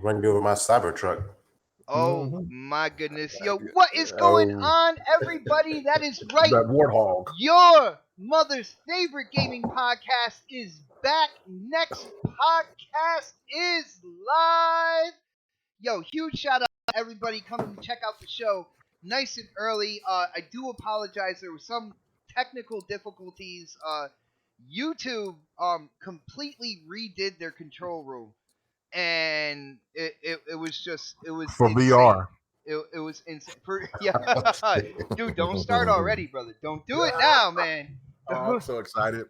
run you over my Cybertruck. Oh my goodness. Yo, what is going on, everybody? That is right. That warthog. Your mother's favorite gaming podcast is back. Next podcast is live. Yo, huge shout out to everybody coming to check out the show nice and early. I do apologize. There were some technical difficulties. YouTube completely redid their control room. And it was just For insane. VR. It was insane. Dude, don't start already, brother. Don't do it now, man. Oh, I'm so excited.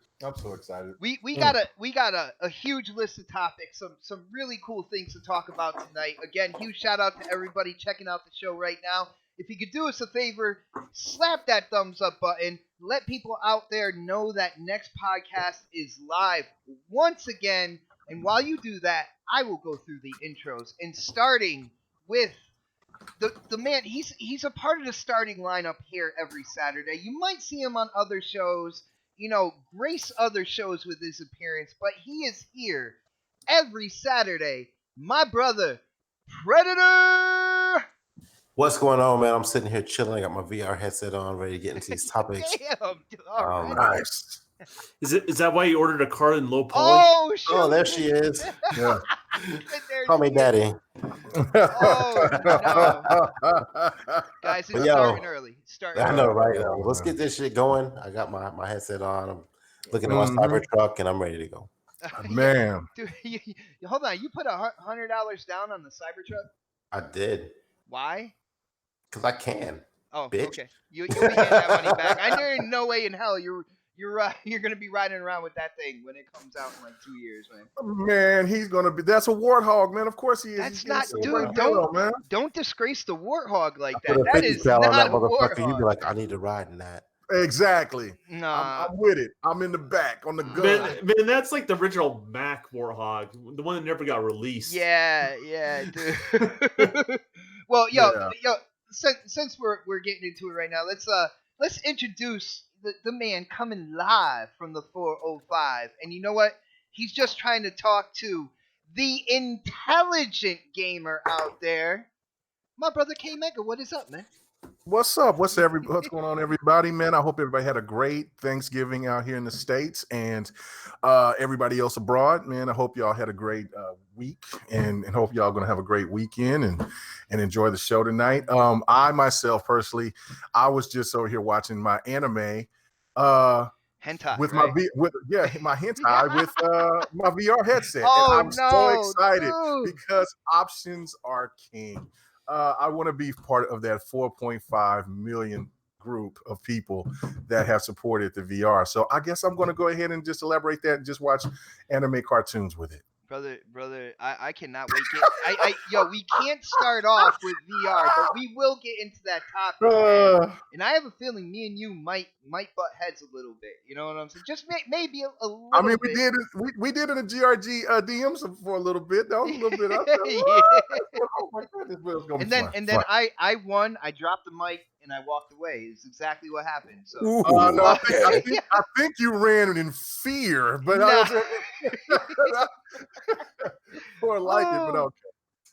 We got a huge list of topics, some really cool things to talk about tonight. Again, huge shout out to everybody checking out the show right now. If you could do us a favor, slap that thumbs up button. Let people out there know that next podcast is live once again. And while you do that, I will go through the intros. And starting with the man, he's a part of the starting lineup here every Saturday. You might see him on other shows, grace other shows with his appearance, but he is here every Saturday. My brother, Predator! What's going on, man? I'm sitting here chilling. I got my VR headset on, ready to get into these topics. Damn, dude, all right. Nice. Is that why you ordered a car in low poly? Oh, shoot. Oh, there she is. Yeah. Call me daddy. Oh, no. Guys, it's starting early. I know, right? Let's get this shit going. I got my headset on. I'm looking at my Cybertruck, and I'm ready to go. Man. Dude, hold on. You put $100 down on the Cybertruck? I did. Why? Because I can. Oh, bitch. Okay. You'll be getting that money back. There ain't no way in hell you're gonna be riding around with that thing when it comes out in like 2 years, man. Man, he's gonna be. That's a warthog, man. Of course he is. That's not, dude. Don't disgrace the warthog like that. Put a That 50 is cal not on that a motherfucker. You'd be warthog. like, I need to ride in that. Exactly. Nah. I'm with it. I'm in the back on the gun. Man, that's like the original Mac Warthog, the one that never got released. Yeah, dude. Well, yo, since we're getting into it right now, let's introduce the man coming live from the 405. And you know what? He's just trying to talk to the intelligent gamer out there. My brother K Mega, what is up, man? What's up? What's going on, everybody, man? I hope everybody had a great Thanksgiving out here in the States, and everybody else abroad, man. I hope y'all had a great week, and hope y'all gonna have a great weekend and enjoy the show tonight. I myself personally, I was just over here watching my anime hentai with right? my hentai with my VR headset. Oh, and I'm so excited dude. because options are king. I want to be part of that 4.5 million group of people that have supported the VR. So I guess I'm going to go ahead and just elaborate that and just watch anime cartoons with it. Brother, I cannot wait. We can't start off with VR, but we will get into that topic. Man. And I have a feeling me and you might butt heads a little bit. You know what I'm saying? Just maybe a little. I mean, bit. we did it in GRG DMs for a little bit. That was a little bit up there. Oh my goodness, it's gonna be fun. And then I won. I dropped the mic and I walked away. It's exactly what happened. So no, I think you ran in fear, but or like it, but okay.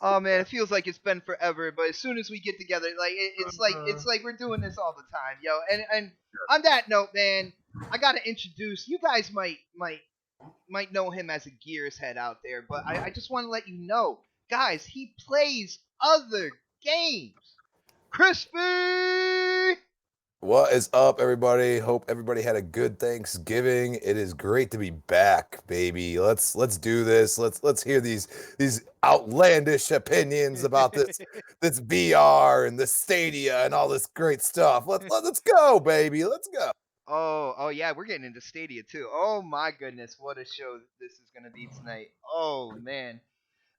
Oh man, it feels like it's been forever. But as soon as we get together, like it's like we're doing this all the time, yo. And on that note, man, I gotta introduce you guys. Might know him as a Gears head out there, but I just want to let you know, guys, he plays other games. Crispy. What is up, everybody? Hope everybody had a good Thanksgiving. It is great to be back, baby. Let's do this. Let's hear these outlandish opinions about this VR and the Stadia and all this great stuff. Let's go, baby. Let's go. Oh yeah, we're getting into Stadia too. Oh my goodness, what a show this is gonna be tonight. Oh man.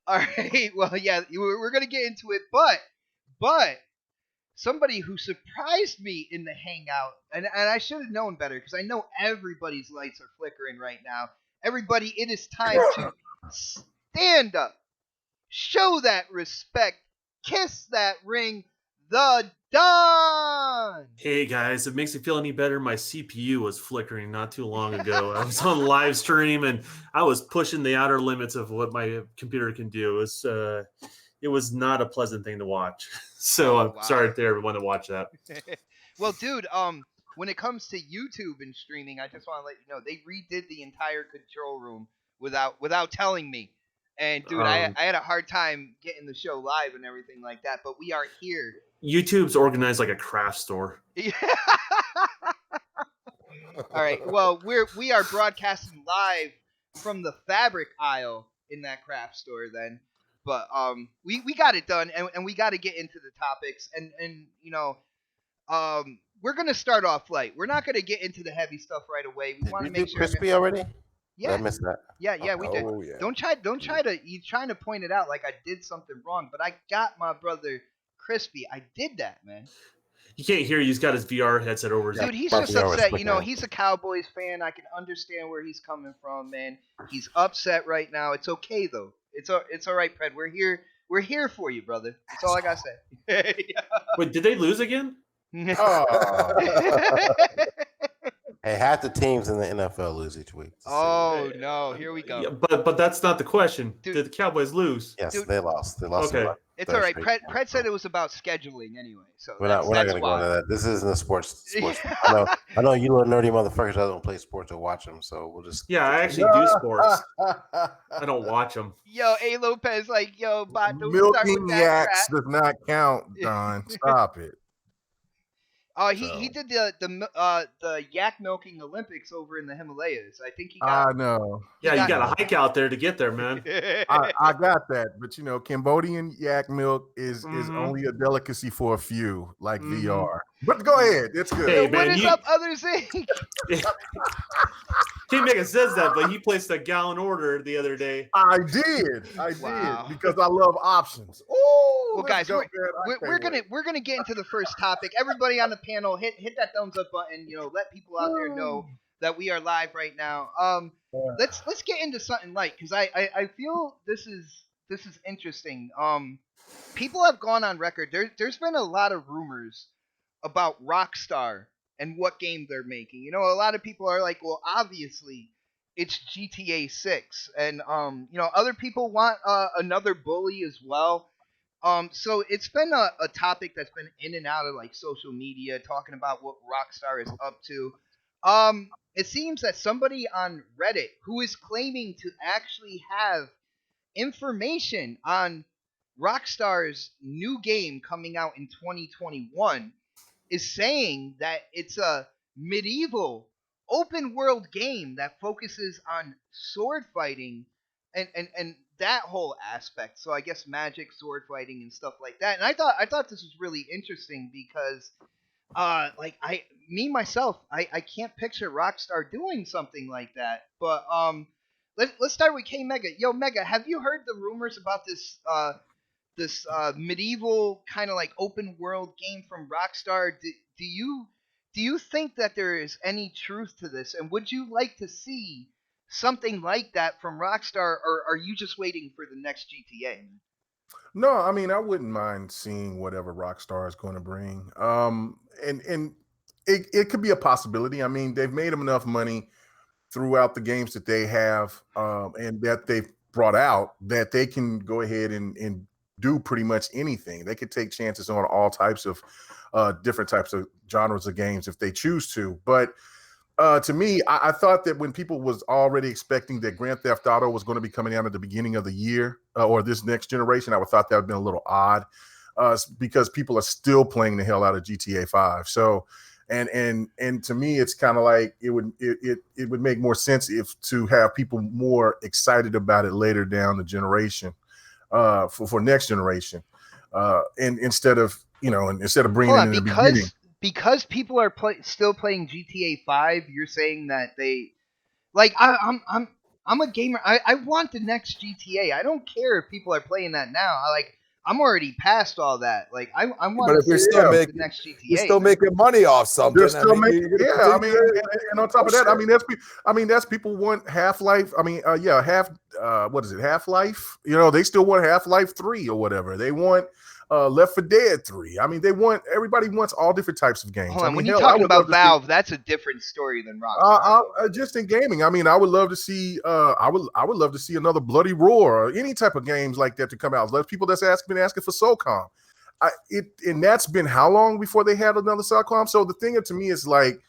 All right, well yeah, we're gonna get into it, but somebody who surprised me in the hangout, and I should have known better because I know everybody's lights are flickering right now. Everybody, it is time to stand up, show that respect, kiss that ring. the Don. Hey guys, if it makes you feel any better, my CPU was flickering not too long ago. I was on live stream and I was pushing the outer limits of what my computer can do. It was not a pleasant thing to watch. So I'm sorry to everyone to watch that. Well, dude, when it comes to YouTube and streaming, I just want to let you know they redid the entire control room without telling me. And dude, I had a hard time getting the show live and everything like that, but we are here. YouTube's organized like a craft store. All right. Well, we are broadcasting live from the fabric aisle in that craft store then. But we got it done, and we got to get into the topics, and you know, we're gonna start off light. We're not gonna get into the heavy stuff right away. We want to make sure. Crispy already? Yeah, I missed that. Yeah, we did. Oh, yeah. Don't try to. He's trying to point it out like I did something wrong, but I got my brother Crispy. I did that, man. You can't hear. He's got his VR headset over his. Dude, he's just upset. You know, he's a Cowboys fan. I can understand where he's coming from, man. He's upset right now. It's okay though. It's all right, Pred. We're here. We're here for you, brother. That's all I gotta say. Wait, did they lose again? Hey, half the teams in the NFL lose each week. Oh no, here we go. Yeah, but that's not the question. Dude. Did the Cowboys lose? Yes, Dude. they lost. They lost. Okay. It's all right. Pred said it was about scheduling anyway, so We're not going to go into that. This isn't a sports. I know you little nerdy motherfuckers that don't play sports or watch them, so we'll just. Yeah, I actually do sports. I don't watch them. Yo, A. Lopez, like, yo, Bot, don't start with Milking that yaks crap. does not count, Don. Stop it. He did the yak milking Olympics over in the Himalayas. I think he got. I know. Yeah, you got to hike out there to get there, man. I got that, but you know, Cambodian yak milk is only a delicacy for a few, like VR. But go ahead, it's good. Hey, what man, is up, others? Kingmaker says that, but he placed a gallon order the other day. I did because I love options. Well, guys, we're gonna get into the first topic. Everybody on the panel, hit that thumbs up button. You know, let people out there know that we are live right now. Let's get into something light because I feel this is interesting. People have gone on record. There's been a lot of rumors about Rockstar and what game they're making. You know, a lot of people are like, well, obviously it's GTA 6, and you know, other people want another bully as well. So it's been a topic that's been in and out of like social media, talking about what Rockstar is up to. It seems that somebody on Reddit who is claiming to actually have information on Rockstar's new game coming out in 2021 is saying that it's a medieval open world game that focuses on sword fighting and that whole aspect. So I guess magic, sword fighting, and stuff like that. And I thought this was really interesting because like myself, I can't picture Rockstar doing something like that. But let's start with K Mega. Yo, Mega, have you heard the rumors about this medieval kind of like open world game from Rockstar? Do you think that there is any truth to this, and would you like to see something like that from Rockstar, or are you just waiting for the next GTA? No, I mean, I wouldn't mind seeing whatever Rockstar is going to bring. And it could be a possibility. I mean, they've made them enough money throughout the games that they have and that they've brought out that they can go ahead and do pretty much anything. They could take chances on all types of different types of genres of games if they choose to. But to me, I thought that when people was already expecting that Grand Theft Auto was going to be coming out at the beginning of the year or this next generation, I would thought that would have been a little odd because people are still playing the hell out of GTA 5. So, and to me, it's kind of like it would make more sense if to have people more excited about it later down the generation for next generation, and instead of bringing it in the beginning. Because people are still playing GTA 5, you're saying that they like I'm a gamer. I want the next GTA. I don't care if people are playing that now. I'm already past all that. Like I want But if you're still making, the next GTA. you're still making money off something. They're still making, yeah. I mean, and on top of that, I mean that's people want Half-Life. I mean, what is it, Half-Life? You know, they still want Half-Life 3 or whatever. They want Left 4 Dead 3. I mean, everybody wants all different types of games. Hold on, I mean, when hell, you're talking I would love about to Valve, that's a different story than Rockstar. just in gaming. I mean, I would love to see. I would love to see another Bloody Roar or any type of games like that to come out. There's people that's been asking for SOCOM. And that's been how long before they had another SOCOM? So the thing to me is like,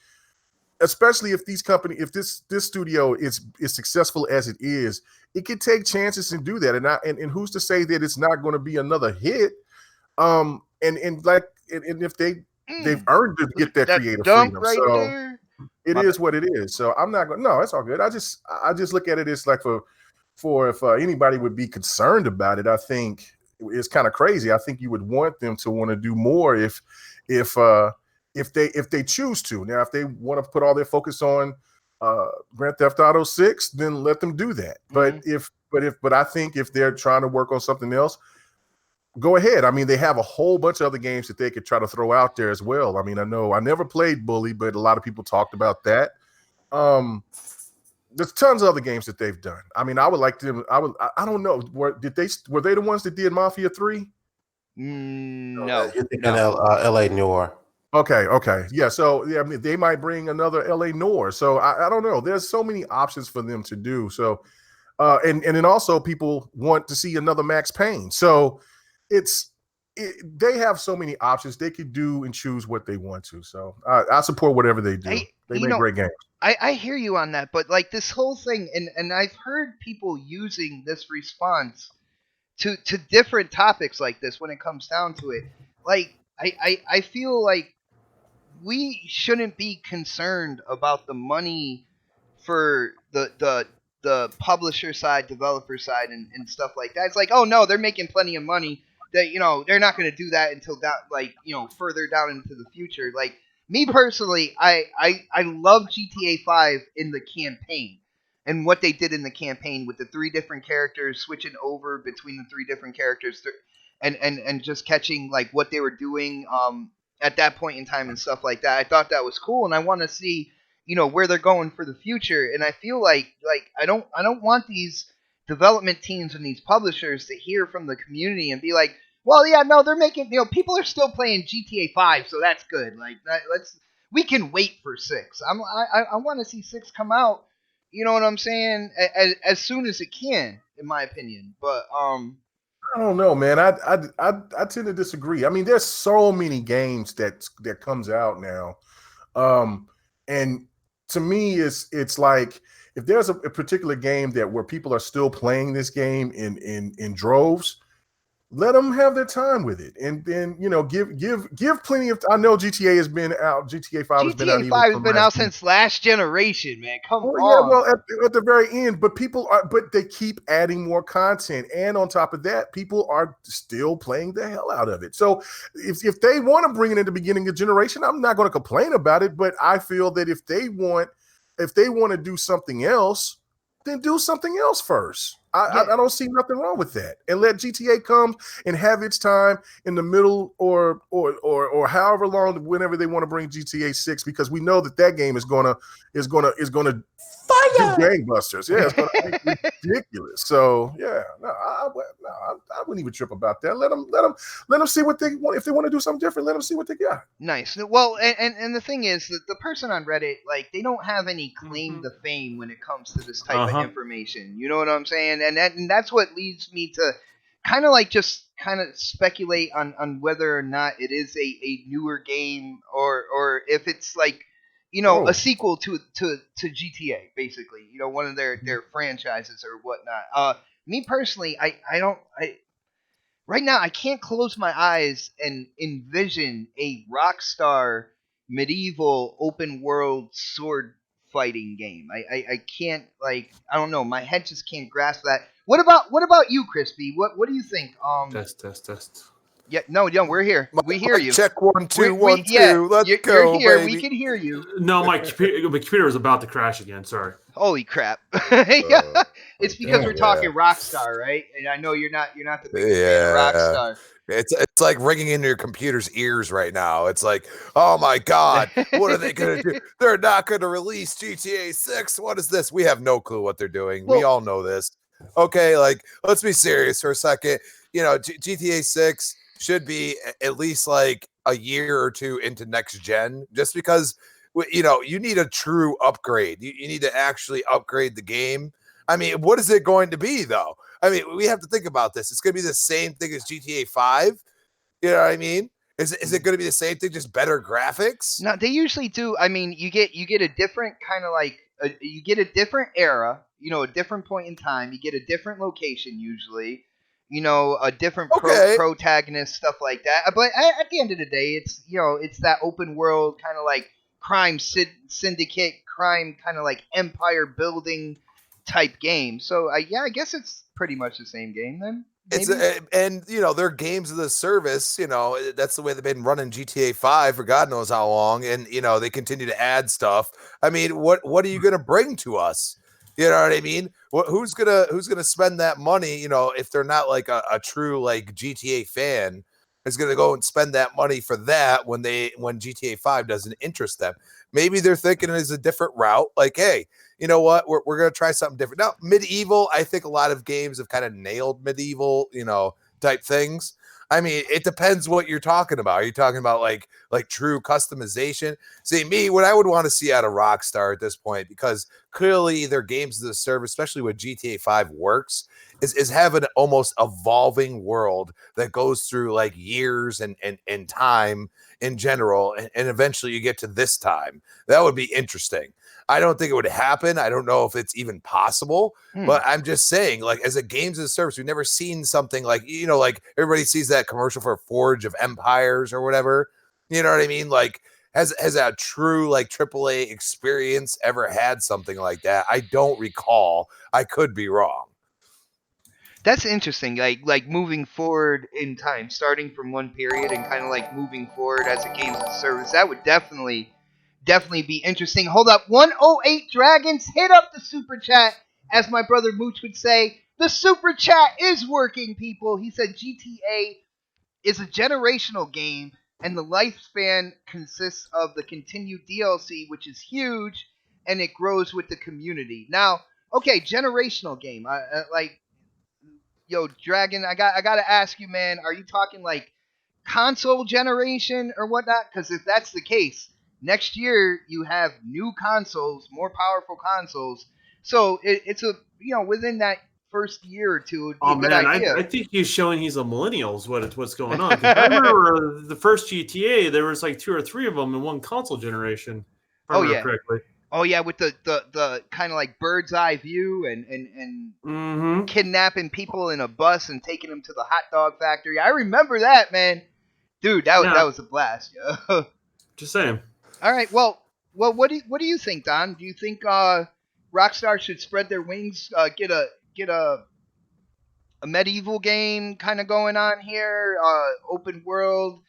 especially if if this studio is successful as it is, it could take chances and do that. And who's to say that it's not going to be another hit? And if they've earned to get that creative dunk freedom. right So there. it is what it is. So I'm not going. No, it's all good. I just look at it as like for if anybody would be concerned about it, I think it's kind of crazy. I think you would want them to want to do more if they choose to. Now, if they want to put all their focus on Grand Theft Auto 6, then let them do that. But I think if they're trying to work on something else, go ahead. I mean, they have a whole bunch of other games that they could try to throw out there as well. I mean, I know I never played Bully, but a lot of people talked about that. There's tons of other games that they've done. I mean, I would like them. I don't know. Were they the ones that did Mafia 3? No. You're thinking L.A. Noir. Okay. Yeah. So I mean, they might bring another L.A. Noir. So I don't know. There's so many options for them to do. So, and then also people want to see another Max Payne. So they have so many options. They could do and choose what they want to. So I support whatever they do. They make great games. I hear you on that, but like this whole thing, and I've heard people using this response to different topics like this when it comes down to it. Like I feel like we shouldn't be concerned about the money for the publisher side, developer side, and stuff like that. It's like, oh no, they're making plenty of money. That they're not going to do that until further down into the future. Like me personally, I love GTA 5 in the campaign and what they did in the campaign with the 3 different characters switching over between the 3 different characters and just catching like what they were doing at that point in time and stuff like that. I thought that was cool, and I want to see where they're going for the future. And I feel like I don't want these development teams and these publishers to hear from the community and be like, well, yeah, no, they're making, people are still playing GTA 5, so that's good. Like, we can wait for 6. I want to see 6 come out. You know what I'm saying? As soon as it can, in my opinion. But I don't know, man. I tend to disagree. I mean, there's so many games that comes out now, and to me, it's like if there's a particular game where people are still playing this game in droves, let them have their time with it, and then give plenty of. I know GTA has been out. GTA 5 has been out. GTA 5 has been out since last generation, man. Come on. Yeah, well, at the very end, but they keep adding more content, and on top of that, people are still playing the hell out of it. So if they want to bring it in the beginning of generation, I'm not going to complain about it. But I feel that if they want to do something else, then do something else first. I don't see nothing wrong with that, and let GTA come and have its time in the middle, or however long, whenever they want to bring GTA 6, because we know that game is gonna do gangbusters. Yeah, it's gonna be ridiculous. So yeah, I wouldn't even trip about that. Let them see what they want. If they want to do something different, let them see what they got. Nice. Well, and the thing is that the person on Reddit, like, they don't have any claim to fame when it comes to this type of information. You know what I'm saying? And that's what leads me to kind of speculate on whether or not it is a newer game or if it's like a sequel to GTA, basically, one of their franchises or whatnot. Me personally, right now I can't close my eyes and envision a Rockstar medieval open world sword fighting game. I can't, I don't know, my head just can't grasp that. What about you, Crispy? What do you think? Test. Yeah, no, we're here. We hear you. Check 1 2 1 2. Yeah, Let's you're go, here. baby. We can hear you. No, my computer was about to crash again. Sorry. Holy crap! Yeah, it's because we're talking Rockstar, right? And I know you're not the biggest fan of Rockstar. It's like ringing into your computer's ears right now. It's like, oh my God, what are they gonna do? They're not gonna release GTA 6. What is this? We have no clue what they're doing. We all know this. Okay, like, let's be serious for a second. GTA 6 should be at least like a year or two into next gen, just because you need a true upgrade. You need to actually upgrade the game. I mean, what is it going to be though? I mean, we have to think about this. It's going to be the same thing as GTA 5. You know what I mean? Is it going to be the same thing, just better graphics? No, they usually do. I mean, you get a different kind of like you get a different era, a different point in time. You get a different location usually, a different Okay. protagonist, stuff like that. But at the end of the day, it's that open world kind of like crime syndicate, crime kind of like empire building type game. So yeah, I guess it's pretty much the same game then. It's Maybe? and they're games of the service. That's the way they've been running GTA 5 for God knows how long, and they continue to add stuff. I mean, what are you going to bring to us? You know what I mean? Who's gonna spend that money? If they're not like a true like GTA fan, is gonna go and spend that money for that when GTA 5 doesn't interest them. Maybe they're thinking it is a different route. Like, hey, you know what? We're going to try something different. Now, medieval, I think a lot of games have kind of nailed medieval, type things. I mean, it depends what you're talking about. Are you talking about like true customization? See, what I would want to see out of Rockstar at this point, because clearly their games of the service, especially with GTA 5 works, is have an almost evolving world that goes through like years and time in general, and eventually you get to this time. That would be interesting. I don't think it would happen. I don't know if it's even possible, but I'm just saying, like, as a games as a service, we've never seen something like, like everybody sees that commercial for Forge of Empires or whatever. You know what I mean? Like, has a true like AAA experience ever had something like that? I don't recall. I could be wrong. That's interesting. Like moving forward in time, starting from one period and kind of like moving forward as a games as a service. That would definitely be interesting. Hold up, 108 Dragons, hit up the super chat, as my brother Mooch would say. The super chat is working, people. He said GTA is a generational game, and the lifespan consists of the continued DLC, which is huge, and it grows with the community. Now, okay, generational game. Like, yo, Dragon, I gotta ask you, man, are you talking like console generation or whatnot? Because if that's the case, next year you have new consoles, more powerful consoles. So it's a within that first year or two, it'd be Oh a good man, idea. I think he's showing he's a millennial. Is what's going on? Because I remember the first GTA, there was like 2 or 3 of them in one console generation. If I remember correctly. Oh yeah, with the kind of like bird's eye view and Mm-hmm. kidnapping people in a bus and taking them to the hot dog factory. I remember that, man. Dude, that was a blast. Just saying. All right, well, what do you think, Don? Do you think Rockstar should spread their wings, get a medieval game kind of going on here, open world?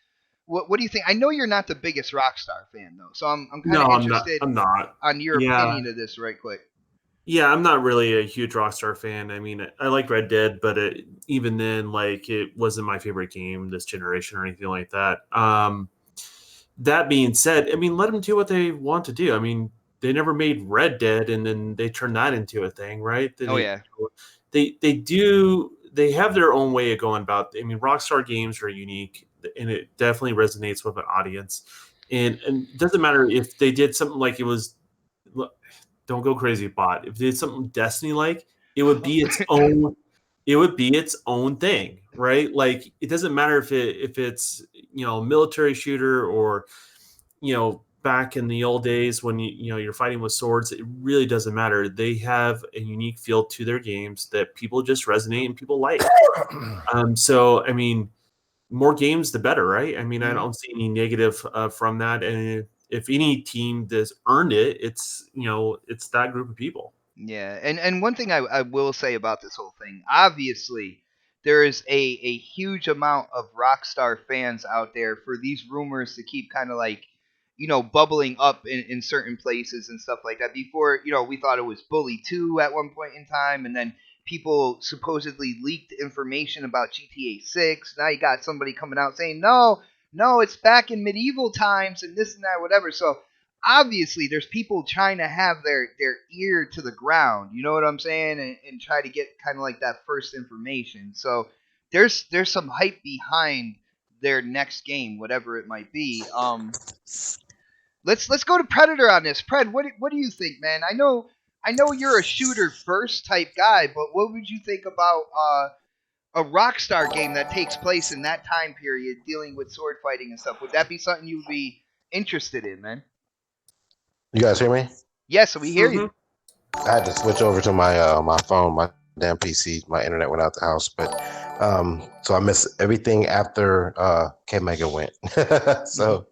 What do you think? I know you're not the biggest Rockstar fan though, so I'm kind of interested I'm not. on your Yeah. opinion of this right quick. Yeah, I'm not really a huge Rockstar fan. I mean, I like Red Dead, but even then, like, it wasn't my favorite game this generation or anything like that. That being said, I mean, let them do what they want to do. I mean, they never made Red Dead, and then they turned that into a thing, right? Oh yeah. They have their own way of going about. I mean, Rockstar games are unique, and it definitely resonates with an audience. And it doesn't matter if they did something like it was. Don't go crazy, bot. If they did something Destiny like, it would be its own. It would be its own thing, right? Like, it doesn't matter if it's a military shooter or back in the old days when you're fighting with swords. It really doesn't matter. They have a unique feel to their games that people just resonate and people like. So I mean, more games the better, right? I mean, I don't see any negative from that, and if any team that's earned it, it's that group of people. Yeah, and one thing I will say about this whole thing, obviously, there is a huge amount of Rockstar fans out there for these rumors to keep kind of like, bubbling up in certain places and stuff like that. Before, we thought it was Bully 2 at one point in time, and then people supposedly leaked information about GTA 6. Now you got somebody coming out saying, no, it's back in medieval times and this and that, whatever. So obviously there's people trying to have their ear to the ground, you know what I'm saying, and try to get kind of like that first information. So there's some hype behind their next game, whatever it might be. Let's go to Predator on this. Pred, what do you think, man? I know you're a shooter first type guy, but what would you think about a Rockstar game that takes place in that time period, dealing with sword fighting and stuff? Would that be something you would be interested in, man? You guys hear me? Yes, we hear you. I had to switch over to my my phone, my damn PC. My internet went out the house, but so I missed everything after K Mega went. So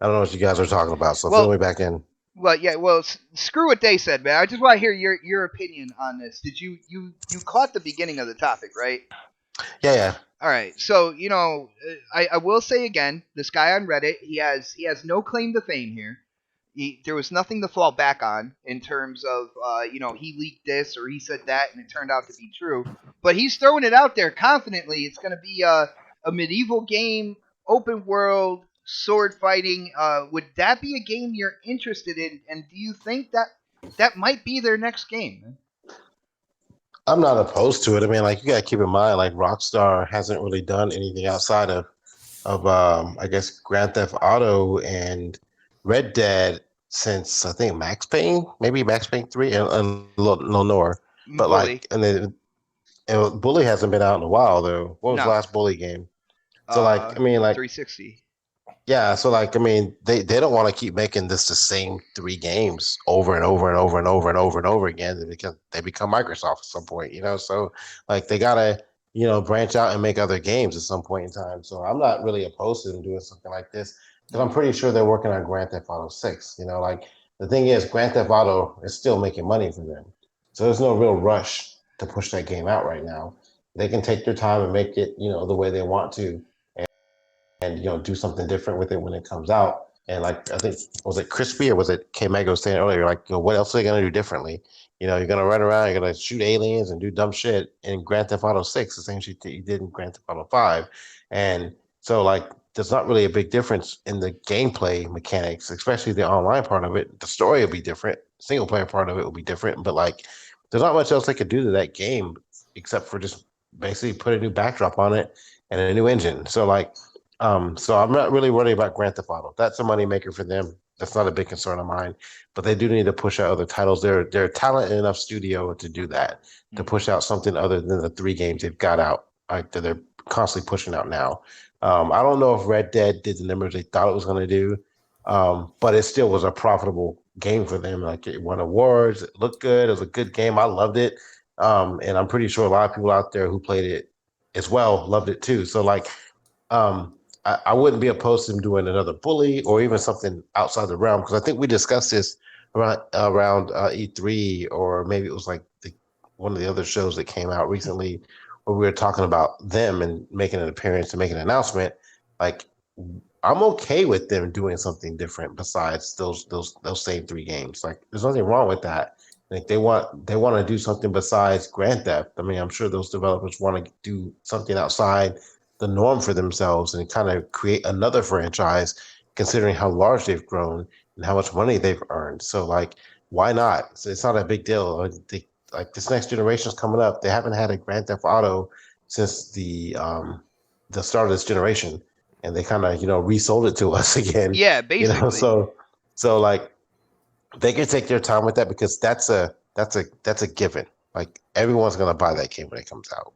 I don't know what you guys are talking about. So fill me back in. Well, yeah. Well, screw what they said, man. I just want to hear your opinion on this. Did you caught the beginning of the topic, right? Yeah. All right. So I will say again, this guy on Reddit, he has no claim to fame here. There was nothing to fall back on in terms of he leaked this or he said that and it turned out to be true. But he's throwing it out there confidently. It's going to be a medieval game, open world, sword fighting. Would that be a game you're interested in? And do you think that might be their next game? I'm not opposed to it. I mean, like, you got to keep in mind, like, Rockstar hasn't really done anything outside of I guess Grand Theft Auto and Red Dead since I think Max Payne, maybe Max Payne 3 and Lenore. But Bully. like, and Bully hasn't been out in a while though. What was the last Bully game? So like, I mean, like 360. Yeah, so like, I mean, they don't want to keep making this the same 3 games over and over and over and over and over and over again because they become Microsoft at some point, So like, they gotta branch out and make other games at some point in time. So I'm not really opposed to them doing something like this because I'm pretty sure they're working on Grand Theft Auto 6. Like, the thing is, Grand Theft Auto is still making money for them, so there's no real rush to push that game out right now. They can take their time and make it the way they want to. And do something different with it when it comes out. And like, I think, was it Crispy or was it K Mego saying earlier, like, what else are they gonna do differently? You're gonna run around, you're gonna shoot aliens and do dumb shit in Grand Theft Auto 6, the same shit that you did in Grand Theft Auto 5. And so like, there's not really a big difference in the gameplay mechanics, especially the online part of it. The story will be different, single player part of it will be different, but like, there's not much else they could do to that game except for just basically put a new backdrop on it and a new engine. So like, so I'm not really worried about Grand Theft Auto. That's a moneymaker for them. That's not a big concern of mine. But they do need to push out other titles. They're a talented enough studio to do that, to push out something other than the 3 games they've got out, like, that they're constantly pushing out now. I don't know if Red Dead did the numbers they thought it was going to do, but it still was a profitable game for them. Like, it won awards. It looked good. It was a good game. I loved it. And I'm pretty sure a lot of people out there who played it as well loved it too. So like, I wouldn't be opposed to them doing another Bully or even something outside the realm, because I think we discussed this around E3, or maybe it was like one of the other shows that came out recently where we were talking about them and making an appearance and making an announcement. Like, I'm okay with them doing something different besides those same 3 games. Like, there's nothing wrong with that. Like, they want to do something besides Grand Theft. I mean, I'm sure those developers want to do something outside the norm for themselves and kind of create another franchise, considering how large they've grown and how much money they've earned. So like, why not? So it's not a big deal. Like, this next generation is coming up. They haven't had a Grand Theft Auto since the start of this generation, and they kind of resold it to us again. Yeah, basically. So like, they can take their time with that, because that's a given. Like, everyone's gonna buy that game when it comes out.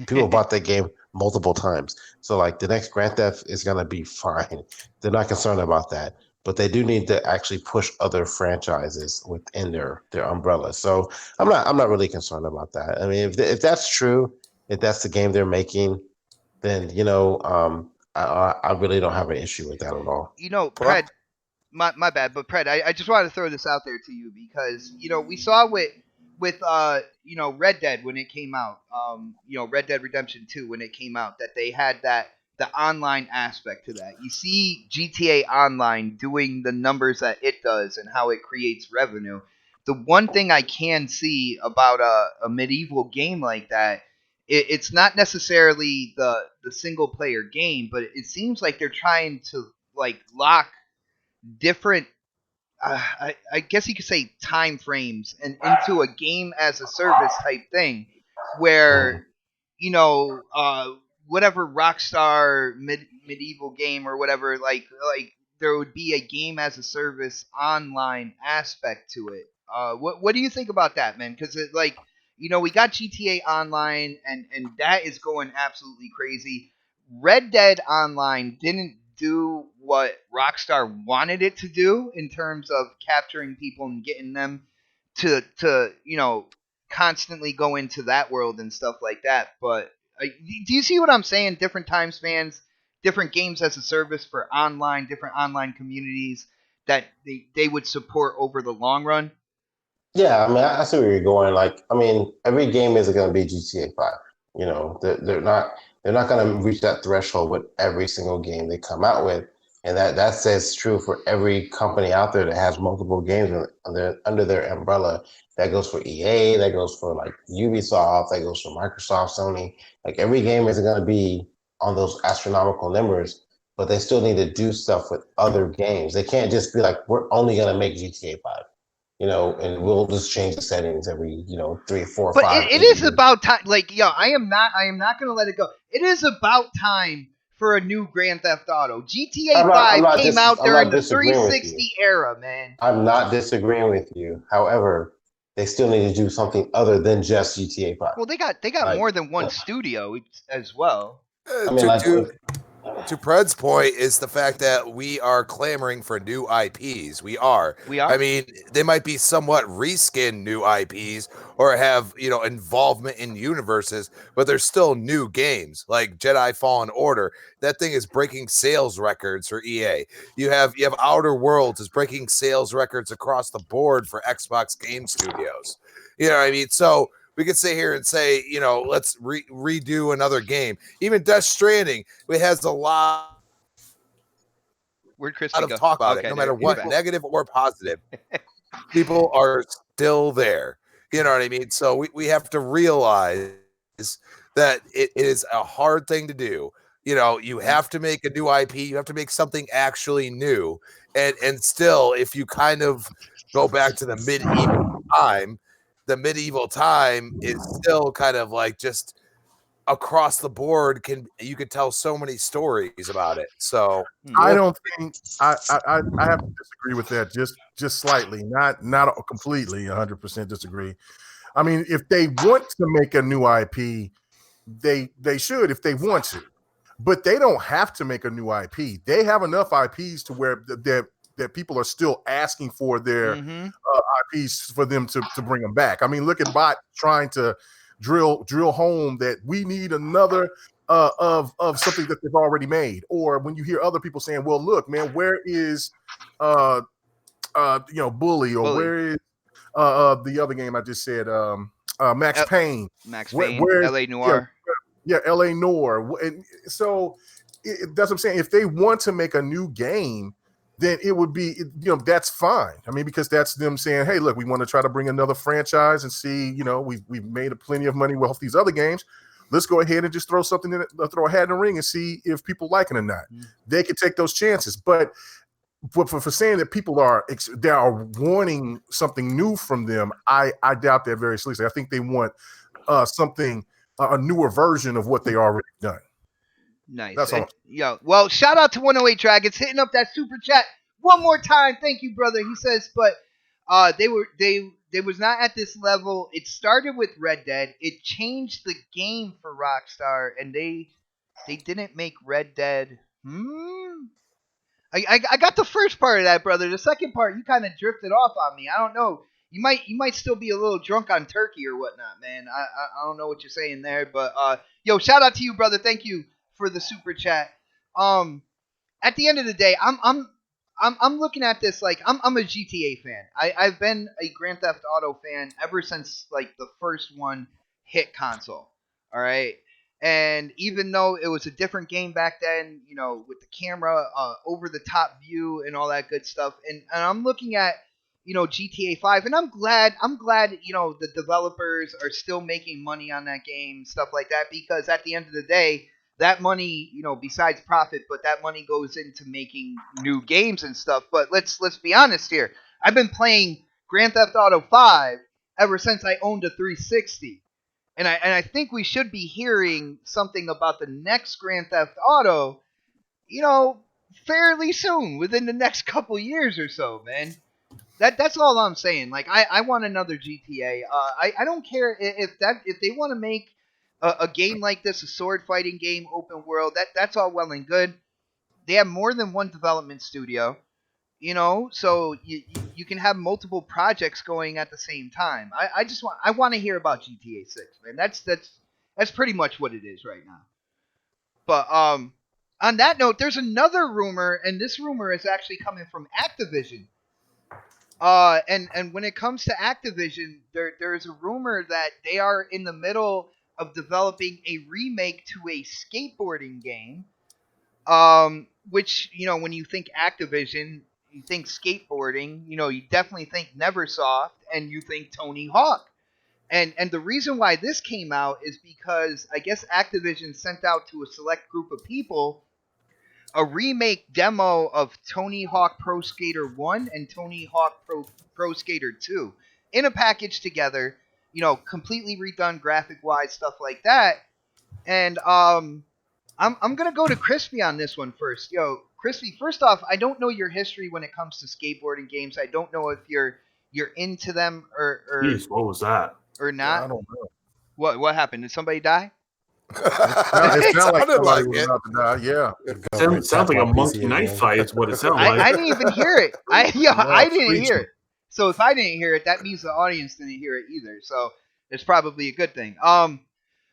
People bought that game multiple times. So like, the next Grand Theft is going to be fine. They're not concerned about that, but they do need to actually push other franchises within their umbrella. So I'm not really concerned about that. I mean, if that's true, if that's the game they're making, then I really don't have an issue with that at all. Pred, my bad, but Pred, I just wanted to throw this out there to you because we saw with Red Dead when it came out, Red Dead Redemption 2 when it came out, that they had the online aspect to that. You see GTA Online doing the numbers that it does and how it creates revenue. The one thing I can see about a medieval game like that, it's not necessarily the single player game, but it seems like they're trying to like lock different I guess you could say time frames and into a game as a service type thing, where whatever Rockstar medieval game or whatever, like there would be a game as a service online aspect to it. What do you think about that, man? Because like we got GTA Online, and that is going absolutely crazy. Red Dead Online didn't do what Rockstar wanted it to do in terms of capturing people and getting them to constantly go into that world and stuff like that. But do you see what I'm saying? Different time spans, different games as a service for online, different online communities that they would support over the long run. Yeah, I mean, I see where you're going. Like, I mean, every game isn't going to be GTA 5. You know, they're not going to reach that threshold with every single game they come out with, and that says true for every company out there that has multiple games under their umbrella. That goes for EA, that goes for like Ubisoft, that goes for Microsoft, Sony. Like every game isn't going to be on those astronomical numbers, but they still need to do stuff with other games. They can't just be like, we're only going to make GTA 5. And we'll just change the settings every, 3, 4, But 5, it 8 is years. about time. Like, I am not gonna let it go. It is about time for a new Grand Theft Auto. GTA I'm not, I'm 5 not, came dis- out I'm during not the disagreeing with you. 360 era, man. I'm not disagreeing with you. However, they still need to do something other than just GTA 5. Well, they got Like, more than one studio as well. I mean, To like, to Pred's point is the fact that we are clamoring for new IPs. We are. We are. I mean, they might be somewhat reskinned new IPs or have, involvement in universes, but they're still new games like Jedi Fallen Order. That thing is breaking sales records for EA. You have Outer Worlds is breaking sales records across the board for Xbox Game Studios. You know what I mean? So we could sit here and say, let's redo another game. Even Death Stranding, it has a lot Where'd Crispy of go? talk about it, Okay, no there matter he's what, back. negative or positive. People are still there. You know what I mean? So we have to realize that it is a hard thing to do. You have to make a new IP. You have to make something actually new. And still, if you kind of go back to the medieval time is still kind of like just across the board. You could tell so many stories about it. So I don't think I have to disagree with that just slightly, not completely 100% disagree. I mean, if they want to make a new IP, they should if they want to, but they don't have to make a new IP. They have enough IPs to where that people are still asking for their IPs for them to bring them back. I mean, look at Bot trying to drill home that we need another of something that they've already made. Or when you hear other people saying, "Well, look, man, where is Bully, or Bully. where is the other game I just said, Max Payne, Max where, Payne, where L.A. Noir. yeah, L.A. Noir." And so that's what I'm saying. If they want to make a new game, then it would be, that's fine. I mean, because that's them saying, "Hey, look, we want to try to bring another franchise and see, we've made plenty of money with these other games. Let's go ahead and just throw throw a hat in the ring and see if people like it or not." They can take those chances, but for saying that people are wanting something new from them, I doubt that very seriously. I think they want something, a newer version of what they already done. Nice. That's all. Well, shout out to 108 Dragons hitting up that super chat one more time. Thank you, brother. He says, but they was not at this level. It started with Red Dead. It changed the game for Rockstar, and they didn't make Red Dead. I got the first part of that, brother. The second part, you kind of drifted off on me. I don't know. You might still be a little drunk on turkey or whatnot, man. I don't know what you're saying there, but shout out to you, brother. Thank you for the super chat. At the end of the day, I'm looking at this like I'm a GTA fan. I've been a Grand Theft Auto fan ever since like the first one hit console. All right. And even though it was a different game back then, with the camera over the top view and all that good stuff, and I'm looking at GTA 5, and I'm glad the developers are still making money on that game, stuff like that, because at the end of the day, that money, besides profit, but that money goes into making new games and stuff. But let's be honest here. I've been playing Grand Theft Auto 5 ever since I owned a 360. And I think we should be hearing something about the next Grand Theft Auto fairly soon, within the next couple years or so, man. That's all I'm saying. Like I want another GTA. I don't care if they want to make a game like this, a sword fighting game, open world. That's all well and good. They have more than one development studio, so you can have multiple projects going at the same time. I want to hear about GTA 6, man. That's pretty much what it is right now. But on that note, there's another rumor, and this rumor is actually coming from Activision. And when it comes to Activision, there's a rumor that they are in the middle of developing a remake to a skateboarding game. Which when you think Activision, you think skateboarding. You definitely think Neversoft, and you think Tony Hawk. And the reason why this came out is because I guess Activision sent out to a select group of people a remake demo of Tony Hawk Pro Skater 1 and Tony Hawk Pro Skater 2 in a package together, completely redone graphic-wise, stuff like that. And I'm gonna go to Crispy on this one first. Crispy, first off, I don't know your history when it comes to skateboarding games. I don't know if you're into them or Jeez, what was that? or not. I don't know. What happened? Did somebody die? It sounded like Sounded somebody like was it. about to die. Yeah. Sounds like a monkey knife fight is what it sounds like. I didn't even hear it. I didn't hear screeching. it. So if I didn't hear it, that means the audience didn't hear it either. So it's probably a good thing.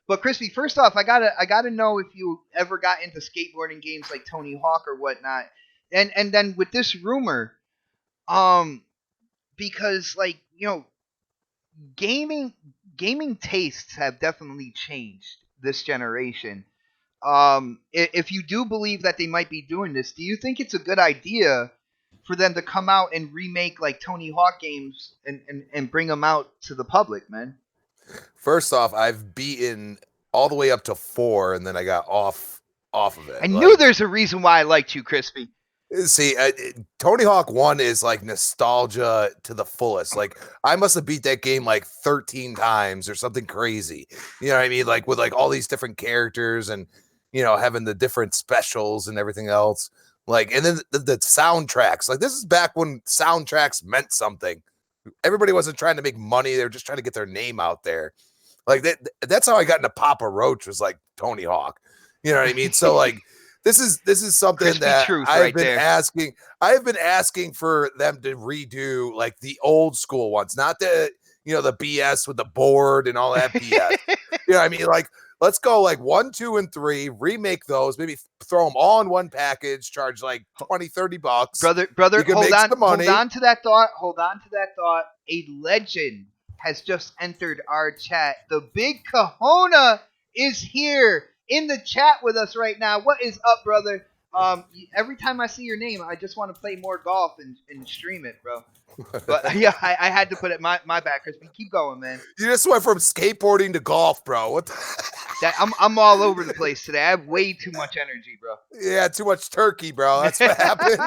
But Crispy, first off, I gotta know if you ever got into skateboarding games like Tony Hawk or whatnot, and then with this rumor, because gaming tastes have definitely changed this generation. If you do believe that they might be doing this, do you think it's a good idea for them to come out and remake like Tony Hawk games and bring them out to the public, man? First off, I've beaten all the way up to 4, and then I got off of it. I knew there's a reason why I liked you, Crispy. See, Tony Hawk 1 is like nostalgia to the fullest. Like, I must have beat that game like 13 times or something crazy. You know what I mean? Like, with like all these different characters and, having the different specials and everything else. Like, and then the soundtracks. Like, this is back when soundtracks meant something. Everybody wasn't trying to make money. They were just trying to get their name out there. Like, that's how I got into Papa Roach, was like Tony Hawk. You know what I mean? So, like, this is something Crispy that truth I've right been there. asking. I've been asking for them to redo like the old school ones, not the the BS with the board and all that BS. You know what I mean? Like, let's go like 1, 2, and 3, remake those, maybe throw them all in one package, charge like $20-$30. Brother, You can hold make on, some money. hold on to that thought. A legend has just entered our chat. The Big Kahuna is here in the chat with us right now. What is up, brother? Every time I see your name, I just want to play more golf and stream it, bro. But yeah, I had to put it my back, Crispy. Keep going, man. You just went from skateboarding to golf, bro. What? I'm all over the place today. I have way too much energy, bro. Yeah, too much turkey, bro. That's what happened.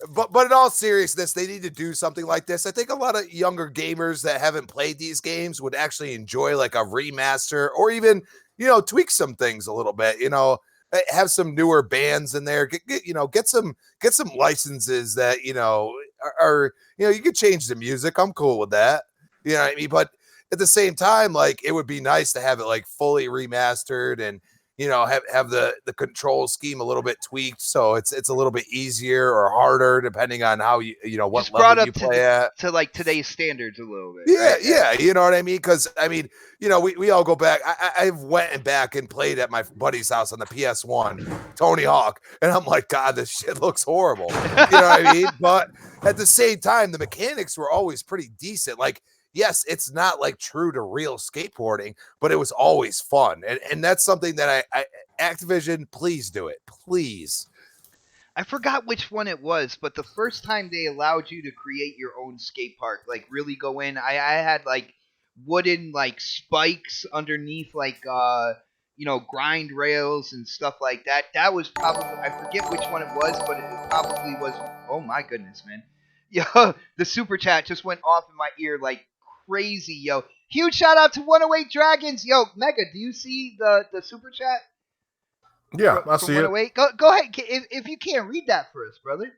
But in all seriousness, they need to do something like this. I think a lot of younger gamers that haven't played these games would actually enjoy like a remaster, or even tweak some things a little bit. Have some newer bands in there. Get some licenses that are you could change the music. I'm cool with that. You know what I mean? But at the same time, like, it would be nice to have it like fully remastered and have the control scheme a little bit tweaked, so it's a little bit easier or harder depending on how what just brought level up you play at. to like today's standards a little bit. Yeah, right? yeah, you know what I mean? Because I mean, we all go back. I've went back and played at my buddy's house on the PS1, Tony Hawk, and I'm like, God, this shit looks horrible. You know what I mean? But at the same time, the mechanics were always pretty decent. Like, yes, it's not like true to real skateboarding, but it was always fun. And that's something that I Activision, please do it. Please. I forgot which one it was, but the first time they allowed you to create your own skate park, like really go in, I had like wooden like spikes underneath like grind rails and stuff like that. That was probably, I forget which one it was, but it probably was. Oh my goodness, man. Yo, the super chat just went off in my ear like crazy, yo. Huge shout out to 108 Dragons. Yo, Mega, do you see the super chat? Yeah, I from see it. 108. Go ahead if you can't read that for us, brother.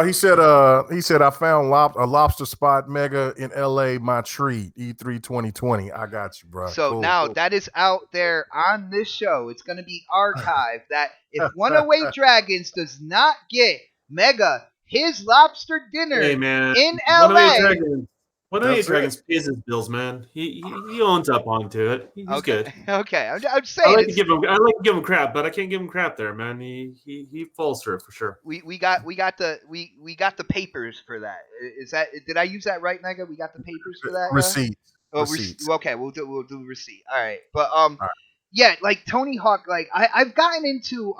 He said I found a lobster spot mega in LA, my treat, E3 2020. I got you, bro. So Cool. now that is out there on this show. It's going to be archived that if 108 Dragons does not get Mega his lobster dinner Hey man, in 108 LA. Dragons. 108 That's it. Dragons pays his bills, man. He owns up onto it. He's Okay. good. Okay. I'm I saying like to give him crap, but I can't give him crap there, man. He falls for it for sure. we got the papers for that. Is that, did I use that right, Mega? We got the papers for that. Receipts. Oh, Receipts. okay. We'll do receipt. All right. But All right. yeah, like Tony Hawk. Like I've gotten into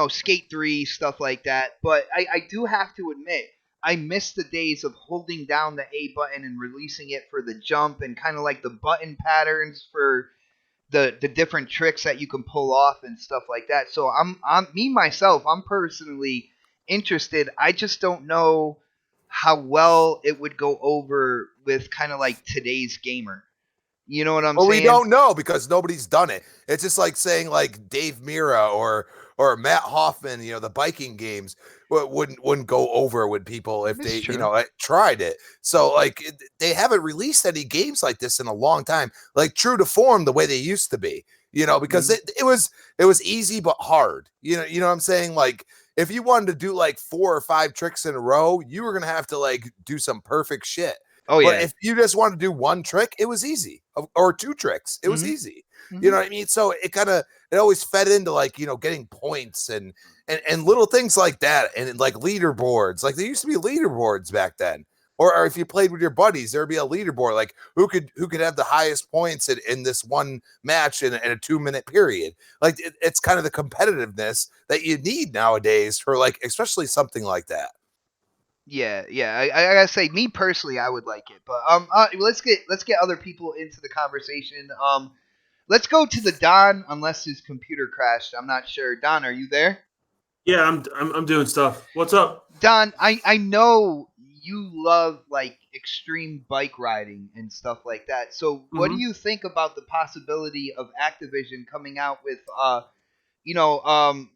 Skate 3 stuff like that. But I do have to admit, I miss the days of holding down the A button and releasing it for the jump, and kind of like the button patterns for the different tricks that you can pull off and stuff like that. So I'm personally interested. I just don't know how well it would go over with kind of like today's gamer. You know what I'm Well, saying? we don't know because nobody's done it. It's just like saying like Dave Mira or Matt Hoffman, the biking games wouldn't go over with people if That's they, true. tried it. So like they haven't released any games like this in a long time, like true to form the way they used to be, because it was easy but hard. You know what I'm saying? Like if you wanted to do like 4 or 5 tricks in a row, you were going to have to like do some perfect shit. Oh But yeah. if you just want to do 1 trick, it was easy. Or 2 tricks, it was easy. You know what I mean? So it always fed into like, getting points and little things like that. And like leaderboards, like there used to be leaderboards back then. Or if you played with your buddies, there'd be a leaderboard, like who could have the highest points in this one match in a 2-minute period. Like it's kind of the competitiveness that you need nowadays for like, especially something like that. Yeah. I gotta say, me personally, I would like it, but let's get other people into the conversation. Let's go to the Don, unless his computer crashed. I'm not sure. Don, are you there? Yeah, I'm doing stuff. What's up? Don, I know you love like extreme bike riding and stuff like that. So, what do Mhm. you think about the possibility of Activision coming out with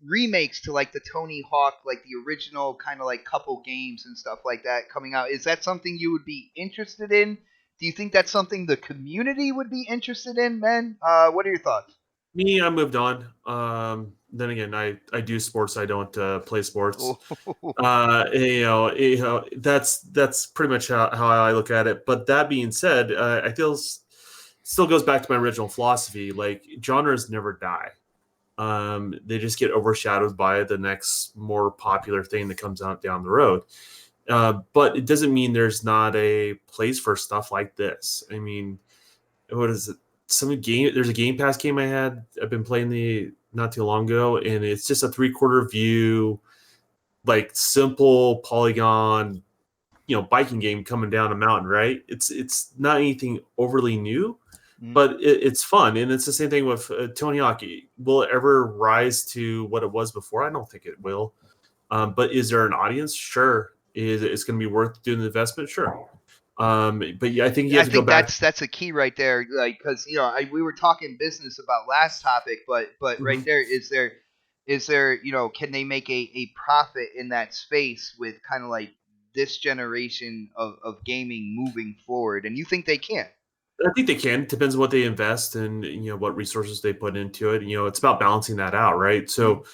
remakes to like the Tony Hawk, like the original kind of like couple games and stuff like that coming out? Is that something you would be interested in? Do you think that's something the community would be interested in, man? What are your thoughts? Me, I moved on. Then again, I do sports. I don't play sports. That's pretty much how I look at it. But that being said, I feel still goes back to my original philosophy. Like genres never die. They just get overshadowed by the next more popular thing that comes out down the road. But it doesn't mean there's not a place for stuff like this. I mean, what is it? There's a Game Pass game I've been playing not too long ago, and it's just a 3/4 view, like simple polygon, biking game coming down a mountain, right? It's not anything overly new, but it's fun, and it's the same thing with Tony Hawk. Will it ever rise to what it was before? I don't think it will. But is there an audience? Sure. Is it's going to be worth doing the investment? Sure. But yeah, I think you I have to go think back. that's a key right there, like because we were talking business about last topic, but right Mhm. there is there can they make a profit in that space with kind of like this generation of gaming moving forward, and you think they can? I think they can. It depends on what they invest and what resources they put into it. It's about balancing that out, right? So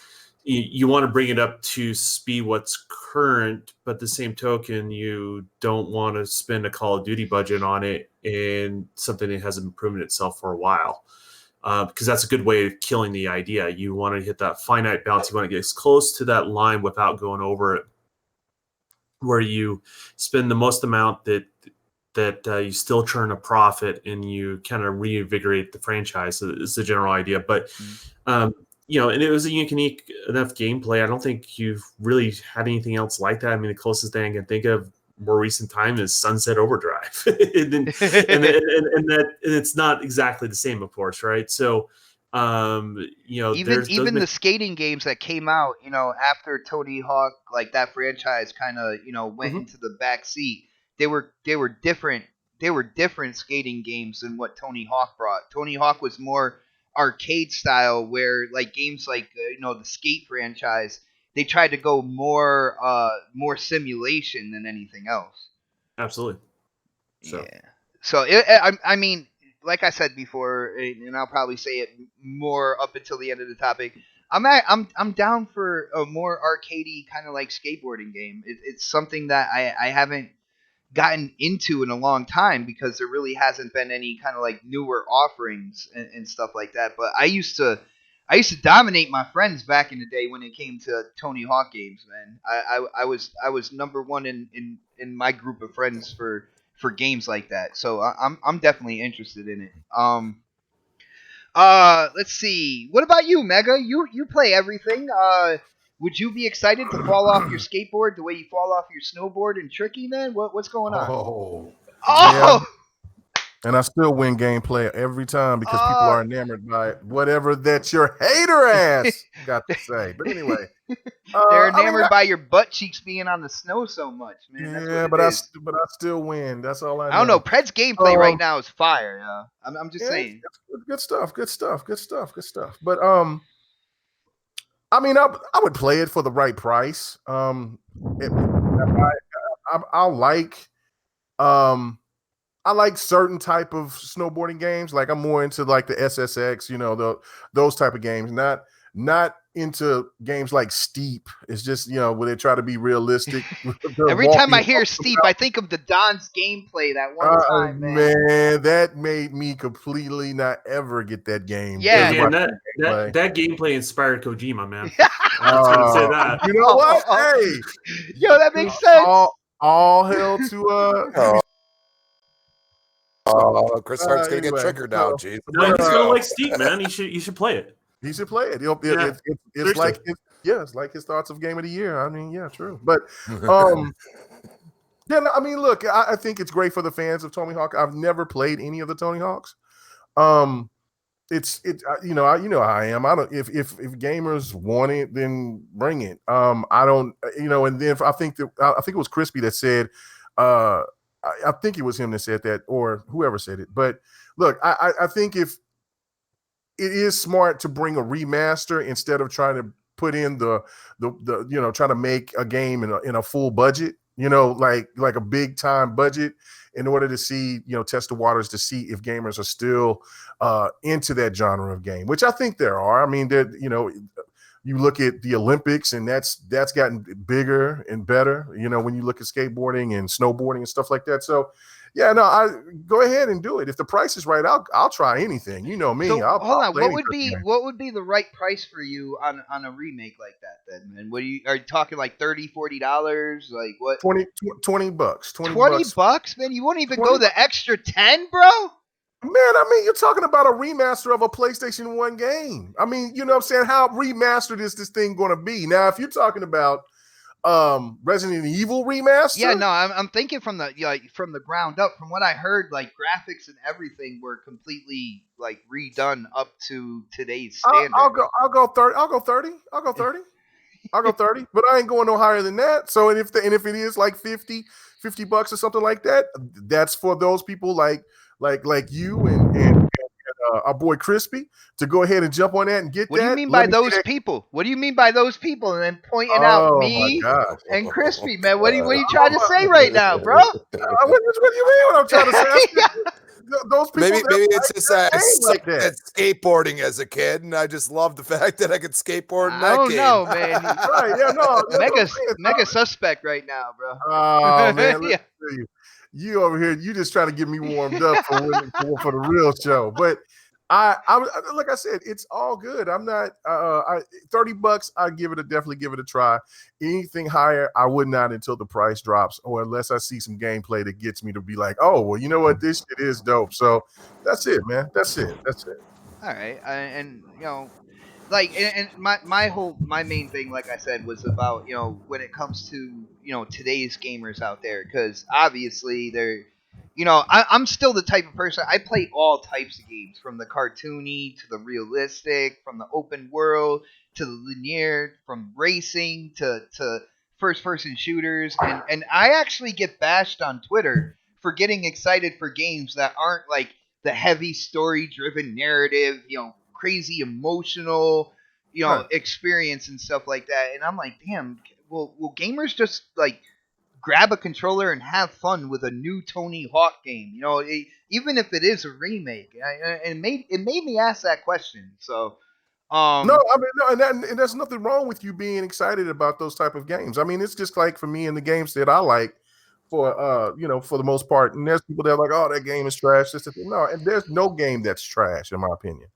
you want to bring it up to speed what's current, but the same token, you don't want to spend a Call of Duty budget on it and something that hasn't proven itself for a while. Because that's a good way of killing the idea. You want to hit that finite balance. You want to get as close to that line without going over it, where you spend the most amount that you still turn a profit and you kind of reinvigorate the franchise. So it's the general idea. But and it was a unique enough gameplay. I don't think you've really had anything else like that. I mean, the closest thing I can think of more recent time is Sunset Overdrive, and it's not exactly the same, of course, right? So, there's those. Even the skating games that came out, after Tony Hawk, like that franchise kind of, went Mhm. into the back seat. They were different were different skating games than what Tony Hawk brought. Tony Hawk was more arcade style, where like games like the Skate franchise, they tried to go more simulation than anything else. Absolutely. So. Yeah. So I mean, like I said before, and I'll probably say it more up until the end of the topic. I'm down for a more arcadey kind of like skateboarding game. It's something that I haven't gotten into in a long time because there really hasn't been any kind of like newer offerings and stuff like that. But I used to dominate my friends back in the day when it came to Tony Hawk games, man. I was number one in my group of friends for games like that. So I'm definitely interested in it. Let's see. What about you, Mega? You play everything. Would you be excited to fall off your skateboard the way you fall off your snowboard in Tricky, man? What's going on? Oh, yeah. Oh, And I still win gameplay every time because people Oh. are enamored by whatever that your hater ass got to say. But anyway, they're I mean, enamored by your butt cheeks being on the snow so much, man. That's yeah, what but it I is. but I still win. That's all I know. I don't know. Pred's gameplay right Um, now is fire. I'm just Yeah, saying. it's good stuff. Good stuff. Good stuff. Good stuff. But I mean, I would play it for the right price. I like I like certain type of snowboarding games. Like I'm more into like the SSX, those type of games. Not into games like Steep. It's just where they try to be realistic. They're Every time I walking hear up the Steep, I think of the Don's gameplay that one time, man. Man, that made me completely not ever get that game. Yeah. Hey, man, Everybody that gameplay inspired Kojima, man. Yeah. I was gonna say that. You know what? Hey, Yo, that makes sense. all hell to Oh, Chris Hart's gonna anyway, get triggered now. so- Jeez. No, he's gonna like Steep, man. You should play it. he should play it. Yeah, It's like seriously. it's like his thoughts of game of the year. I mean, yeah, true. But yeah, no, I mean, look, I think it's great for the fans of Tony Hawk. I've never played any of the Tony Hawks. It's how I am. I don't if gamers want it, then bring it. I don't and then I think it was Crispy that said I think it was him that said that, or whoever said it. But look, I think if it is smart to bring a remaster instead of trying to put in the trying to make a game in a full budget, like a big time budget, in order to see, test the waters to see if gamers are still into that genre of game, which I think there are. I mean, you look at the Olympics and that's gotten bigger and better, when you look at skateboarding and snowboarding and stuff like that. So yeah, no, I go ahead and do it. If the price is right, I'll try anything. You know me. So I'll hold on. play What anything. would be the right price for you on a remake like that then, man? Are you talking like $30-$40? Like what? $20 bucks. 20 bucks, man? You won't even 20 go the extra 10, bro? Man, I mean, you're talking about a remaster of a PlayStation 1 game. I mean, you know what I'm saying? How remastered is this thing going to be? Now, if you're talking about Resident Evil remaster, Yeah, no, I'm thinking from the ground up. From what I heard, like graphics and everything were completely like redone up to today's standard. I'll go 30. I'll go 30. But I ain't going no higher than that. So, and if it is like 50 bucks or something like that, that's for those people like you and our boy Crispy to go ahead and jump on that and get What that. do you mean by those people? What do you mean by those people? And then pointing out me and Crispy, man. What are you trying to say right now, bro? What do you mean? What I'm trying to say? Those people. Maybe it's just I game like sucked at skateboarding as a kid, and I just love the fact that I could skateboard in that I don't game. know, man. Right? Yeah, no. Mega suspect right now, bro. Oh man, Yeah. you over here, you just trying to get me warmed up for the real show. But I like I said, it's all good. I'm not $30. I definitely give it a try. Anything higher, I would not until the price drops, or unless I see some gameplay that gets me to be like, oh well, you know what, this shit is dope. So that's it, man. That's it. All right, and like, and my main thing, like I said, was about when it comes to today's gamers out there, because obviously they're I'm still the type of person, I play all types of games, from the cartoony to the realistic, from the open world to the linear, from racing to first person shooters, and I actually get bashed on Twitter for getting excited for games that aren't like the heavy story driven narrative, crazy emotional, Right. experience and stuff like that. And I'm like, damn, will gamers just like grab a controller and have fun with a new Tony Hawk game? Even if it is a remake. It made me ask that question. So, No, I mean, no, and there's nothing wrong with you being excited about those type of games. I mean, it's just like for me and the games that I like for for the most part. And there's people that are like, oh, that game is trash. No, and there's no game that's trash, in my opinion.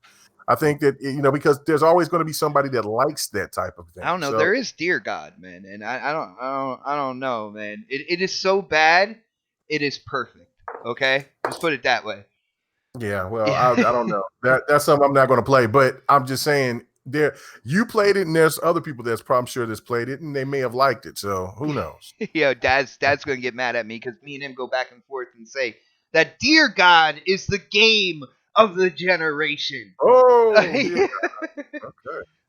I think that because there's always going to be somebody that likes that type of thing. I don't know. So There is Dear God, man, and I don't know, man. It is so bad, it is perfect. Okay, let's put it that way. yeah, well, I don't know. That's something I'm not going to play, but I'm just saying you played it, and there's other people I'm sure that's played it, and they may have liked it. So who knows? Dad's gonna get mad at me because me and him go back and forth and say that Dear God is the game of the generation. Oh, Okay. okay.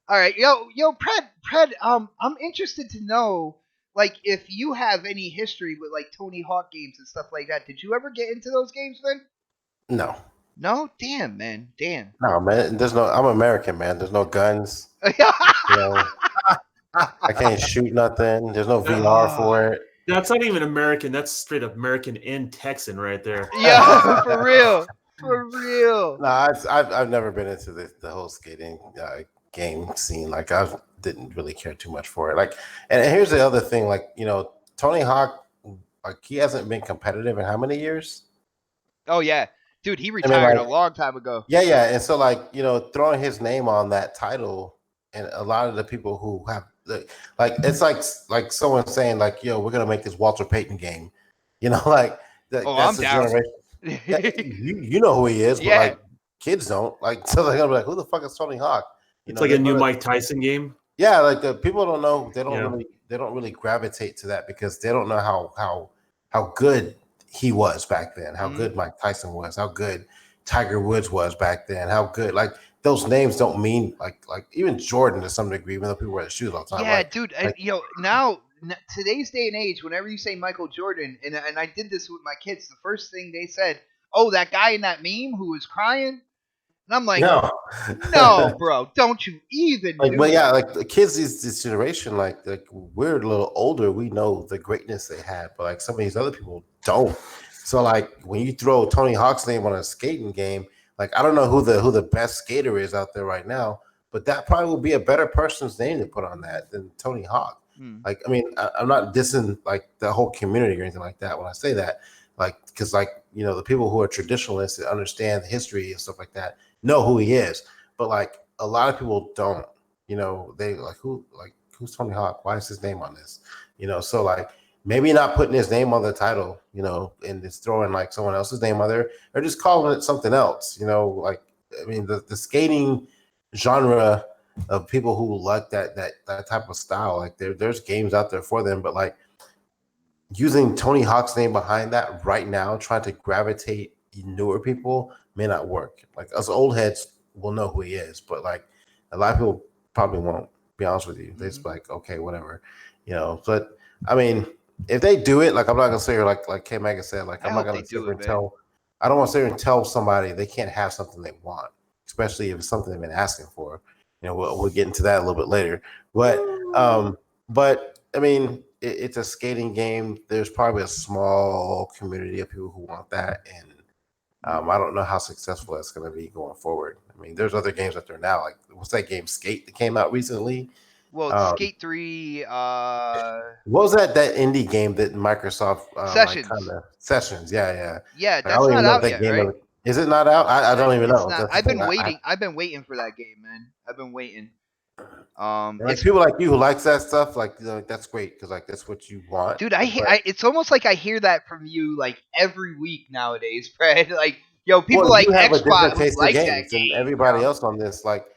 All right, Pred, I'm interested to know, like, if you have any history with like Tony Hawk games and stuff like that. Did you ever get into those games, man? No, No, damn, man, damn. no, man. I'm American, man. There's no guns. You know, I can't shoot nothing. There's no VR for it. That's not even American. That's straight up American and Texan right there. Yeah, for real, for real. No, I've never been into the whole skating game scene. Like I didn't really care too much for it. Like, and here's the other thing. Like, Tony Hawk, like he hasn't been competitive in how many years? Oh yeah, dude, he retired a long time ago. Yeah. And so like, throwing his name on that title, and a lot of the people who have it's like someone saying like, yo, we're gonna make this Walter Payton game. Like that's I'm the down. generation. You know who he is, but like kids don't. Like, so they're gonna be like, who the fuck is Tony Hawk? It's like a new Mike Tyson game. Yeah, like the people don't know. They don't really gravitate to that because they don't know how good he was back then, how good Mike Tyson was, how good Tiger Woods was back then, how good like those names don't mean like even Jordan to some degree, even though people wear the shoes all the time. Yeah, like, dude. like, Now today's day and age, whenever you say Michael Jordan, and I did this with my kids, the first thing they said, "Oh, that guy in that meme who was crying," and I'm like, no, bro, don't you even. Like, but yeah, like the kids this generation, like we're a little older, we know the greatness they had, but like some of these other people don't. So like when you throw Tony Hawk's name on a skating game, like I don't know who the best skater is out there right now, but that probably will be a better person's name to put on that than Tony Hawk. Like, I mean, I'm not dissing like the whole community or anything like that when I say that, like because like the people who are traditionalists that understand history and stuff like that know who he is, but like a lot of people don't. They like who's Tony Hawk? Why is his name on this? So like maybe not putting his name on the title, and just throwing like someone else's name on there, or just calling it something else. Like I mean, the skating genre of people who like that type of style, like there's games out there for them, but like using Tony Hawk's name behind that right now, trying to gravitate newer people may not work. Like us old heads will know who he is, but like a lot of people probably won't. Be honest with you, they just be like, okay, whatever, But I mean, if they do it, like I'm not gonna say like K Mega said, like I'm not gonna sit here and tell. I don't want to sit here and tell somebody they can't have something they want, especially if it's something they've been asking for. We'll get into that a little bit later, but I mean, it's a skating game. There's probably a small community of people who want that, and I don't know how successful that's going to be going forward. I mean, there's other games out there now. Like, what's that game, Skate, that came out recently? Well, Skate 3. What was that indie game that Microsoft Sessions? Like Sessions, yeah. Yeah, that's not out yet, right? Is it not out? I don't even know. I've been waiting. I've been waiting for that game, man. I've been waiting. It's people like you who likes that stuff. Like, that's great because like that's what you want, dude. It's almost like I hear that from you like every week nowadays, Fred. Like, yo, people like Xbox who like that game. And everybody else on this, like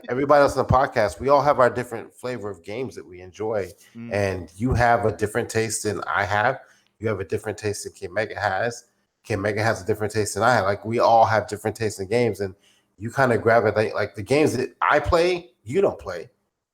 everybody else on the podcast, we all have our different flavor of games that we enjoy, and you have a different taste than I have. You have a different taste than Kim Mega has. Kim Mega has a different taste than I have. Like, we all have different tastes in games, and you kind of gravitate. Like the games that I play, you don't play.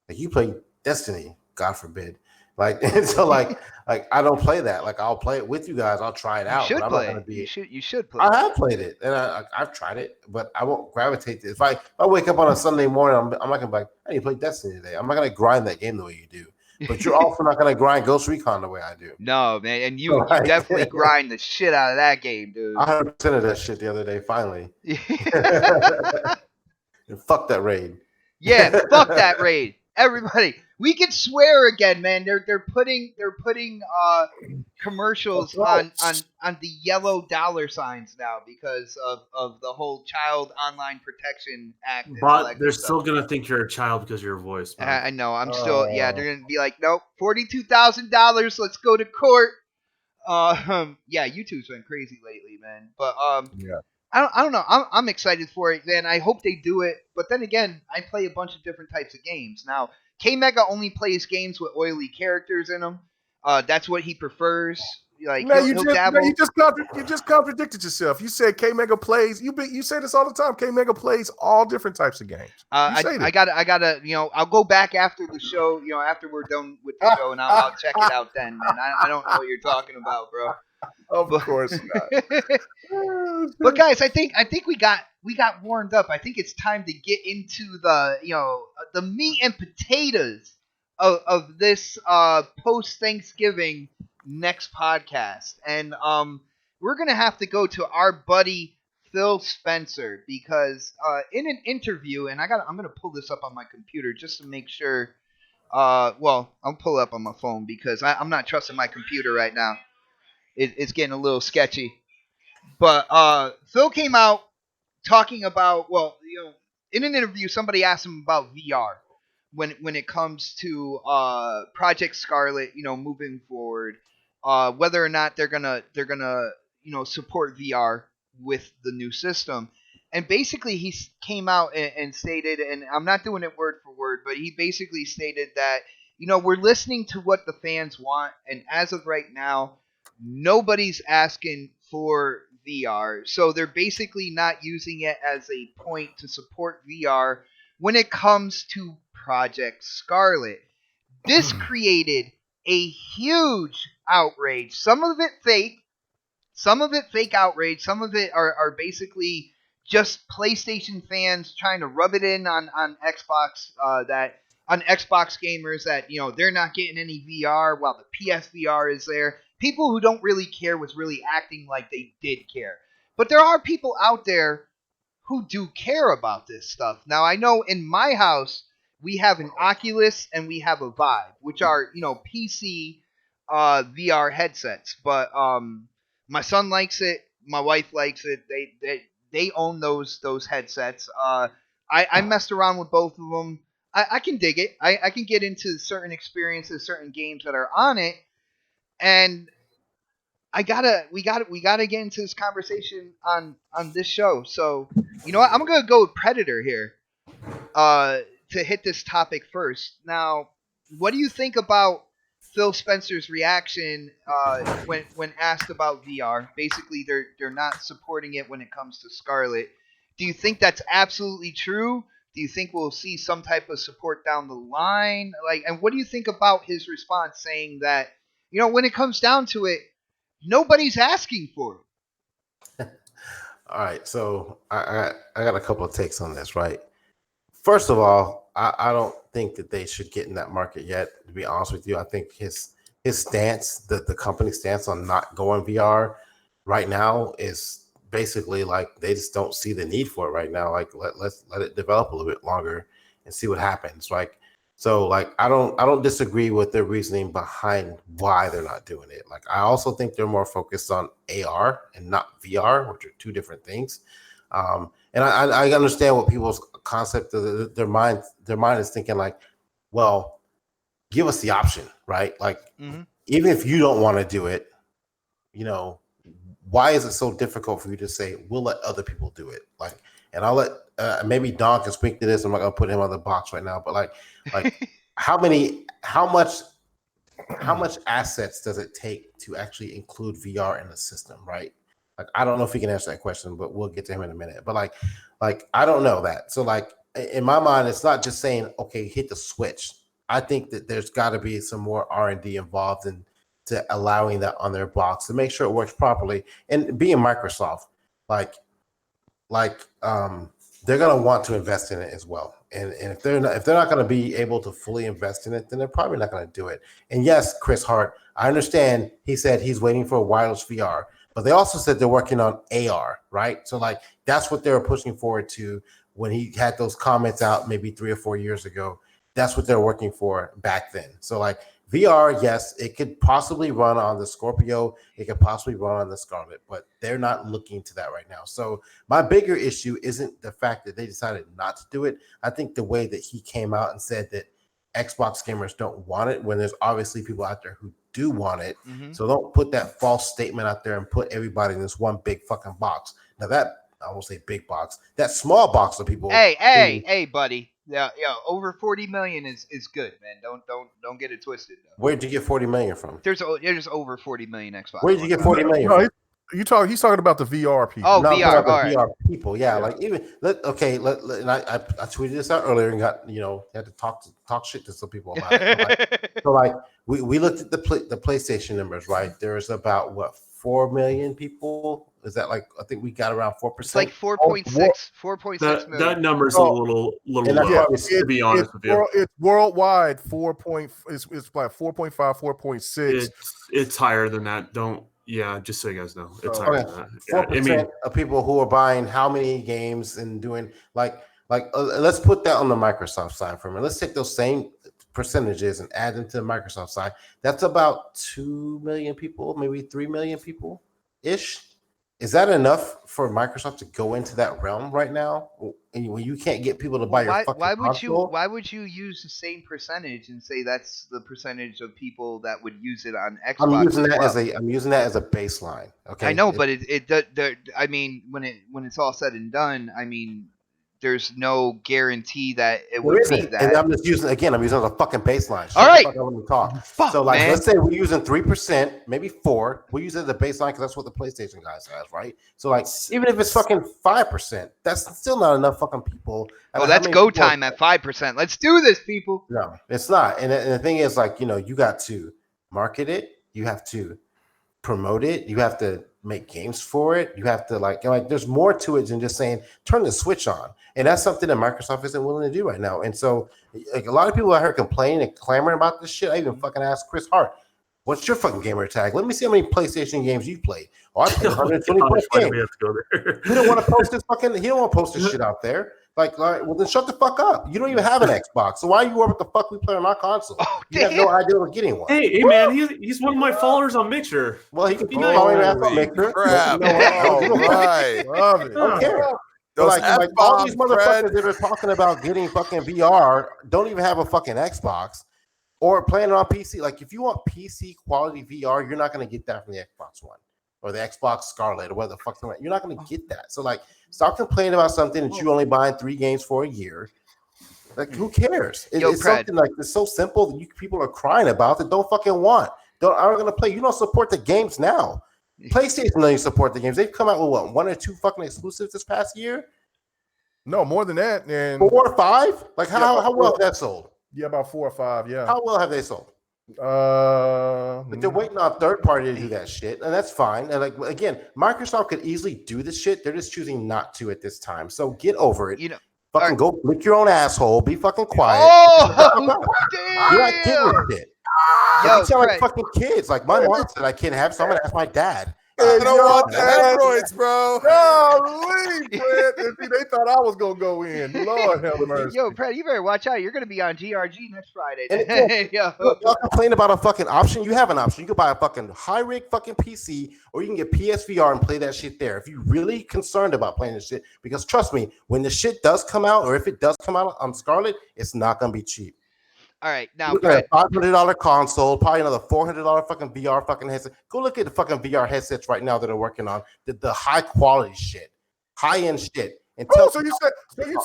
Like, you play Destiny, God forbid, Like, and so like I don't play that. Like, I'll play it with you guys. I'll try it You out, but should I'm not going play. to be. You should play. I have played it, and I've tried it, but I won't gravitate to it. If I wake up on a Sunday morning, I'm not gonna be like, "Hey, you play Destiny today." I'm not gonna grind that game the way you do. But you're also not gonna grind Ghost Recon the way I do. No, man, and So, you definitely grind the shit out of that game, dude. 100% of that shit the other day. Finally, and fuck that raid. Yeah, fuck that raid. Everybody, we can swear again, man. They're putting commercials on the yellow dollar signs now because of the whole Child Online Protection Act and all that But they're good still stuff. gonna think you're a child because of your voice, man. I know. I'm still. Yeah, they're gonna be like, nope, $42,000. Let's go to court. Yeah, YouTube's been crazy lately, man. But Yeah. I don't know. I'm excited for it, man. I hope they do it. But then again, I play a bunch of different types of games. Now, K Mega only plays games with oily characters in them. That's what he prefers. Like Man, he'll dabble. you just contradicted yourself. You said K Mega plays. You say this all the time. K Mega plays all different types of games. I gotta, I'll go back after the show, after we're done with the show, and I'll check it out then, man. I don't know what you're talking about, bro. Of course not. But guys, I think we got warmed up. I think it's time to get into the meat and potatoes of this post Thanksgiving next podcast, and we're gonna have to go to our buddy Phil Spencer because in an interview, and I'm gonna pull this up on my computer just to make sure. Well, I'll pull it up on my phone because I'm not trusting my computer right now. It's getting a little sketchy. But Phil came out talking about, in an interview, somebody asked him about VR when it comes to Project Scarlet, moving forward, whether or not they're gonna support VR with the new system. And basically, he came out and stated, and I'm not doing it word for word, but he basically stated that we're listening to what the fans want, and as of right now, nobody's asking for VR. So they're basically not using it as a point to support VR when it comes to Project Scarlet. This created a huge outrage. Some of it fake, outrage. Some of it are basically just PlayStation fans trying to rub it in on Xbox on Xbox gamers that they're not getting any VR while the PSVR is there. People who don't really care was really acting like they did care. But there are people out there who do care about this stuff. Now I know in my house we have an Oculus and we have a Vive, which are PC VR headsets. But my son likes it, my wife likes it. They own those headsets. I messed around with both of them. I can dig it. I can get into certain experiences, certain games that are on it, and we gotta get into this conversation on this show. So you know what? I'm gonna go with Predator here. To hit this topic first. Now, what do you think about Phil Spencer's reaction when asked about VR? Basically, they're not supporting it when it comes to Scarlet. Do you think that's absolutely true? Do you think we'll see some type of support down the line? And what do you think about his response saying that when it comes down to it, nobody's asking for it? All right, so I got a couple of takes on this, right? First of all, I don't think that they should get in that market yet. To be honest with you, I think his stance, the company stance on not going VR right now is basically like they just don't see the need for it right now. Like let it develop a little bit longer and see what happens. Like so, like I don't disagree with their reasoning behind why they're not doing it. Like I also think they're more focused on AR and not VR, which are two different things. And I understand what people's concept of their mind is thinking like, well, give us the option, right? Like even if you don't want to do it, why is it so difficult for you to say we'll let other people do it? Like, and I'll let maybe Don can speak to this. I'm not gonna put him on the box right now, but like how much assets does it take to actually include VR in the system, right? Like, I don't know if he can answer that question, but we'll get to him in a minute. But like I don't know that. So like in my mind, it's not just saying, okay, hit the switch. I think that there's got to be some more R&D involved in to allowing that on their box to make sure it works properly. And being Microsoft, like they're gonna want to invest in it as well. And if they're not going to be able to fully invest in it, then they're probably not going to do it. And yes, Chris Hart, I understand. He said he's waiting for a wireless VR, but they also said they're working on AR, right? So like that's what they were pushing forward to when he had those comments out maybe 3 or 4 years ago. That's what they're working for back then. So like VR, yes, it could possibly run on the Scorpio. It could possibly run on the Scarlet, but they're not looking to that right now. So my bigger issue isn't the fact that they decided not to do it. I think the way that he came out and said that Xbox gamers don't want it when there's obviously people out there who do want it. Mm-hmm. So don't put that false statement out there and put everybody in this one big fucking box. Now that, I won't say big box, that small box of people. Hey, buddy. Yeah, over 40 million is good, man. Don't get it twisted. Though. Where'd you get 40 million from? There's over 40 million Xbox. Where'd you get 40 million? No, he's talking about the VR people. Oh, no, VR, all right. VR people, yeah. Like even and I tweeted this out earlier and got had to talk shit to some people about it. So like we looked at the PlayStation numbers, right? There's about what 4 million people. Is that like I think we got around 4%? It's like 4.6 million. That number's a little low. To be honest with you, it's worldwide It's like 4.5, 4.6. It's higher than that. Just so you guys know, it's higher than that. 4% of people who are buying how many games and doing like let's put that on the Microsoft side for a minute. Let's take those same percentages and add them to the Microsoft side. That's about 2 million people, maybe 3 million people ish. Is that enough for Microsoft to go into that realm right now? And when you can't get people to buy your fucking console? Why would you use the same percentage and say that's the percentage of people that would use it on Xbox? I'm using that as a baseline. Okay, I know, but I mean, when it's all said and done, I mean, there's no guarantee that it would be that. And I'm using it as a fucking baseline. All right. Fuck, so like, let's say we're using 3%, maybe 4%. We use it as a baseline because that's what the PlayStation guys has, right? So like, even if it's fucking 5%, that's still not enough fucking people. Oh, that's go time at 5%. Let's do this, people. No, it's not. And the thing is, like, you got to market it. You have to promote it. You have to make games for it. You have to like there's more to it than just saying turn the switch on. And that's something that Microsoft isn't willing to do right now. And so like a lot of people out here complaining and clamoring about this shit. I even fucking asked Chris Hart, what's your fucking gamer tag? Let me see how many PlayStation games you've played. Oh, I played 120 plus games. He don't want to post this shit out there. Like, well, then shut the fuck up. You don't even have an Xbox. So why are you worried what the fuck we play on our console? Oh, you have no idea we're getting one. Hey man, he's one of my followers on Mixer. Well, he can follow me on Mixer. Crap. Right. Love it. I don't care. Like all these motherfuckers that are talking about getting fucking VR don't even have a fucking Xbox or playing it on PC. Like, if you want PC quality VR, you're not going to get that from the Xbox One or the Xbox Scarlet or whatever the fuck you're not going to get that. So like, stop complaining about something that you only buying 3 games for a year. Like, who cares? It's something like it's so simple that people are crying about that don't fucking want. Aren't going to play. You don't support the games now. PlayStation doesn't support the games. They've come out with what 1 or 2 fucking exclusives this past year. No, more than that. And 4 or 5. Like how well have that sold? Yeah, about 4 or 5. Yeah. How well have they sold? But they're waiting on third party to do that shit, and that's fine. And like again, Microsoft could easily do this shit. They're just choosing not to at this time. So get over it. Fucking go lick your own asshole. Be fucking quiet. Oh, damn. You're not getting this shit. You sound like fucking kids. Like my mom said I can't have, so I'm gonna ask my dad. I don't want the androids, bro. They thought I was gonna go in. Lord have mercy. Yo, Brad, you better watch out. You're gonna be on GRG next Friday. Y'all complain about a fucking option. You have an option. You can buy a fucking high rig fucking PC, or you can get PSVR and play that shit there. If you're really concerned about playing this shit, because trust me, when the shit does come out, or if it does come out on Scarlet, it's not gonna be cheap. All right, now Brad, $500 console, probably another $400 fucking VR fucking headset. Go look at the fucking VR headsets right now that are working on the high quality shit, high end shit. And so you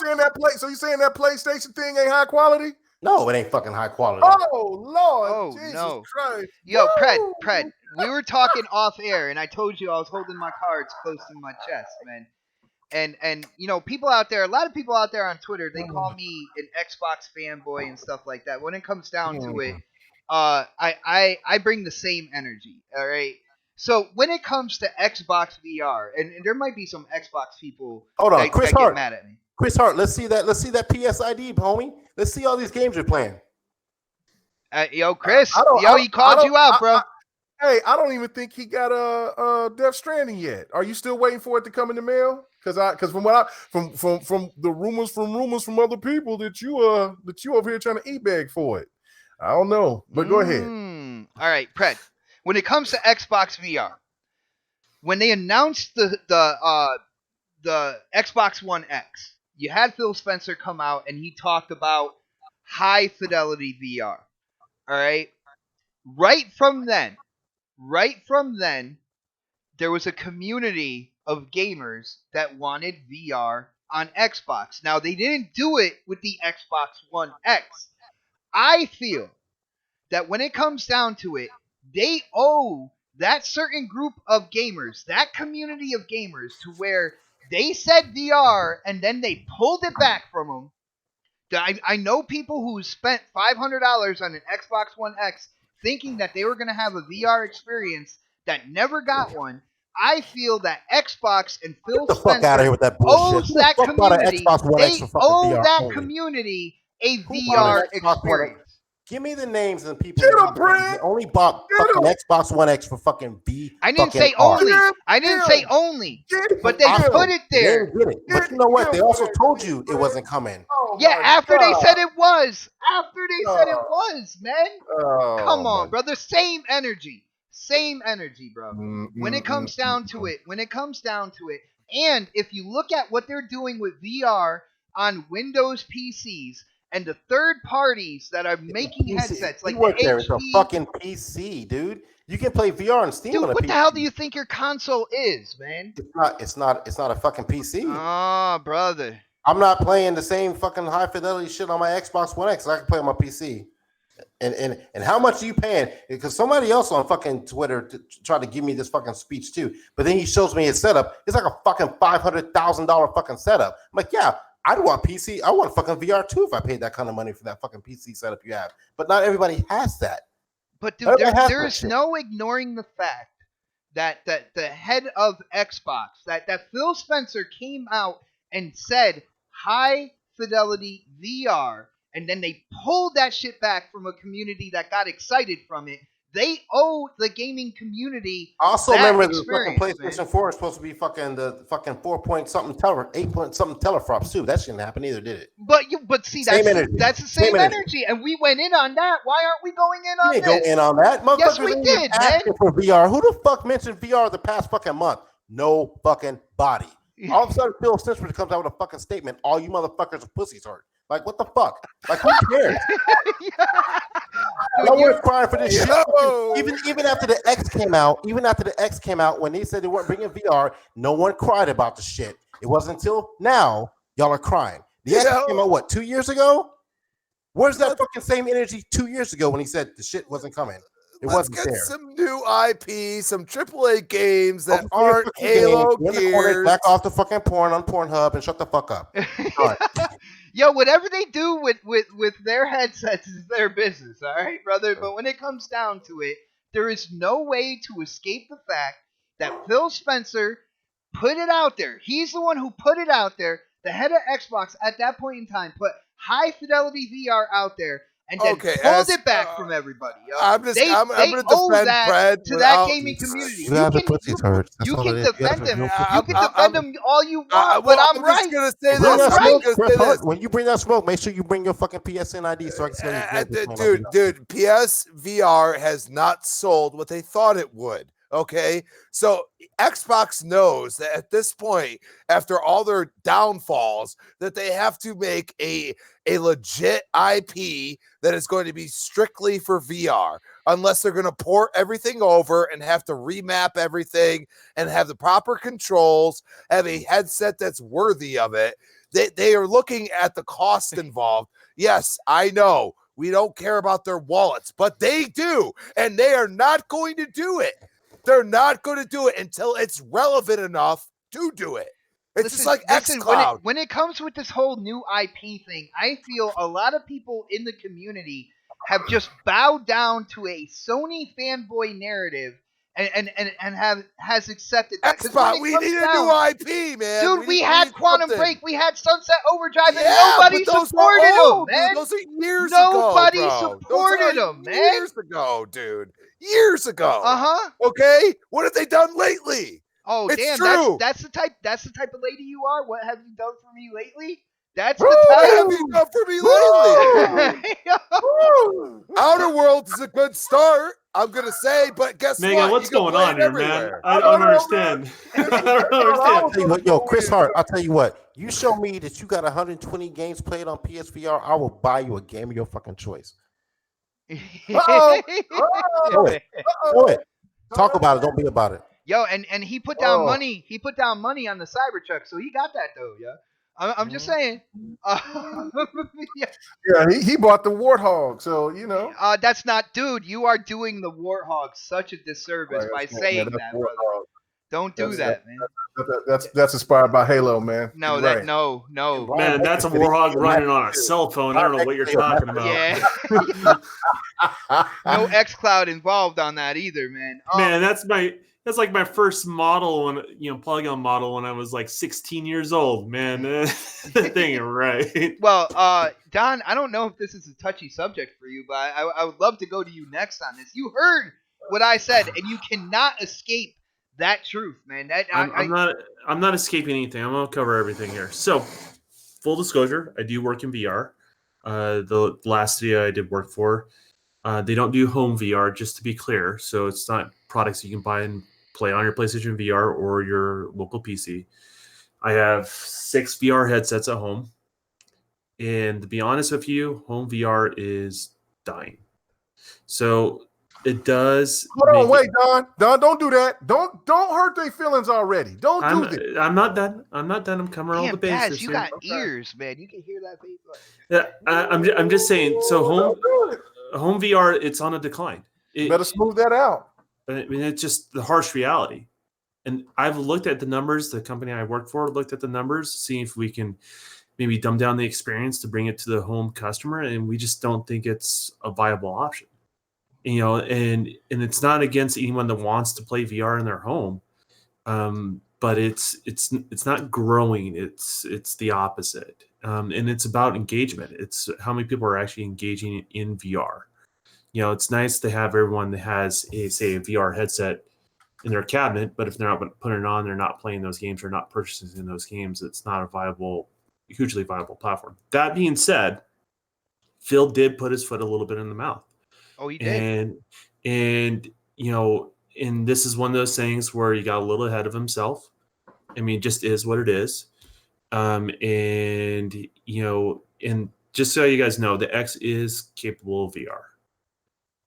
saying that PlayStation thing ain't high quality? No, it ain't fucking high quality. Oh Lord, Jesus no. Christ. Yo, Pred, we were talking off air, and I told you I was holding my cards close to my chest, man. and you know, people out there, a lot of people out there on Twitter, they call me an Xbox fanboy and stuff like that. When it comes down to it, I bring the same energy. All right. So when it comes to Xbox VR, and there might be some Xbox people Hold on, that Chris get Hart. mad at me. Chris Hart, let's see that PSID, homie. Let's see all these games you're playing. Yo, Chris, he I called don't- you out, bro. Hey, I don't even think he got a Death Stranding yet. Are you still waiting for it to come in the mail? Because from the rumors from other people that you over here trying to e-bag for it. I don't know, but go ahead. All right, Pred. When it comes to Xbox VR, when they announced the Xbox One X, you had Phil Spencer come out and he talked about high fidelity VR. All right. Right from then, there was a community of gamers that wanted VR on Xbox. Now, they didn't do it with the Xbox One X. I feel that when it comes down to it, they owe that certain group of gamers, that community of gamers, to where they said VR and then they pulled it back from them. I know people who spent $500 on an Xbox One X thinking that they were going to have a VR experience that never got one. I feel that Xbox and Phil Get the fuck out of Spencer here with that bullshit. owes Who the that fuck bought an community. Xbox One X They for fucking owe VR that only? community a Who bought an VR Xbox One X? experience. Give me the names of the people Get that 'em, Brad. only bought Get fucking 'em. Xbox One X for fucking V. I didn't fucking say R. only. Get I didn't him. say only. Get But they him. put it They there. didn't get it. But you know what? They also told you it wasn't coming. Oh Yeah, my after they God. said it was. After they said it Oh. was, man. Oh, Come on, my- brother. Same energy. Same energy, bro. When it comes down to it, and if you look at what they're doing with VR on Windows PCs and the third parties that are making headsets like you work the there. It's a HP, fucking PC, dude. You can play VR on Steam dude, on a what PC. the hell do you think your console is, man? It's not a fucking PC. Oh, brother. I'm not playing the same fucking high fidelity shit on my Xbox One X. I can play on my PC. And how much are you paying? Because somebody else on fucking Twitter tried to give me this fucking speech too. But then he shows me his setup. It's like a fucking $500,000 fucking setup. I'm like, yeah, I'd want PC. I want fucking VR too if I paid that kind of money for that fucking PC setup you have. But not everybody has that. But dude, Everybody has there that is shit. no ignoring the fact that the head of Xbox, that Phil Spencer came out and said high fidelity VR, and then they pulled that shit back from a community that got excited from it. They owe the gaming community. I also that remember the fucking experience, PlayStation man. 4 is supposed to be fucking the fucking 8 point something teraflops too. That shouldn't happen either, did it? But see, Same that's energy. the Same same energy. energy, and we went in on that. Why aren't we going in You on didn't go this? in on that. Yes, Motherfuckers we ain't even did, asking man. for VR. Who the fuck mentioned VR the past fucking month? No fucking body. All of a sudden, Phil Spencer comes out with a fucking statement. All you motherfuckers are pussies hurt. Like, what the fuck? Like, who cares? No one's crying for this shit. Yo. Even after the X came out, when they said they weren't bringing VR, no one cried about the shit. It wasn't until now y'all are crying. The X Yo. came out what, 2 years ago? Where's that fucking same energy 2 years ago when he said the shit wasn't coming? It Let's wasn't get there. some new IP, some AAA games that Go play a aren't fucking Halo game, get in the corner, Gears. back off the fucking porn on Pornhub and shut the fuck up. All right. Yo, whatever they do with their headsets is their business, all right, brother? But when it comes down to it, there is no way to escape the fact that Phil Spencer put it out there. He's the one who put it out there. The head of Xbox at that point in time put high fidelity VR out there and then pulled it back from everybody. Yo. I'm going to defend Fred to that gaming community. You have the pussies hurt. That's You all can it is. You gotta defend him. feel- You can defend him all you want, but I'm right. just going to say Bring this. that I'm smoke, just Chris gonna say Hart. this. When you bring that smoke, make sure you bring your fucking PSN ID so I can see your Dude, PS VR has not sold what they thought it would. Okay, so Xbox knows that at this point, after all their downfalls, that they have to make a legit IP that is going to be strictly for VR, unless they're going to port everything over and have to remap everything and have the proper controls, have a headset that's worthy of it. They are looking at the cost involved. Yes, I know we don't care about their wallets, but they do, and they are not going to do it. They're not going to do it until it's relevant enough to do it. It's just like listen. xCloud. When it comes with this whole new IP thing, I feel a lot of people in the community have just bowed down to a Sony fanboy narrative and has accepted that. Because when Xbox, it we comes need a down, new IP, man. dude, we need had Quantum something. Break, we had Sunset Overdrive, and Yeah, nobody but those supported are them, old, man. dude. Those are years Nobody ago, bro. supported Those are them, man. years ago, dude. Years ago. Uh-huh. Okay? What have they done lately? Oh, It's damn, true. that's the type of lady you are. What have you done for me lately? That's Woo! the What type. have you done for me lately? Woo! Outer Worlds is a good start, I'm gonna say, but guess Megan, what? what's You can going play on it here, everywhere. man? I don't understand. I don't understand. I'll tell you, yo, Chris Hart, I'll tell you what. You show me that you got 120 games played on PSVR, I will buy you a game of your fucking choice. Uh-oh. Do it. Do it. Talk about it. Don't be about it. Yo, and he put down money. He put down money on the Cybertruck, so he got that though. Yeah, I'm just saying. Yeah. Yeah, he bought the Warthog, so you know. That's not, dude. You are doing the Warthog such a disservice by saying that's that, Warthog. brother. Don't do that, man. That's inspired by Halo, man. No, You're right. no. Man, that's a Warhog running on a cell phone. I don't know what you're talking about. Yeah. No xCloud involved on that either, man. Man, that's like my first model when polygon model when I was like 16 years old. Man, that thing is right. Well, Don, I don't know if this is a touchy subject for you, but I would love to go to you next on this. You heard what I said, and you cannot escape that truth, man. I'm not escaping anything. I'm gonna cover everything here. So, full disclosure, I do work in VR. The last studio I did work for, they don't do home VR, just to be clear. So it's not products you can buy and play on your PlayStation VR or your local PC. I have 6 VR headsets at home. And to be honest with you, home VR is dying. So it does. Hold on, wait, Don, don't do that. Don't hurt their feelings already. Don't do this. I'm not done. I'm covering all the Damn, bases. Baz, you got ears, man. You can hear that bass. Yeah, I'm just saying. So home VR, it's on a decline. Better smooth that out. I mean, it's just the harsh reality. And I've looked at the numbers. The company I work for looked at the numbers, seeing if we can maybe dumb down the experience to bring it to the home customer, and we just don't think it's a viable option. And it's not against anyone that wants to play VR in their home, but it's not growing. It's the opposite, and it's about engagement. It's how many people are actually engaging in VR. It's nice to have everyone that has a VR headset in their cabinet, but if they're not putting it on, they're not playing those games or not purchasing those games. It's not a hugely viable platform. That being said, Phil did put his foot a little bit in the mouth. Oh, he did. And this is one of those things where he got a little ahead of himself. I mean, it just is what it is. And just so you guys know, the X is capable of VR.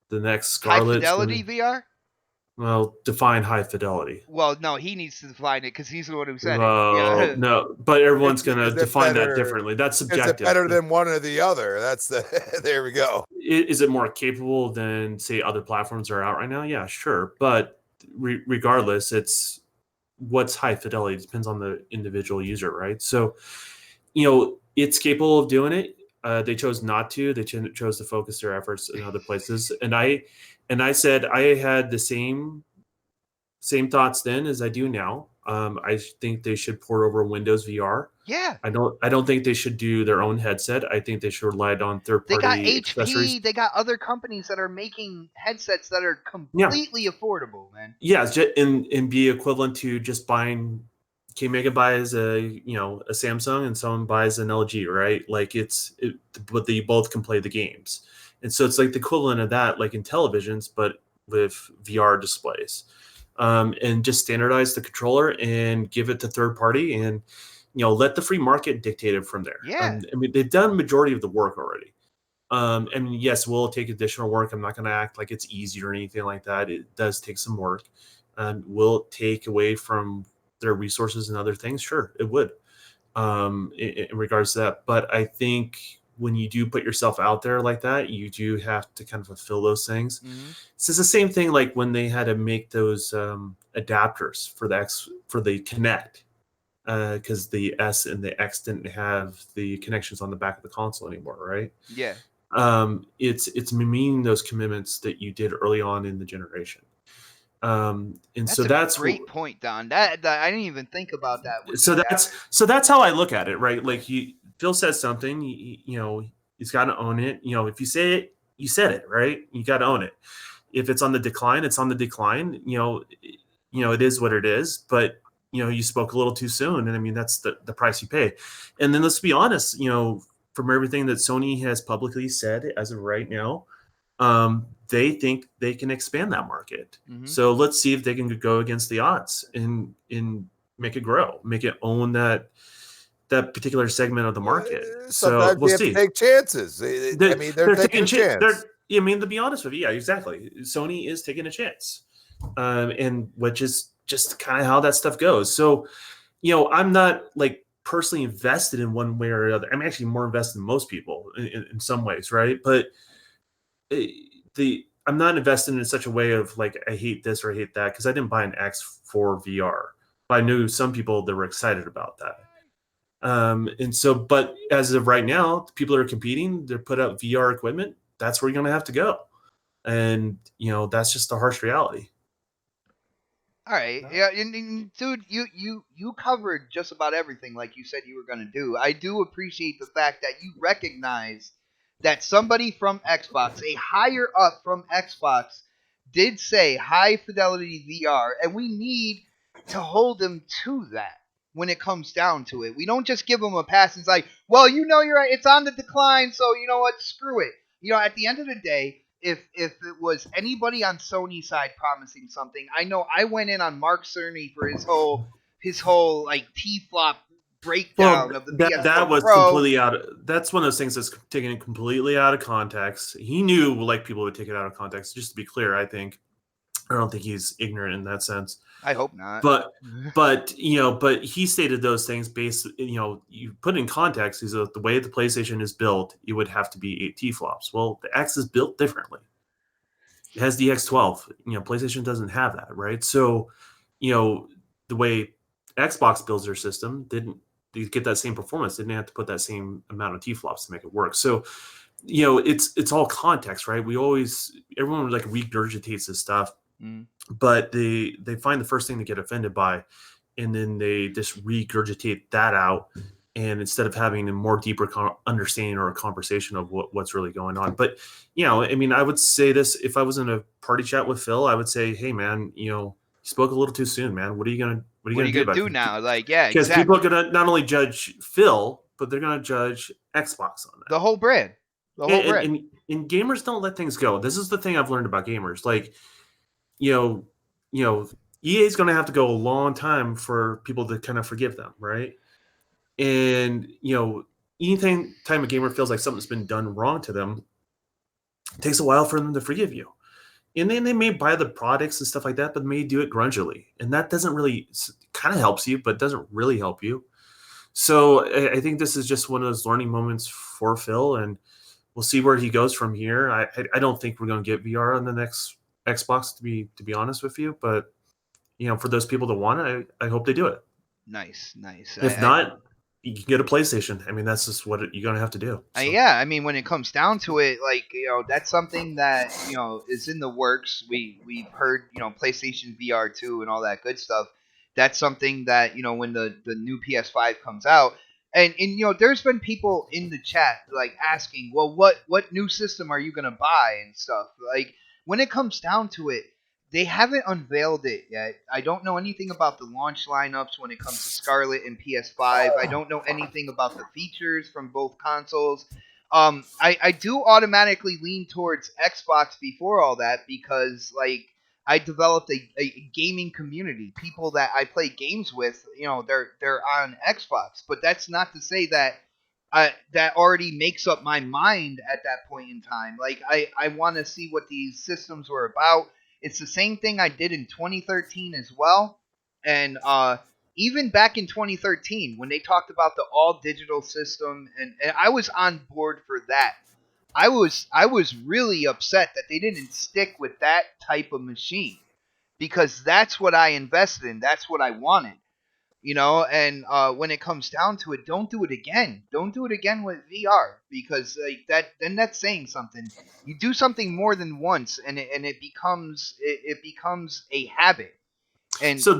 The next Scarlet. High fidelity VR? Well, define high fidelity. Well, no, he needs to define it because he's the one who said it. Yeah. No, but everyone's going to define that differently. That's subjective. Is it better than one or the other? That's there we go. Is it more capable than, say, other platforms that are out right now? Yeah, sure. But regardless, it's what's high fidelity. It depends on the individual user, right? So, it's capable of doing it. They chose not to. They chose to focus their efforts in other places. And I said I had the same thoughts then as I do now. I think they should port over Windows VR. Yeah. I don't think they should do their own headset. I think they should rely on third party. They got HP. Accessories. They got other companies that are making headsets that are completely affordable, man. Yeah, and be equivalent to just buying. Okay, Megan buys a Samsung and someone buys an LG, right? Like but they both can play the games, and so it's like the equivalent of that, like in televisions, but with VR displays, and just standardize the controller and give it to third party, and let the free market dictate it from there. Yeah, I mean they've done majority of the work already. And yes, will it take additional work? I'm not going to act like it's easy or anything like that. It does take some work. Will it take away from their resources and other things? Sure, it would, in regards to that. But I think when you do put yourself out there like that, you do have to kind of fulfill those things. Mm-hmm. This is the same thing like when they had to make those adapters for the Kinect. because the S and the X didn't have the connections on the back of the console anymore, right? Yeah. It's meeting those commitments that you did early on in the generation. And That's so a that's great point, Don. That I didn't even think about that. so that's how I look at it, right? Like Phil says something, he's got to own it. If you say it, you said it, right? You got to own it. If it's on the decline, it's on the decline. It is what it is. But you spoke a little too soon, and I mean that's the price you pay. And then let's be honest, from everything that Sony has publicly said as of right now, they think they can expand that market. Mm-hmm. So let's see if they can go against the odds and make it grow, make it own that particular segment of the market. Sometimes so we'll you have see. To take chances. I mean, they're taking a chance. To be honest with you, yeah, exactly. Sony is taking a chance, and which is just kind of how that stuff goes. So, I'm not like personally invested in one way or the other. I'm actually more invested than most people in some ways, right? But I'm not invested in such a way of like I hate this or I hate that, because I didn't buy an X for VR. But I knew some people that were excited about that. And so, but as of right now, people that are competing, they're put up VR equipment. That's where you're going to have to go. And, that's just the harsh reality. All right. No. Yeah, and dude, you covered just about everything like you said you were going to do. I do appreciate the fact that you recognize that somebody from Xbox, a higher up from Xbox, did say high fidelity VR, and we need to hold them to that when it comes down to it. We don't just give them a pass and it's like, well, you're right, it's on the decline, so you know what, screw it. At the end of the day, if it was anybody on Sony's side promising something, I know I went in on Mark Cerny for his whole like T-flop breakdown of the PS4 that was Pro. Completely that's one of those things that's taken it completely out of context. He knew like people would take it out of context. Just to be clear, I don't think he's ignorant in that sense. I hope not. But he stated those things based, you put in context, is that the way the PlayStation is built, it would have to be 8 T-flops. Well, the X is built differently. It has the X12. PlayStation doesn't have that, right? So, the way Xbox builds their system, they get that same performance. They didn't have to put that same amount of T-flops to make it work. So, it's all context, right? Everyone like regurgitates this stuff. But they find the first thing to get offended by, and then they just regurgitate that out. And instead of having a more deeper understanding or a conversation of what's really going on. But, I would say this, if I was in a party chat with Phil, I would say, hey man, you spoke a little too soon, man. What are you going to do now? Like, yeah, because people are going to not only judge Phil, but they're going to judge Xbox on that. The whole brand. And gamers don't let things go. This is the thing I've learned about gamers. Like, EA is going to have to go a long time for people to kind of forgive them, right? And anytime a gamer feels like something's been done wrong to them, it takes a while for them to forgive you. And then they may buy the products and stuff like that, but may do it grudgingly, and that doesn't really kind of helps you, but doesn't really help you. So I think this is just one of those learning moments for Phil, and we'll see where he goes from here. I don't think we're going to get VR on the next Xbox, to be honest with you, but for those people that want it, I hope they do it. Nice. If not, you can get a PlayStation. I mean, that's just what you're gonna have to do. So. Yeah, I mean, when it comes down to it, like that's something that is in the works. We've heard PlayStation VR 2 and all that good stuff. That's something that when the new PS5 comes out. And there's been people in the chat like asking, well, what new system are you gonna buy and stuff. Like when it comes down to it, they haven't unveiled it yet. I don't know anything about the launch lineups when it comes to Scarlet and PS5. I don't know anything about the features from both consoles. I do automatically lean towards Xbox before all that because like I developed a gaming community. People that I play games with, they're on Xbox. But that's not to say that that already makes up my mind at that point in time. Like I want to see what these systems were about. It's the same thing I did in 2013 as well. And even back in 2013, when they talked about the all digital system, and I was on board for that. I was really upset that they didn't stick with that type of machine because that's what I invested in. That's what I wanted. And when it comes down to it, don't do it again. Don't do it again with VR, because that's saying something. You do something more than once, and it becomes a habit. And so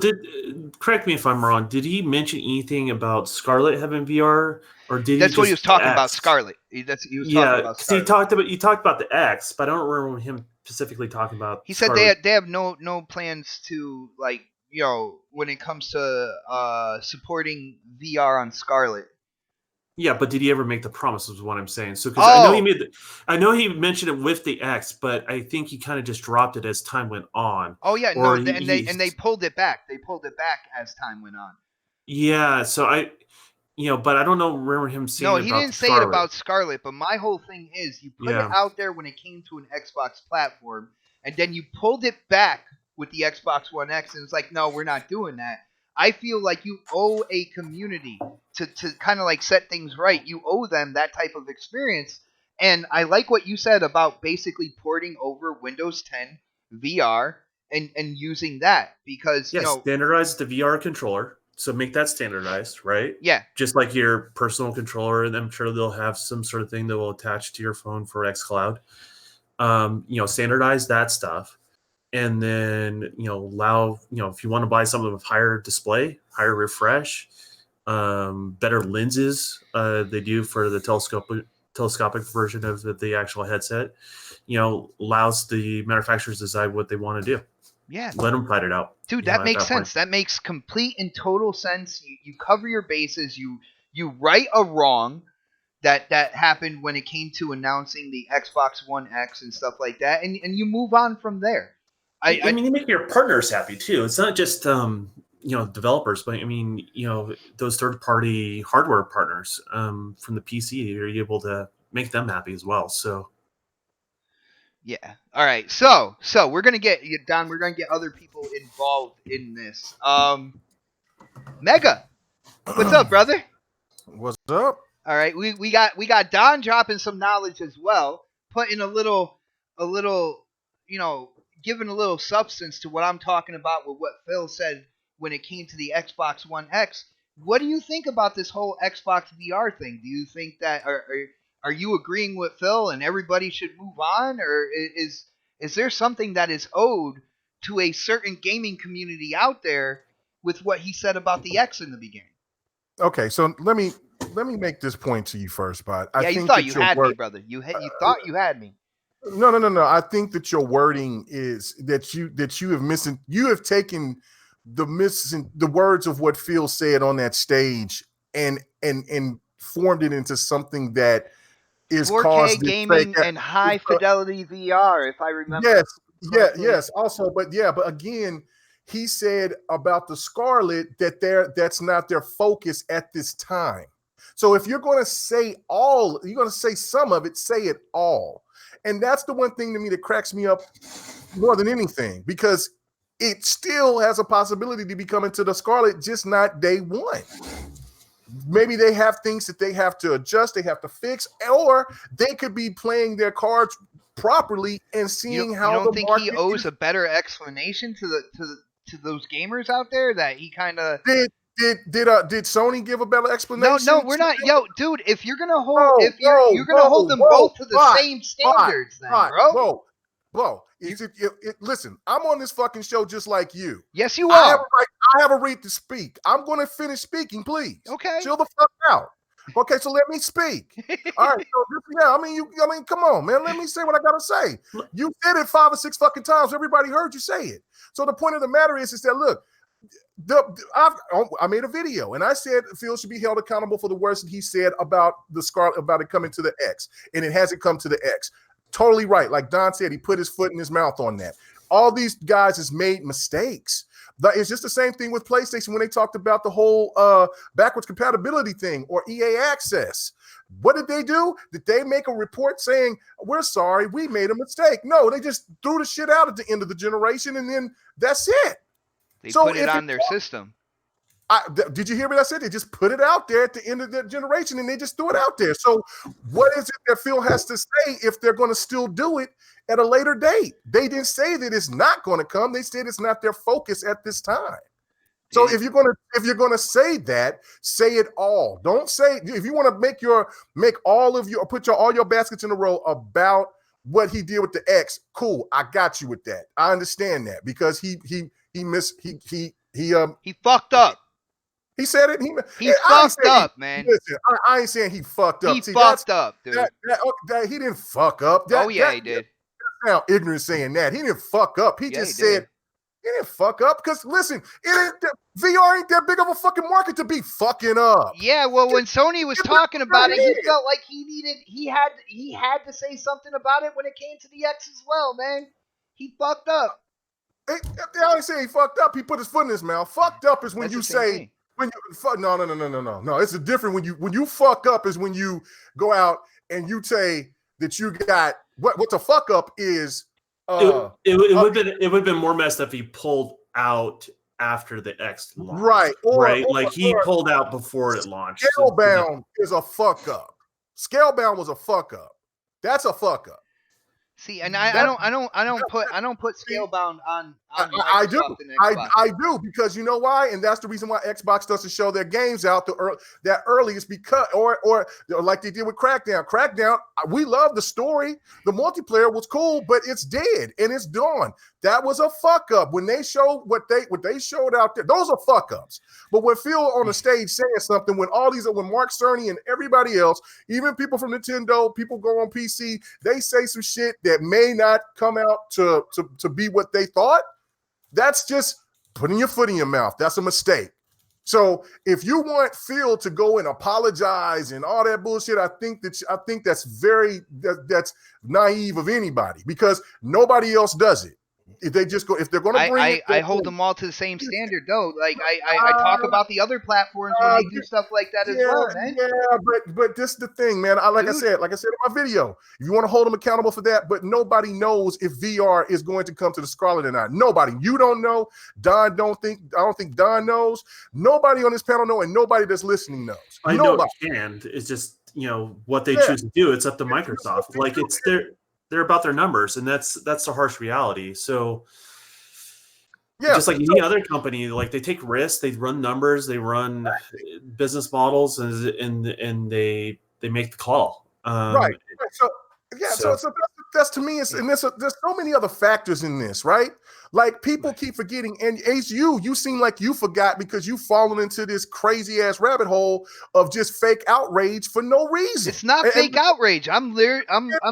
correct me if I'm wrong. Did he mention anything about Scarlet having VR, or did he that's just what he was talking about. X? Scarlet. He was Yeah, talking about because Scarlet. you talked about the X, but I don't remember him specifically talking about. He said Scarlet. they have no plans to, like, when it comes to supporting VR on Scarlet. Yeah, but did he ever make the promise? Is what I'm saying. So because I know Oh, I know he mentioned it with the X, but I think he kind of just dropped it as time went on. oh yeah, no, Or they pulled it back. They pulled it back as time went on. yeah. So but I don't know. Remember him No, saying he about didn't the say it Scarlet? about Scarlet, but my whole thing is you put it Yeah. out there when it came to an Xbox platform, and then you pulled it back with the Xbox One X, and it's like, no, we're not doing that. I feel like you owe a community to kind of like set things right. You owe them that type of experience. And I like what you said about basically porting over Windows 10 VR and using that, because, Yeah, standardize the VR controller. So make that standardized, right? yeah, Just like your personal controller, and I'm sure they'll have some sort of thing that will attach to your phone for xCloud. Standardize that stuff, and then allow if you want to buy something with higher display, higher refresh, better lenses. They do for the telescopic version of the actual headset. Allows the manufacturers to decide what they want to do. yeah. Let them fight it out. Dude, that At makes that point. sense. That makes complete and total sense. You cover your bases. You right a wrong that happened when it came to announcing the Xbox One X and stuff like that, and you move on from there. I mean, you make your partners happy too. It's not just developers, but I mean, those third-party hardware partners from the PC. You're able to make them happy as well. So Yeah. All right. So we're gonna get Don. We're gonna get other people involved in this. Mega, what's up, brother? What's up? All right. We got Don dropping some knowledge as well, putting a little, giving a little substance to what I'm talking about with what Phil said when it came to the Xbox One X. What do you think about this whole Xbox VR thing? Do you think that are you agreeing with Phil and everybody should move on, or is there something that is owed to a certain gaming community out there with what he said about the X in the beginning? Okay, so let me make this point to you first, Bud. I Yeah, you think thought that you your had me, word, brother. You thought you had me. no. I think that your wording is that you have taken the words of what Phil said on that stage and formed it into something that is 4K caused this fake. gaming and high fidelity VR, if I remember. Yes, correctly. yes. Also, but again, he said about the Scarlet that that's not their focus at this time. So if you're going to say you're going to say some of it, say it all. And that's the one thing to me that cracks me up more than anything, because it still has a possibility to be coming to the Scarlet, just not day one. Maybe they have things that they have to adjust, they have to fix, or they could be playing their cards properly and seeing how you don't the think market he owes a better explanation to those gamers out there that he kind of did Sony give a better explanation? No, we're not. Yo, dude, if you're gonna hold Whoa, you're gonna hold them both to the same standards, then, bro. Whoa. Listen, I'm on this fucking show just like you. Yes, you I have are. I have a right to speak. I'm going to finish speaking, please. Okay. Chill the fuck out. Okay, so let me speak. All right. So I mean, come on, man. Let me say what I gotta say. You said it 5 or 6 fucking times. Everybody heard you say it. So the point of the matter is that look, I made a video and I said Phil should be held accountable for the words that he said about the Scarlet, about it coming to the X, and it hasn't come to the X. Totally right. Like Don said, he put his foot in his mouth on that. All these guys has made mistakes. But it's just the same thing with PlayStation when they talked about the whole backwards compatibility thing or EA access. What did they do? Did they make a report saying, we're sorry, we made a mistake? No, they just threw the shit out at the end of the generation, and then that's it. They put it on their system. Did you hear what I said? They just put it out there at the end of the generation, and they just threw it out there. So what is it that Phil has to say if they're going to still do it at a later date? They didn't say that it's not going to come. They said it's not their focus at this time. So if you're gonna say that, say it all. Don't say if you want to make all of your all your baskets in a row about what he did with the X. Cool, I got you with that. I understand that because he fucked up. He said it. He fucked up, man. Listen, I ain't saying he fucked up. He fucked up, dude. That he didn't fuck up. He did. Now ignorant saying that he didn't fuck up. He just said he didn't fuck up because listen, VR ain't that big of a fucking market to be fucking up. Yeah, well, when Sony was talking about it, he felt like he had to say something about it when it came to the X as well, man. He fucked up. I ain't saying he fucked up. He put his foot in his mouth. Fucked up is when you say. When you fuck, no. It's a different when you fuck up is when you go out and you say that you got what's a fuck up is. It would have been more messed up if he pulled out after the X launched. Right. He pulled out before it launched. Scalebound is a fuck up. Scalebound was a fuck up. That's a fuck up. See, and I don't put Scalebound on I do. I do because you know why, and that's the reason why Xbox doesn't show their games out that early is because or like they did with Crackdown. Crackdown, we love the story. The multiplayer was cool, but it's dead and it's gone. That was a fuck up when they showed what they showed out there. Those are fuck ups. But when Phil on the stage saying something, when Mark Cerny and everybody else, even people from Nintendo, people go on PC, they say some shit that may not come out to be what they thought. That's just putting your foot in your mouth. That's a mistake. So if you want Phil to go and apologize and all that bullshit, I think that's that's naive of anybody because nobody else does it. If they're going to bring I hold them all to the same standard though. Like I talk about the other platforms when they do stuff like that as well, man. Yeah, but this is the thing, man. Like I said in my video, if you want to hold them accountable for that, but nobody knows if VR is going to come to the Scarlet or not. Nobody. You don't know. I don't think Don knows. Nobody on this panel knows, and nobody that's listening knows. I know it can. It's just what they choose to do. It's up to Microsoft. Like it's they're about their numbers, and that's the harsh reality. So just like any other company, like they take risks, they run numbers, they run business models, and they make the call. Right. So that's to me, and there's so many other factors in this, right? Like people keep forgetting, and Ace, you seem like you forgot because you've fallen into this crazy ass rabbit hole of just fake outrage for no reason. It's not fake outrage. I'm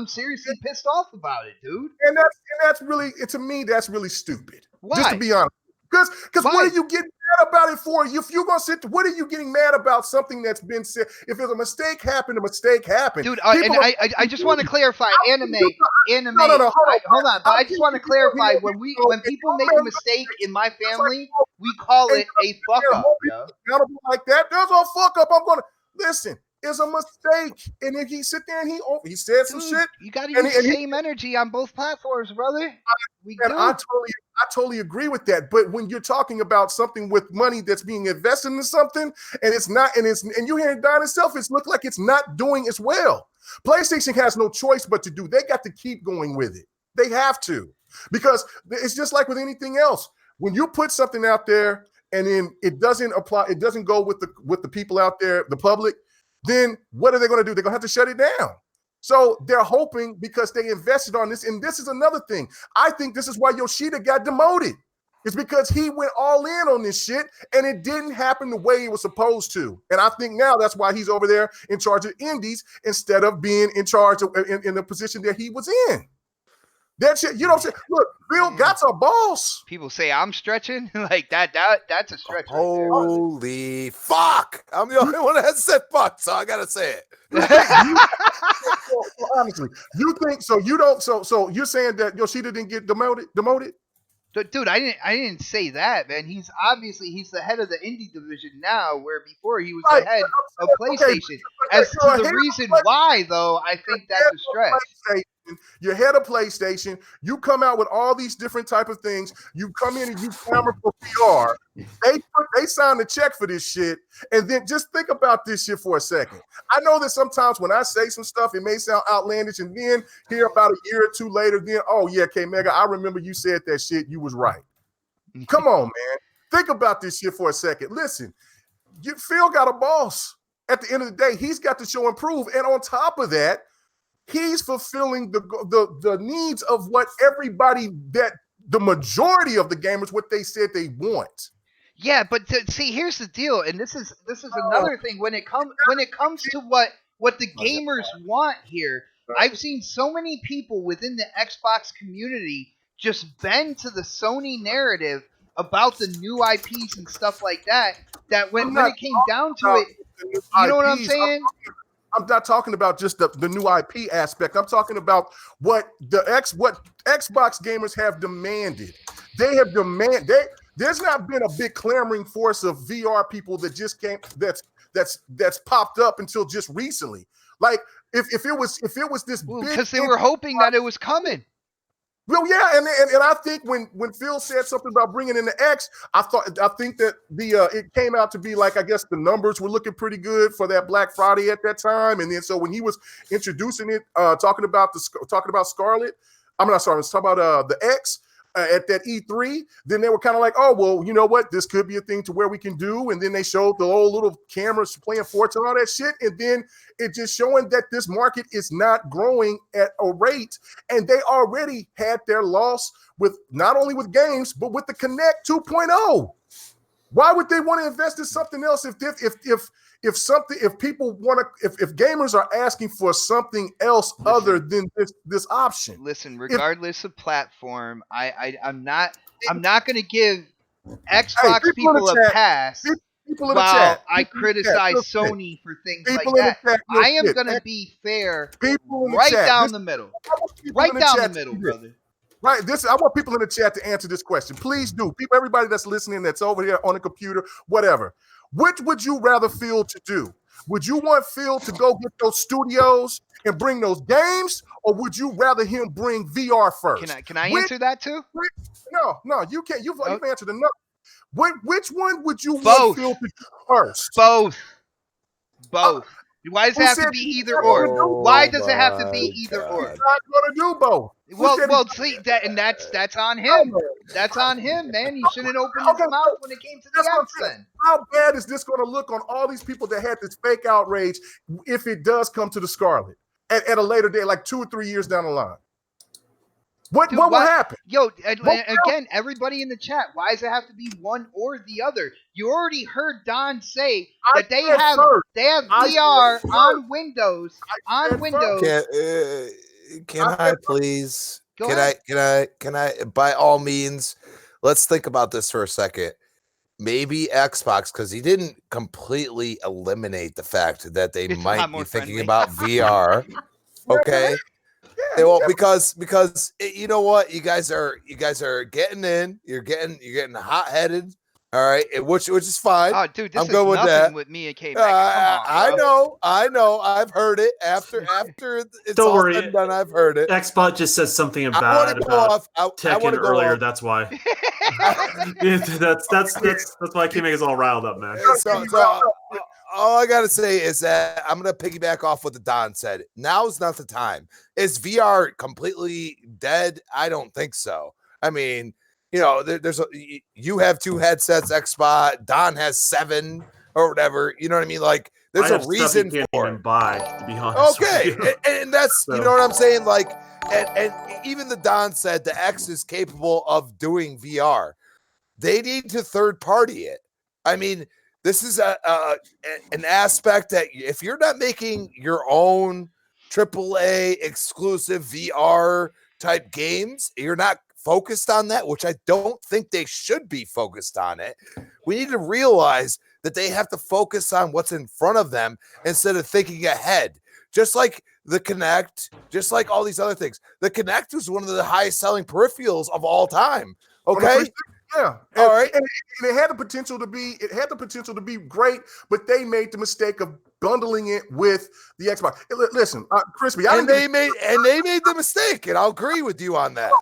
seriously pissed off about it, dude. And that's really, to me, that's really stupid. Why? Just to be honest. Because what are you getting mad about it for? If you're gonna what are you getting mad about something that's been said? If there's a mistake happened, a mistake happened. Dude, I just want to clarify, anime. No, hold on. But I just want to clarify when people make a mistake in my family, we call it a fuck up. Like that, there's a fuck up. I'm gonna listen. It's a mistake, and if he sit there and he said some shit, you got to use the same energy on both platforms, brother. I totally agree with that. But when you're talking about something with money that's being invested in something, and it's not, and you hearing Don itself, it's look like it's not doing as well. PlayStation has no choice but to do. They got to keep going with it. They have to, because it's just like with anything else. When you put something out there and then it doesn't apply, it doesn't go with the people out there, the public. Then what are they going to do? They're going to have to shut it down. So they're hoping because they invested on this. And this is another thing. I think this is why Yoshida got demoted. It's because he went all in on this shit and it didn't happen the way it was supposed to. And I think now that's why he's over there in charge of indies instead of being in charge of in the position that he was in. That shit, you know what I'm saying? Look, Bill Gott's a boss. People say I'm stretching like that. That's a stretch. Holy fuck! I'm the only one that said fuck, so I gotta say it. Honestly, you think so? You don't. So you're saying that Yoshida didn't get demoted? Dude, I didn't say that, man. He's the head of the indie division now, where before he was the head of PlayStation. As to the reason why, though, I think that's a stretch. You're head of PlayStation. You come out with all these different type of things. You come in and you clamor for PR. They signed a check for this shit. And then just think about this shit for a second. I know that sometimes when I say some stuff, it may sound outlandish, and then here about a year or two later, then, oh yeah, K Mega, I remember you said that shit. You was right. Come on, man. Think about this shit for a second. Listen, Phil got a boss. At the end of the day, he's got to show and prove. And on top of that, he's fulfilling the needs of what everybody, that the majority of the gamers, what they said they want. Yeah, but see, here's the deal, and this is another thing when it comes to what the gamers want here. I've seen so many people within the Xbox community just bend to the Sony narrative about the new IPs and stuff like that. That when it came down to it, you know what I'm saying? I'm not talking about just the new IP aspect. I'm talking about what Xbox gamers have demanded. They have demanded. There's not been a big clamoring force of VR people that just came that's popped up until just recently. Like if it was this big, because they were hoping that it was coming. Well, yeah, and I think when Phil said something about bringing in the X, I think that it came out to be like, I guess the numbers were looking pretty good for that Black Friday at that time, and then so when he was introducing it, talking about Scarlet, I'm not sorry, I was talking about the X. At that E3, then they were kind of like, oh, well, you know what? This could be a thing to where we can do. And then they showed the old little cameras playing Forza and all that shit. And then it just showing that this market is not growing at a rate. And they already had their loss with not only with games, but with the Kinect 2.0. Why would they want to invest in something else if gamers are asking for something else other than this option? Listen, regardless of platform, I'm not going to give Xbox people a pass while I criticize Sony for things like that. I am going to be fair right down the middle. Right down the middle, brother. Right. I want people in the chat to answer this question. Please do. People, everybody that's listening, that's over here on the computer, whatever. Which would you rather Phil to do? Would you want Phil to go get those studios and bring those games, or would you rather him bring VR first? Can I answer that too? No, you can't. You've answered enough. Which one would you want Phil to do first? Both. Why does it have to be either or? Why does it have to be either or? He's not going to do both. Well, see that, and that's on him. That's on him, man. He shouldn't open his mouth when it came to the X. Then how bad is this going to look on all these people that had this fake outrage if it does come to the Scarlet at a later date, like 2 or 3 years down the line? What will happen? Yo, again, everybody in the chat, why does it have to be one or the other? You already heard Don say that they have VR on Windows. Can I please? Can I? By all means, let's think about this for a second. Maybe Xbox, because he didn't completely eliminate the fact that they might be thinking about VR. Okay. Yeah, well, because you know what, you guys are getting in, you're getting hot headed, all right, which is fine. Oh, dude, this I'm good with that. With me and K. I know, I've heard it after it's Don't all worry. said and done. I've heard it. Xbot just said something about Tekken earlier. That's why. that's why K-Mag is all riled up, man. So, all I gotta say is that I'm gonna piggyback off what the Don said. Now's not the time. Is VR completely dead? I don't think so. I mean, you know, you have 2 headsets, Xbox. Don has 7 or whatever. You know what I mean? Like, there's a reason for it. Buy, to be honest. Okay, and that's you know what I'm saying. Like, and even the Don said the X is capable of doing VR. They need to third party it. I mean. This is an aspect that if you're not making your own AAA exclusive VR type games, you're not focused on that, which I don't think they should be focused on it. We need to realize that they have to focus on what's in front of them instead of thinking ahead. Just like the Kinect, just like all these other things. The Kinect was one of the highest selling peripherals of all time. Okay. Yeah. All right. And it had the potential to be great, but they made the mistake of bundling it with the Xbox. Listen, Crispy, they made the mistake, and I'll agree with you on that.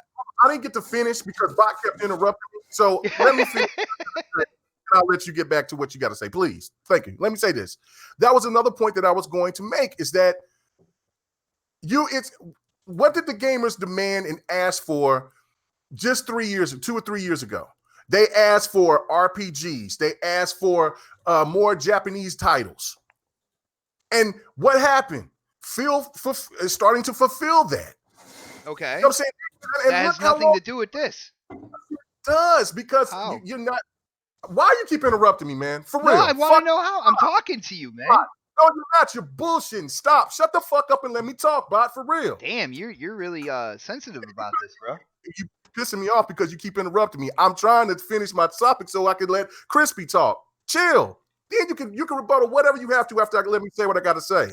I didn't get to finish because Bot kept interrupting me. So let me finish. And I'll let you get back to what you got to say, please. Thank you. Let me say this. That was another point that I was going to make is that what did the gamers demand and ask for just 2 or 3 years ago? They asked for RPGs. They asked for more Japanese titles. And what happened? Phil is starting to fulfill that. Okay. You know what I'm saying? And that look has how nothing long to do with this. it does, because How? you're not. Why you keep interrupting me, man? For No, real. I want to know how. I'm talking to you, man. No, you're not. You're bullshitting. Stop. Shut the fuck up and let me talk, bot. For real. Damn, you're really sensitive about this, bro. You pissing me off because you keep interrupting me. I'm trying to finish my topic so I can let Crispy talk. Chill. Then you can rebuttal whatever you have to after I let me say what I got to say.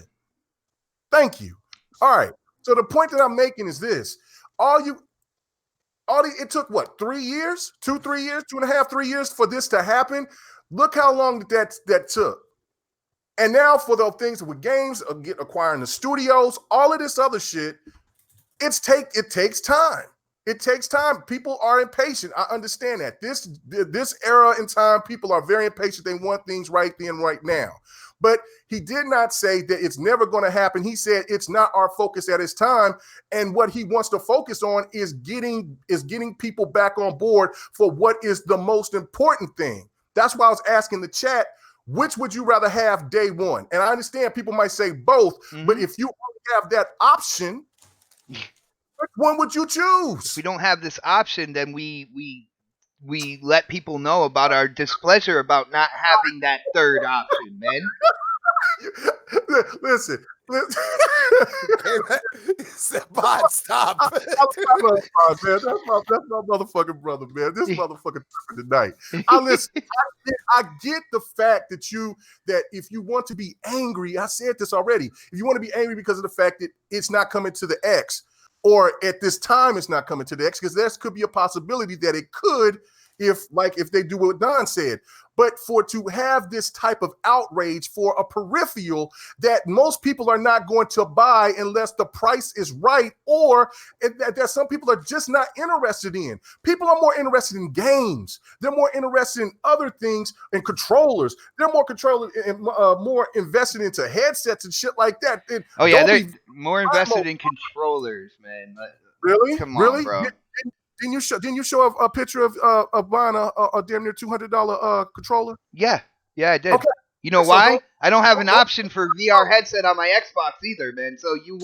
Thank you. All right. So the point that I'm making is this: it took what, 3 years, 2.5 years, 3 years for this to happen. Look how long that took. And now for the things with games, acquiring the studios, all of this other shit, it takes time. It takes time. People are impatient. I understand that. This era in time, people are very impatient. They want things right then, right now. But he did not say that it's never going to happen. He said it's not our focus at this time. And what he wants to focus on is getting people back on board for what is the most important thing. That's why I was asking the chat, which would you rather have day one? And I understand people might say both, but if you only have that option, which one would you choose? If we don't have this option, then we let people know about our displeasure about not having that third option, man. Listen. Bot, stop. That's my motherfucking brother, man. This motherfucker tonight. I get the fact that if you want to be angry, I said this already. If you want to be angry because of the fact that it's not coming to the X, or at this time it's not coming to the X, because there could be a possibility that it could if they do what Don said. But to have this type of outrage for a peripheral that most people are not going to buy unless the price is right, or that some people are just not interested in. People are more interested in games. They're more interested in other things and controllers. They're more invested into headsets and shit like that. They're more invested in controllers, man. Really? Come on, really? bro. Didn't you show a picture of buying a damn near $200 controller? Yeah, I did. Okay. You know why? I don't have an option for VR headset on my Xbox either, man. So you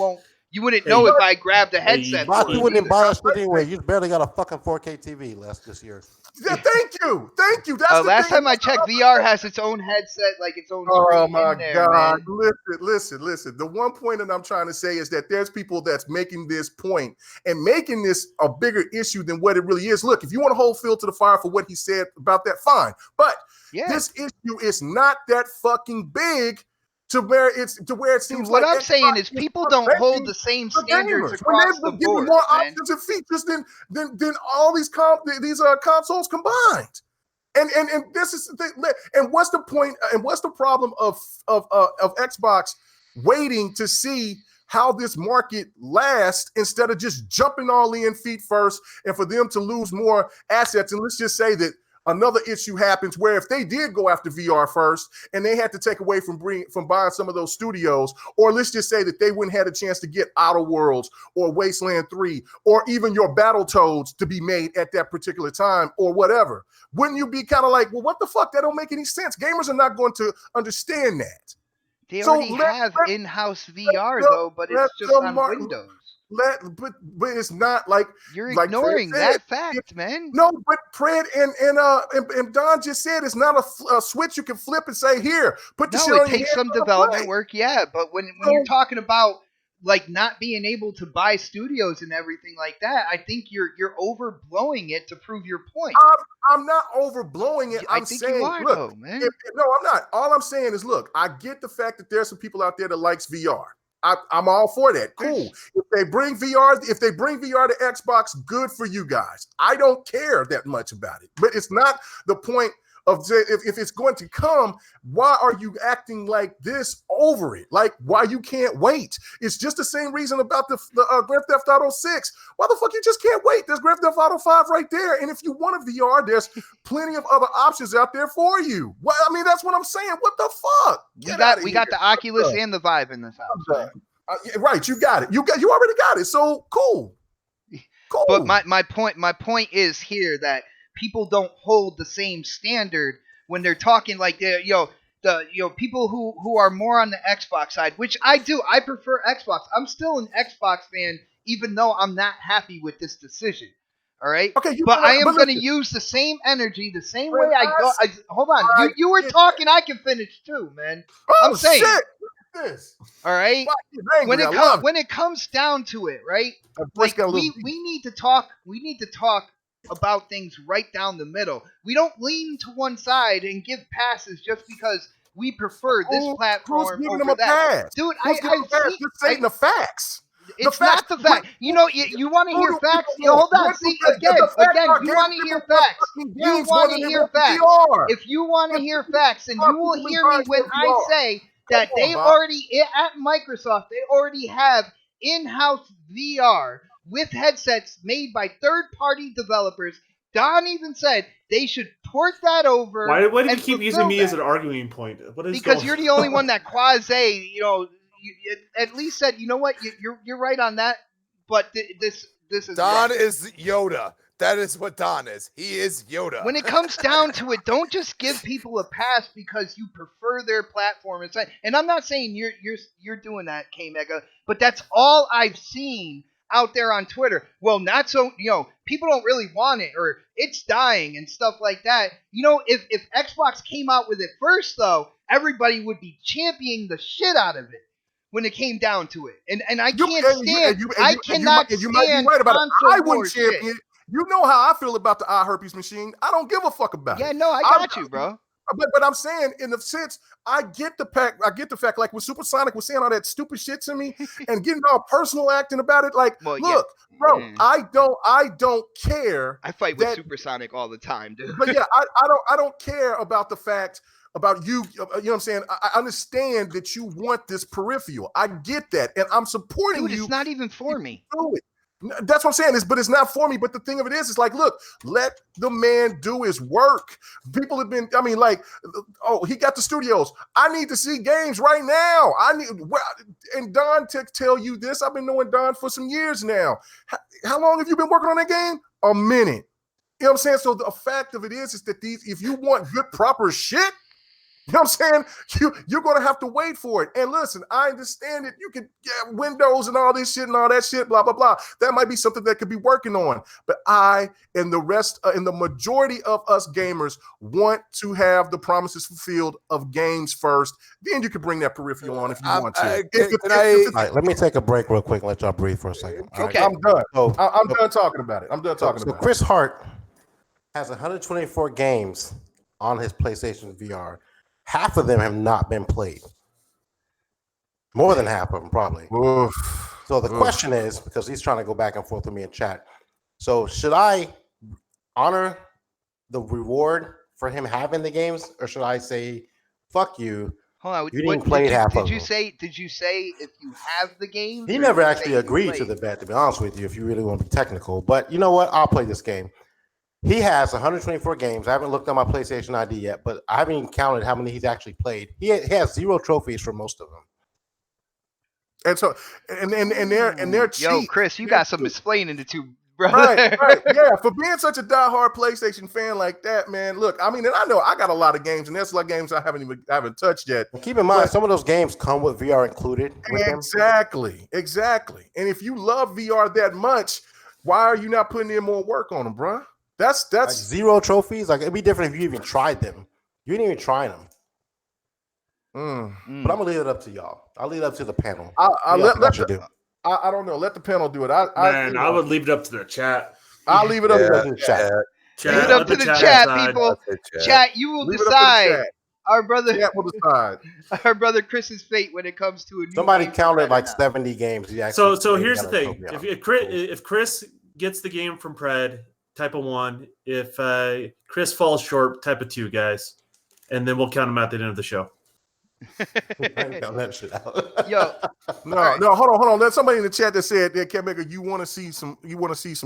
wouldn't know if I grabbed a headset. But you wouldn't either. buy us anyway. You barely got a fucking 4K TV this year. Yeah, thank you. That's the last thing. time I checked, VR has its own headset, like its own. Oh my in there, God! Man. Listen. The one point that I'm trying to say is that there's people that's making this point and making this a bigger issue than what it really is. Look, if you want to hold Phil to the fire for what he said about that, fine. But this issue is not that fucking big to where it seems. Dude, what like I'm saying is people don't hold the same standards across the board. More options and features than all these consoles combined. And this is the thing. And what's the point? And what's the problem of Xbox waiting to see how this market lasts instead of just jumping all in feet first, and for them to lose more assets? And let's just say that another issue happens where if they did go after VR first and they had to take away from buying some of those studios, or let's just say that they wouldn't have a chance to get Outer Worlds or Wasteland 3 or even your Battletoads to be made at that particular time or whatever, wouldn't you be kind of like, well, what the fuck? That don't make any sense. Gamers are not going to understand that. They already have in-house VR though, but it's just on Windows. But it's not like you're ignoring that fact, man. No, but Fred and Don just said it's not a switch you can flip and say, here, put the shit on your hand. No, it takes some development work, yeah. But when you're talking about like not being able to buy studios and everything like that, I think you're overblowing it to prove your point. I'm not overblowing it. I think you are, look, though, man. No, I'm not. All I'm saying is, look, I get the fact that there's some people out there that likes VR. I'm all for that. Cool. If they bring VR to Xbox, good for you guys. I don't care that much about it. But it's not the point of if it's going to come, why are you acting like this over it? Like, why you can't wait? It's just the same reason about the Grand Theft Auto 6. Why the fuck you just can't wait? There's Grand Theft Auto 5 right there. And if you want a VR, there's plenty of other options out there for you. Well, I mean, that's what I'm saying. What the fuck? We got the Oculus and the Vive in this house. Right, you got it. You already got it. So cool. But my point is here that people don't hold the same standard when they're talking like people who are more on the Xbox side, which I do. I prefer Xbox. I'm still an Xbox fan, even though I'm not happy with this decision. All right. Okay, but I am going to listen, use the same energy, the same when way I go. Hold on. You were talking. I can finish too, man. Oh, I'm saying. shit. Look at this. All right. Angry, When it comes down to it, right? Like we need to talk. We need to talk about things right down the middle. We don't lean to one side and give passes just because we prefer this platform who's giving over them a that. pass? Dude, Who's giving them a pass? Just saying the facts. It's not the fact. You want to hear facts? Hold on. See, again, you want to hear facts. You want to hear facts. If you want to hear facts, and you will hear me when I say that they already, at Microsoft, they already have in-house VR with headsets made by third-party developers. Don even said they should port that over. Why do you keep using me as an arguing point? Because you're the only one that at least said, you know what, you're right on that. But this is Don wrong. is Yoda. That is what Don is. He is Yoda. When it comes down to it, don't just give people a pass because you prefer their platform. And I'm not saying you're doing that, K Mega, but that's all I've seen out there on Twitter. Well, not so, people don't really want it, or it's dying and stuff like that. If Xbox came out with it first, though, everybody would be championing the shit out of it when it came down to it. And I can't stand. I cannot stand. You might be right about it. I wouldn't champion it. You know how I feel about the iHerpes machine. I don't give a fuck about it. Yeah, no, I got you, bro. But I'm saying, in the sense, I get the fact, like when Supersonic was saying all that stupid shit to me and getting all personal acting about it. Like, bro, I don't care. I fight with Supersonic all the time, dude. But yeah, I don't care about the fact about you. You know what I'm saying? I understand that you want this peripheral. I get that, and I'm supporting you. Dude, it's not even for me. Do it. That's what I'm saying. But it's not for me. But the thing of it is, it's like, look, let the man do his work. People have been, he got the studios. I need to see games right now. And Don to tell you this, I've been knowing Don for some years now. How long have you been working on that game? A minute. You know what I'm saying? So the fact of it is that if you want good, proper shit, you know what I'm saying? You're going to have to wait for it. And listen, I understand it. You can get Windows and all this shit and all that shit, blah, blah, blah. That might be something that could be working on. But I and the rest and the majority of us gamers want to have the promises fulfilled of games first. Then you can bring that peripheral on if you want to. All right, let me take a break real quick and let y'all breathe for a second. Okay. I'm done. I'm done talking about it. So Chris Hart has 124 games on his PlayStation VR. Half of them have not been played. More than half of them, probably. So the question is, because he's trying to go back and forth with me in chat, so should I honor the reward for him having the games, or should I say, fuck you? Hold on, you didn't play half of them. Did you say if you have the games? He never actually agreed to the bet, to be honest with you, if you really want to be technical. But you know what? I'll play this game. He has 124 games. I haven't looked at my PlayStation ID yet, but I haven't even counted how many he's actually played. He has 0 trophies for most of them. And so, and they're cheap. Yo, Chris, you got some explaining to do, brother. Right. Yeah, for being such a diehard PlayStation fan like that, man. Look, I mean, and I know I got a lot of games, and there's a lot of games I haven't touched yet. And keep in mind, some of those games come with VR included. Exactly. And if you love VR that much, why are you not putting in more work on them, bro? That's like 0 trophies. Like, it'd be different if you even tried them. You didn't even try them. But I'm gonna leave it up to y'all. I'll leave it up to the panel. I don't know. Let the panel do it. I would leave it up to the chat. I'll leave it up to the chat. Leave it up to the chat, people. Chat, you will decide. Our brother, will decide. Our brother Chris's fate when it comes to a new. Somebody counted like 70 games. So here's the thing: if Chris gets the game from Pred, type of 1. If Chris falls short, type of 2, guys, and then we'll count them at the end of the show. that shit out. Yo, no, hold on. There's somebody in the chat that said that Kevin, you want to see some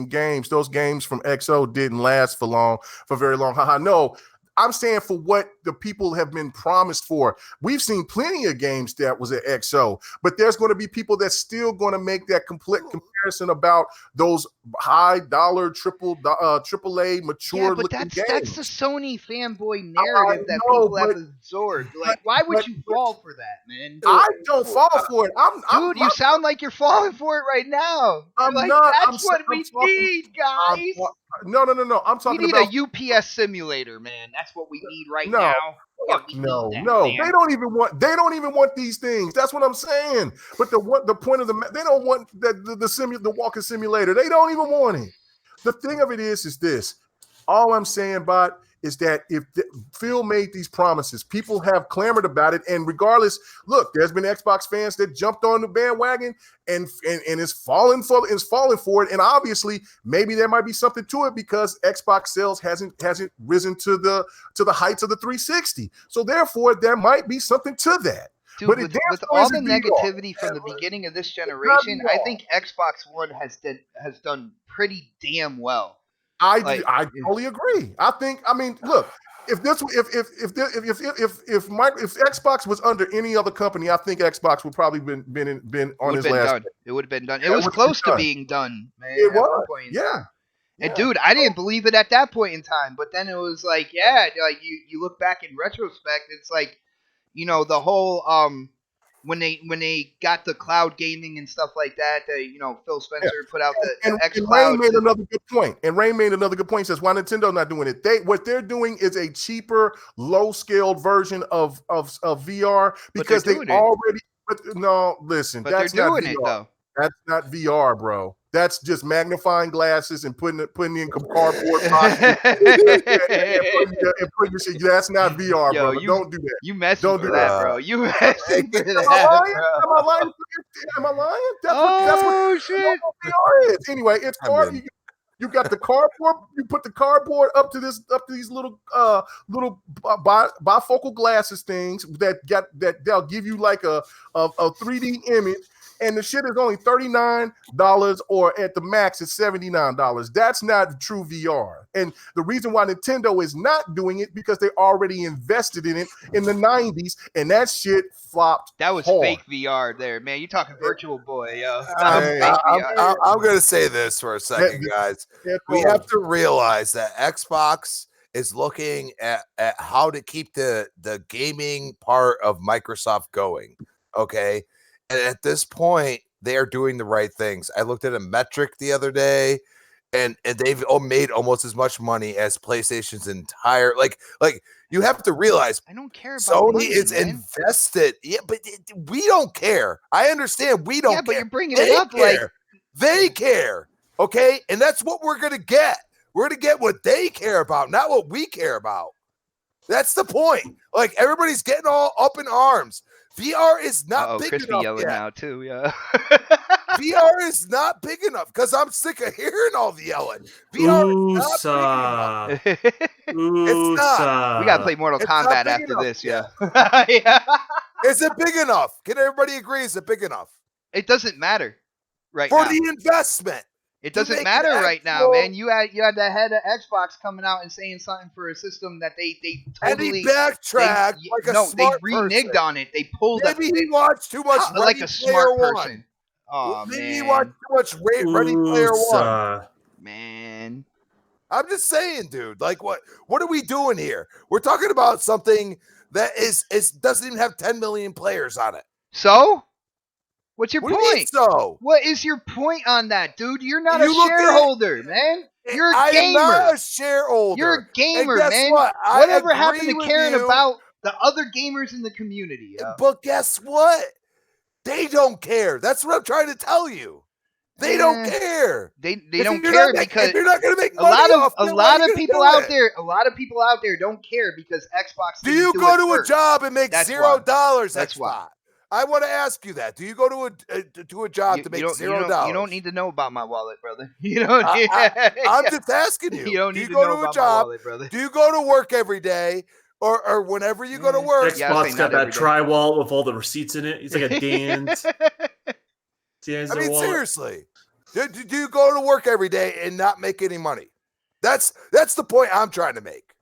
games. Those games from XO didn't last for very long. Haha. No, I'm saying for what the people have been promised for. We've seen plenty of games that was at XO, but there's going to be people that's still going to make that complete comparison about those high dollar AAA mature looking games. That's the Sony fanboy narrative that people have absorbed. Like, why would you fall for that, man? I don't fall for it. Dude, you sound like you're falling for it right now. I'm like, not. That's what we need, guys. No. I'm talking about. We need a UPS simulator, man. That's what we need right now. No. They don't even want these things. That's what I'm saying. But the point of they don't want the walking simulator. They don't even want it. The thing of it is this. All I'm saying, Bot, is that if Phil made these promises, people have clamored about it, and regardless, look, there's been Xbox fans that jumped on the bandwagon and is falling for it, and obviously maybe there might be something to it because Xbox sales hasn't risen to the heights of the 360, so therefore there might be something to that. Dude, but with all the negativity from the beginning of this generation, I think Xbox One has done pretty damn well. I totally agree. Look, if Xbox was under any other company, I think Xbox would probably been on his last. Done. It would have been done. It was close to being done, man. It was. Yeah. And dude, I didn't believe it at that point in time, but then it was like, like you look back in retrospect, it's like, the whole when they got the cloud gaming and stuff like that, Phil Spencer put out the X Cloud. And Rain made another good point. Says why Nintendo not doing it? What they're doing is a cheaper, low-scaled version of VR because they already. But no, listen, but that's they're doing not VR. It though. That's not VR, bro. That's just magnifying glasses and putting in cardboard boxes. That's not VR, bro. Don't do that. You messing for that, bro. You messing for that, bro. Am I lying? That's what shit. VR is. Anyway, it's card. You got the cardboard. You put the cardboard up to these little bifocal glasses things that they'll give you like a 3D image. And the shit is only $39, or at the max, it's $79. That's not true VR. And the reason why Nintendo is not doing it because they already invested in it in the 90s, and that shit flopped. That was hard. fake VR there, man. You talking Virtual Boy, yo. I'm going to say this for a second, guys. We have to realize that Xbox is looking at how to keep the gaming part of Microsoft going, okay? And at this point, they are doing the right things. I looked at a metric the other day, and they've made almost as much money as PlayStation's entire like you have to realize I don't care about Sony money, is invested. Yeah, but we don't care. I understand we don't care. But you're bringing it up like they care. Okay? And that's what we're going to get. We're going to get what they care about, not what we care about. That's the point. Like everybody's getting all up in arms. VR is not big Crispy enough yelling yet. now too, yeah. VR is not big enough because I'm sick of hearing all the yelling. VR is not big enough. It's not. We gotta play Mortal Kombat after this, yeah. Is it big enough? Can everybody agree? Is it big enough? It doesn't matter right now. For the investment. It doesn't matter right now, man. You had the head of Xbox coming out and saying something for a system that they totally and he backtracked they reneged on it. They pulled maybe he watched too much like a smart person. Oh, maybe he watched too much Ready Player One. Man, I'm just saying, dude. Like, what are we doing here? We're talking about something that doesn't even have 10 million players on it. So. What's your point? So? What is your point on that, dude? You're not a shareholder, man. You're a gamer. I'm not a shareholder. You're a gamer, man. Whatever happened to caring about the other gamers in the community? But guess what? They don't care. That's what I'm trying to tell you. They don't care. They don't care because you're not going to make money a lot of people out there don't care because Xbox. Do you go to a job and make $0? That's why. I want to ask you that. Do you go to a job to make $0? You don't need to know about my wallet, brother. You don't. I'm just asking you. You don't need to go to a job? Wallet, brother. Do you go to work every day, or whenever you go to work? Xbox got that tri-wallet with all the receipts in it. It's like a Dan's. I mean, seriously. Do you go to work every day and not make any money? That's the point I'm trying to make.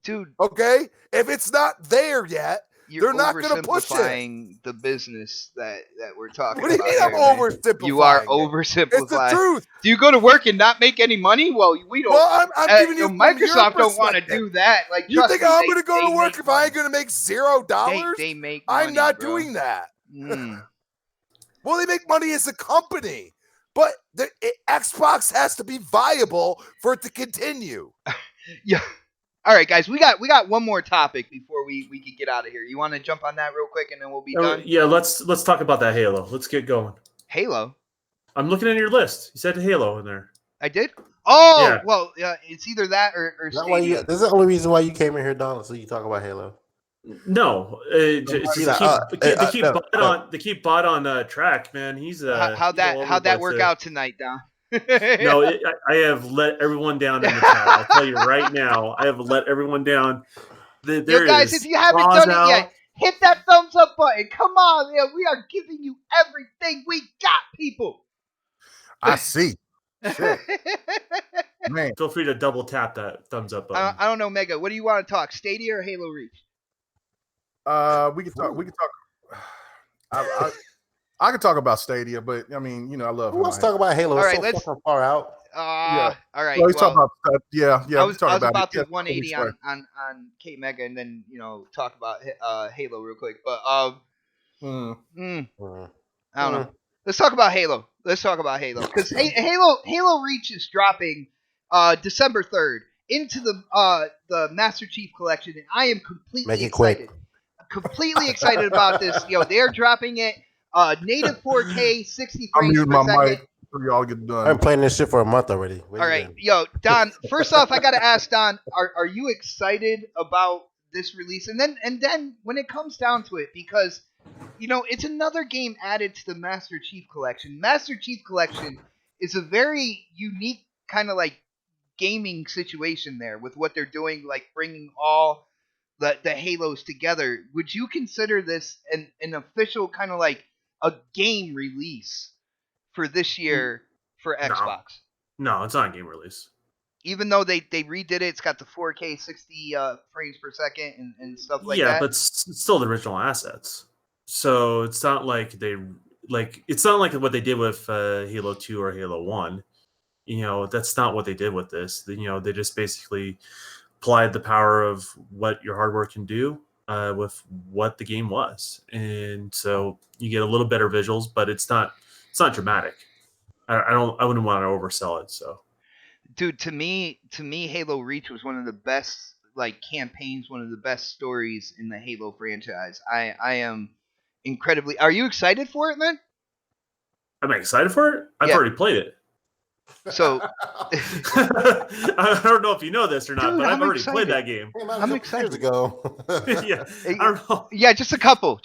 Dude, Okay, if it's not there yet, you're they're not going to push it. oversimplifying the business that we're talking What do you about mean here, I'm man. oversimplifying? You are it? oversimplifying. It's the truth. Do you go to work and not make any money? Well, we don't. Well, I'm giving you from your Microsoft don't want to perspective. do that. Like, You trust think me, I'm going to go to they work make if I ain't money. going to make $0? They make money, I'm not bro. doing that. Mm. Well, they make money as a company, but Xbox has to be viable for it to continue. Yeah. All right, guys, we got one more topic before we can get out of here. You want to jump on that real quick, and then we'll be done? Yeah, let's talk about that Halo. Let's get going. Halo. I'm looking at your list. You said Halo in there. I did. Oh, Yeah. well, it's either that or Stadia. This is the only reason why you came in here, Donald, so you talk about Halo. No, it's just they keep bot on track, man. How'd that work out tonight, Don? No, I have let everyone down in the chat. I'll tell you right now, I have let everyone down. Yo, guys, if you haven't done it yet, hit that thumbs up button. Come on, man. We are giving you everything we got, people. I see. Shit. Man. Feel free to double tap that thumbs up button. I don't know, Mega. What do you want to talk? Stadia or Halo Reach? We can talk. I can talk about Stadia, but I mean, I love. Let's talk about Halo. All right, it's so fucking far out. Yeah. All right. Well, let's talk about yeah. I was about to it. 180 on Kate Mega, and then talk about Halo real quick. But I don't know. Let's talk about Halo. Because Halo Reach is dropping December 3rd into the Master Chief Collection, and I am completely excited. Completely excited about this. They are dropping it native 4K, 60 frames per second. Mic so y'all get done. I've been playing this shit for a month already. All right, yo, Don. First off, I gotta ask Don: Are you excited about this release? And then when it comes down to it, because it's another game added to the Master Chief Collection. Master Chief Collection is a very unique kind of like gaming situation there with what they're doing, like bringing all the Halos together. Would you consider this an official kind of like a game release for this year for Xbox? No, it's not a game release. Even though they redid it, it's got the 4K 60 frames per second and stuff like that. Yeah, but it's still the original assets. So it's not like it's not like what they did with Halo 2 or Halo 1. That's not what they did with this. They just basically applied the power of what your hardware can do with what the game was, and so you get a little better visuals, but it's not dramatic. I wouldn't want to oversell it. So, dude, to me, Halo Reach was one of the best campaigns, one of the best stories in the Halo franchise. I am incredibly. Are you excited for it, man? I'm excited for it. I've already played it. So I don't know if you know this or not, but I've already played that game. I'm excited. Years ago. Yeah, I don't know. Yeah, just a couple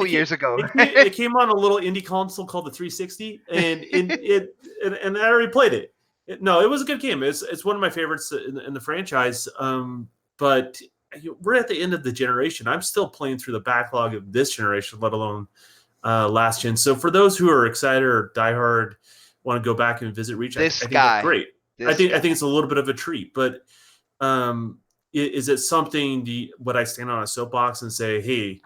years ago. It came on a little indie console called the 360, and I already played it. It was a good game. It's one of my favorites in the franchise. But we're at the end of the generation. I'm still playing through the backlog of this generation, let alone last gen. So for those who are excited or diehard, want to go back and visit Reach, I think that's great. I think it's a little bit of a treat, but is it something? Would I stand on a soapbox and say, "Hey,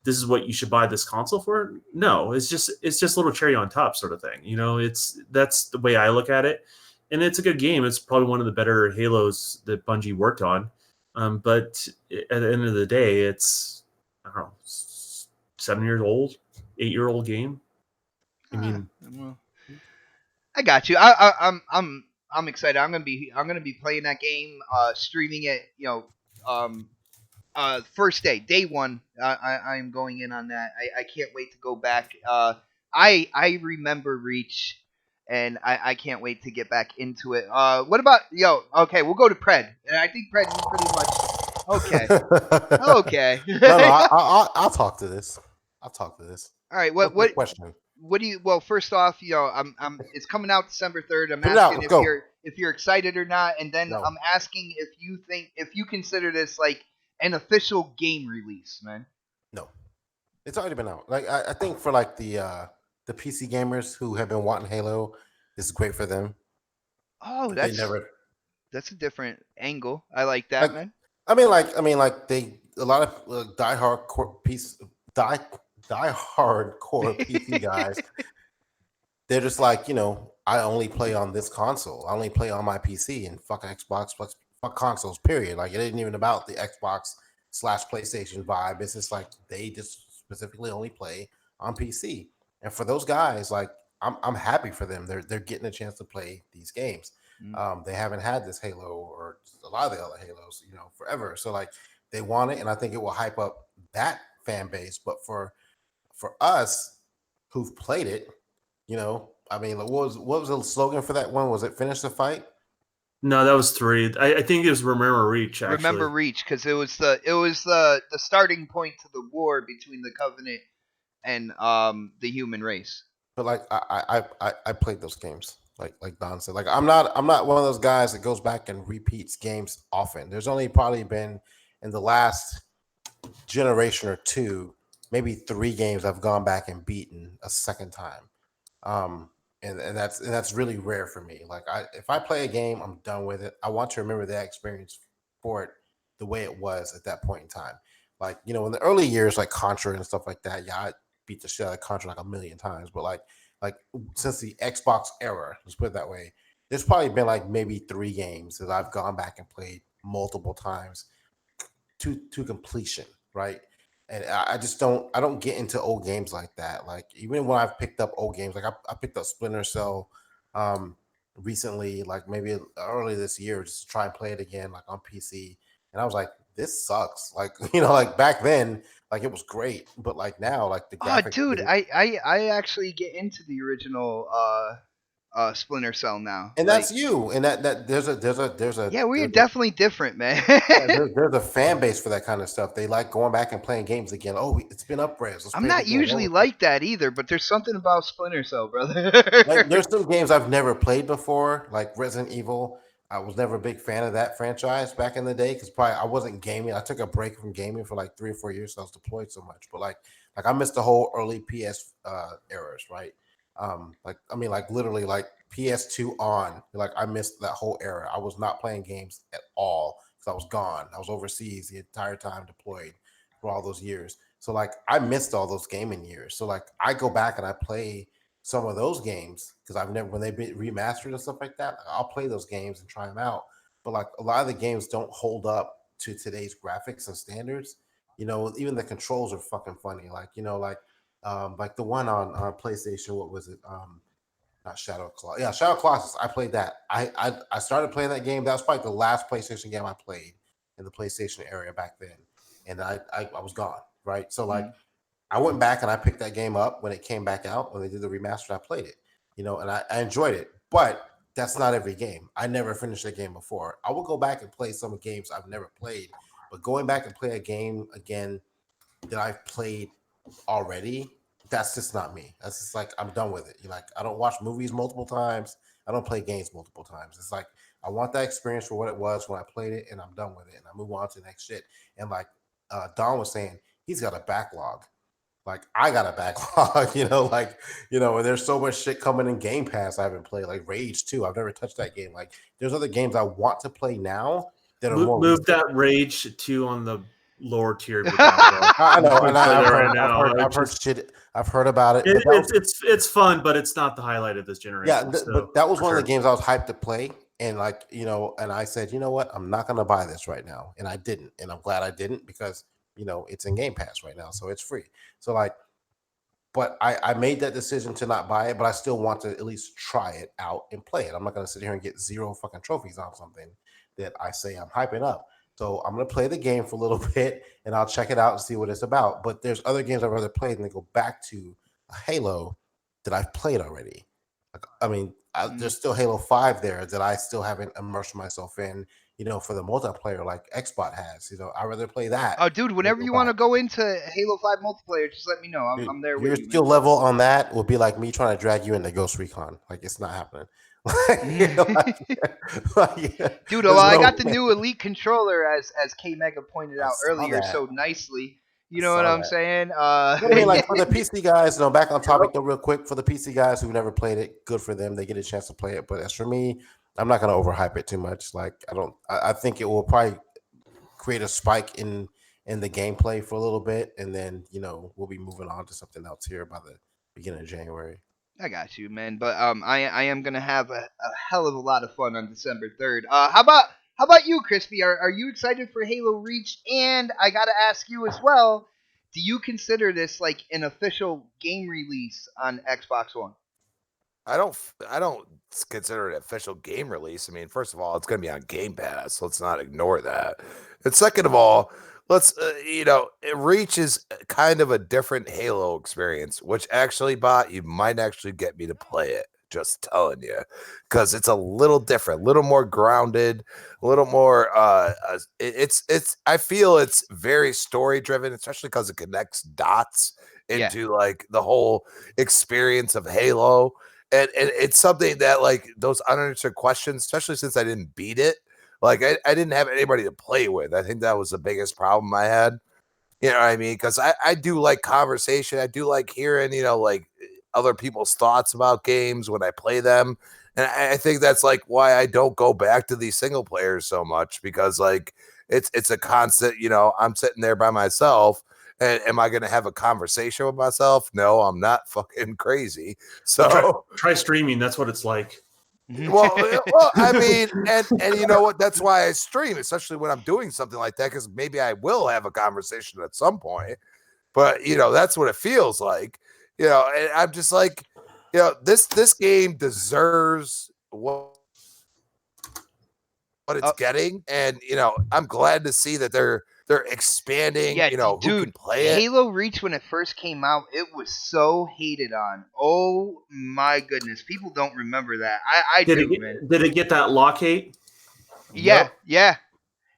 this is what you should buy this console for"? No, it's just a little cherry on top sort of thing. That's the way I look at it, and it's a good game. It's probably one of the better Halos that Bungie worked on. But at the end of the day, it's 7 years old, 8-year-old game. I mean. I got you. I'm excited. I'm gonna be playing that game, streaming it. First day one. I'm going in on that. I can't wait to go back. I remember Reach, and I can't wait to get back into it. What about Okay, we'll go to Pred, and I think Pred is pretty much okay. No, I'll talk to this. All right. What question? What do you? Well, first off, it's coming out December 3rd. I'm asking if you're excited or not, and then I'm asking if you consider this like an official game release, man. No, it's already been out. Like I think for like the PC gamers who have been wanting Halo, this is great for them. Oh, that's a different angle. I like that, man. I mean, like they a lot of die hardcore PC guys. They're just like, I only play on this console. I only play on my PC and fuck Xbox, fuck consoles. Period. Like it isn't even about the Xbox / PlayStation vibe. It's just like they just specifically only play on PC. And for those guys, like I'm happy for them. They're getting a chance to play these games. They haven't had this Halo or a lot of the other Halos, forever. So like they want it, and I think it will hype up that fan base. But for us who've played it, I mean, what was the slogan for that one? Was it "Finish the fight"? No, that was 3. I think it was Remember Reach. Actually, Remember Reach, because it was the starting point to the war between the Covenant and the human race. But like I played those games. Like Don said, like I'm not one of those guys that goes back and repeats games often. There's only probably been in the last generation or two, maybe 3 games I've gone back and beaten a second time. And that's really rare for me. Like if I play a game, I'm done with it. I want to remember that experience for it the way it was at that point in time. Like, in the early years, like Contra and stuff like that, yeah, I beat the shit out of Contra like a million times. But like since the Xbox era, let's put it that way, there's probably been like maybe 3 games that I've gone back and played multiple times to completion, right? And I just don't get into old games like that. Like even when I've picked up old games, like I picked up Splinter Cell recently, like maybe early this year, just to try and play it again, like on PC. And I was like, this sucks. Like, like back then, like it was great, but like now, like the Oh, graphics. dude, I actually get into the original Splinter Cell now. And Like, that's you. And that yeah, we're there's a definitely different, man. yeah, there's a fan base for that kind of stuff. They like going back and playing games again. Oh, it's been upgrades. Let's I'm play it not again. usually like that either, but there's something about Splinter Cell, brother. Like there's some games I've never played before, like Resident Evil. I was never a big fan of that franchise back in the day because probably I wasn't gaming. I took a break from gaming for like 3 or 4 years. So I was deployed so much, but like I missed the whole early PS eras, right? Like I mean, like literally like PS2 on. Like I missed that whole era. I was not playing games at all because I was gone. I was overseas the entire time deployed for all those years. So like I missed all those gaming years. So like I go back and I play some of those games because I've never when they've been remastered and stuff like that. I'll play those games and try them out. But like a lot of the games don't hold up to today's graphics and standards. Even the controls are fucking funny. Like the one on PlayStation. What was it? Not Shadow Colossus. Yeah, Shadow Colossus. I played that. I started playing that game. That was probably the last PlayStation game I played in the PlayStation area back then, and I was gone. Right. So like I went back and I picked that game up when it came back out when they did the remaster. I played it, and I enjoyed it. But that's not every game. I never finished a game before. I will go back and play some games I've never played, but going back and play a game again that I've played already, that's just not me. That's just like I'm done with it. I don't watch movies multiple times. I don't play games multiple times. It's like I want that experience for what it was when I played it, and I'm done with it, and I move on to the next shit. And like Don was saying, he's got a backlog. Like I got a backlog, and there's so much shit coming in Game Pass I haven't played, like Rage 2. I've never touched that game. Like there's other games I want to play now that are more move that Rage 2 on the lower tier. Of your backlog. I know, and I've heard about it. It's fun, but it's not the highlight of this generation. Yeah, but that was one of the games I was hyped to play, and and I said, you know what, I'm not gonna buy this right now, and I didn't, and I'm glad I didn't because it's in Game Pass right now, so it's free. So but I made that decision to not buy it, but I still want to at least try it out and play it. I'm not gonna sit here and get 0 fucking trophies on something that I say I'm hyping up. So I'm gonna play the game for a little bit, and I'll check it out and see what it's about. But there's other games I'd rather play than to go back to a Halo that I've played already. There's still Halo 5 there that I still haven't immersed myself in. For the multiplayer like Xbox has. I'd rather play that. Oh, dude, whenever you want to go into Halo 5 multiplayer, just let me know. I'm there with you. Your skill level on that would be like me trying to drag you into Ghost Recon. Like it's not happening. Dude, I got the new Elite controller as K Mega pointed out earlier so nicely. You know what I'm saying? I mean, like for the PC guys, back on topic though, real quick, for the PC guys who've never played it, good for them. They get a chance to play it. But as for me, I'm not gonna overhype it too much. Like I think it will probably create a spike in the gameplay for a little bit, and then we'll be moving on to something else here by the beginning of January. I got you, man. But I am gonna have a hell of a lot of fun on December 3rd. How about you, Crispy? Are you excited for Halo Reach? And I gotta ask you as well. Do you consider this like an official game release on Xbox One? I don't consider it an official game release. I mean, first of all, it's going to be on Game Pass. Let's not ignore that. And second of all, Reach is kind of a different Halo experience, which actually, bot, you might actually get me to play it. Just telling you, because it's a little different, a little more grounded, a little more. It's. I feel it's very story driven, especially because it connects dots Yeah. into like the whole experience of Halo. And it's something that like those unanswered questions, especially since I didn't beat it, like I didn't have anybody to play with. I think that was the biggest problem I had. You know what I mean? Because I do like conversation. I do like hearing, like other people's thoughts about games when I play them. And I think that's like why I don't go back to these single players so much, because like it's a constant, I'm sitting there by myself. And am I going to have a conversation with myself? No, I'm not fucking crazy. So try streaming. That's what it's like. well, I mean, and you know what? That's why I stream, especially when I'm doing something like that, because maybe I will have a conversation at some point. But that's what it feels like. And I'm just like, this game deserves what it's getting, and I'm glad to see that they're expanding. Yeah, Who dude, can play it. Halo Reach when it first came out, it was so hated on. Oh my goodness, people don't remember that. I do, man. Did it get that lock hate? Yeah, yeah,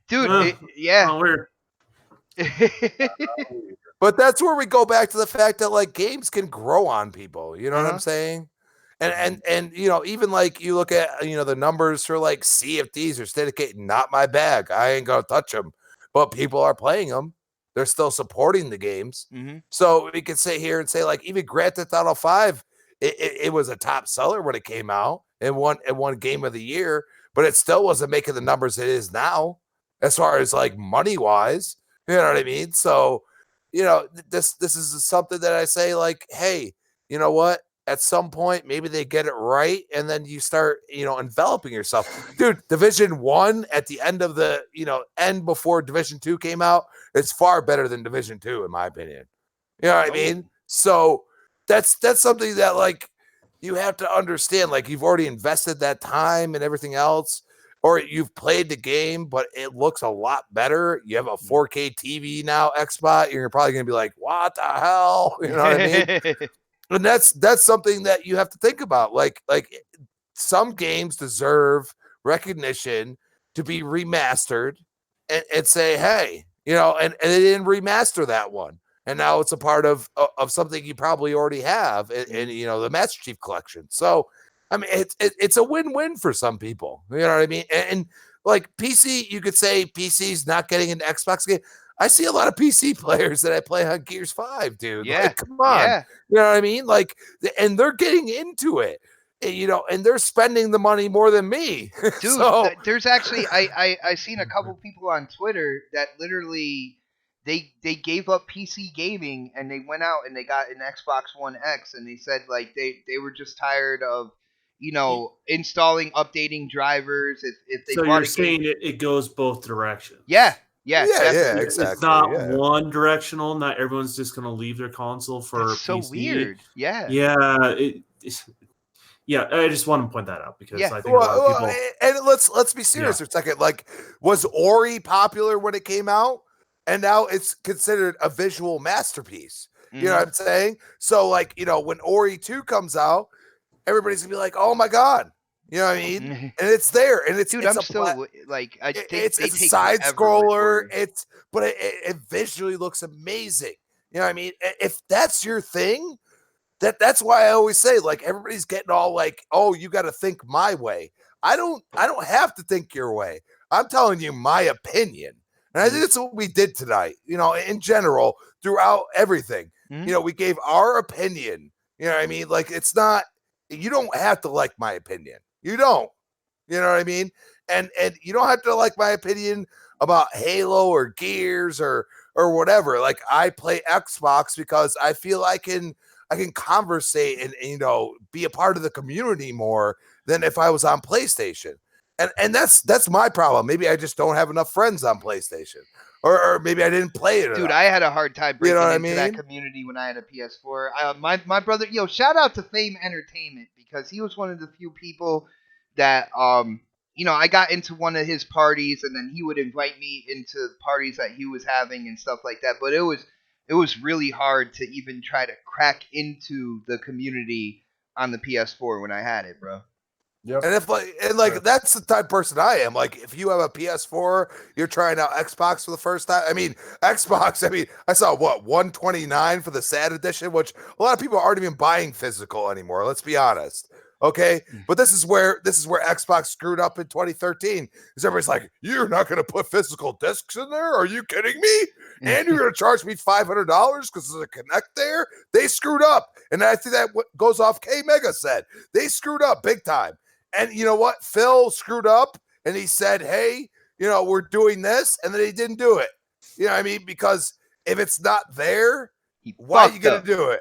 dude, yeah. Oh, weird. But that's where we go back to the fact that like games can grow on people. You know what I'm saying? And even like you look at the numbers for like CFDs or Syndicate, not my bag. I ain't gonna touch them, but people are playing them. They're still supporting the games. Mm-hmm. So we could sit here and say like even Grand Theft Auto 5, it was a top seller when it came out and won Game of the Year, but it still wasn't making the numbers it is now as far as like money wise. You know what I mean? So this is something that I say like, hey, you know what? At some point, maybe they get it right, and then you start, enveloping yourself. Dude, Division 1 at the end of the, end before Division 2 came out, it's far better than Division 2, in my opinion. You know what I mean? So that's something that, like, you have to understand. Like, you've already invested that time and everything else, or you've played the game, but it looks a lot better. You have a 4K TV now, Xbox. You're probably going to be like, what the hell? You know what I mean? And that's something that you have to think about. Like some games deserve recognition to be remastered and say, hey, and they didn't remaster that one. And now it's a part of something you probably already have in the Master Chief Collection. So, I mean, it's a win-win for some people. You know what I mean? And like PC, you could say PC's not getting an Xbox game. I see a lot of PC players that I play on Gears 5, dude. Yeah. Like, come on. Yeah. You know what I mean? Like, and they're getting into it, and they're spending the money more than me. Dude, So, there's actually, I seen a couple people on Twitter that literally, they gave up PC gaming and they went out and they got an Xbox One X, and they said like they were just tired of, installing, updating drivers. If they So bought you're a saying game, it goes both directions. yeah, exactly. It's not one directional. Not everyone's just going to leave their console for That's so PC. weird. Yeah. Yeah, I just want to point that out because Yeah. I think a lot of people. And let's be serious for a second. Like, was Ori popular when it came out? And now it's considered a visual masterpiece. You know what I'm saying? So, like, when Ori 2 comes out, everybody's gonna be like, "Oh my god!" You know what I mean? And it's there, and it's Dude, it's I'm still like, it's a side scroller. But it visually looks amazing. You know what I mean? If that's your thing, that's why I always say, like, everybody's getting all like, "Oh, you got to think my way." I don't have to think your way. I'm telling you my opinion. And I think that's what we did tonight, in general, throughout everything. We gave our opinion. You know what I mean? Like, it's not, you don't have to like my opinion. You don't. You know what I mean? And you don't have to like my opinion about Halo or Gears or whatever. Like I play Xbox because I feel I can conversate and you know be a part of the community more than if I was on PlayStation. And that's my problem. Maybe I just don't have enough friends on PlayStation. Or maybe I didn't play it Dude, enough. I had a hard time You know breaking what I into that mean? community when I had a PS4. My brother, shout out to Fame Entertainment because he was one of the few people that I got into one of his parties and then he would invite me into parties that he was having and stuff like that. But it was really hard to even try to crack into the community on the PS4 when I had it, bro. Yep. And that's the type of person I am. Like if you have a PS4, you're trying out Xbox for the first time. I mean, Xbox, I saw what, 129 for the sad edition, which a lot of people aren't even buying physical anymore. Let's be honest. Okay. But this is where Xbox screwed up in 2013. Because everybody's like, you're not gonna put physical discs in there? Are you kidding me? And you're gonna charge me $500 because there's a Connect there? They screwed up. And I think that what goes off K Mega said. They screwed up big time. And you know what? Phil screwed up and he said, hey, we're doing this. And then he didn't do it. You know what I mean? Because if it's not there, why are you going to do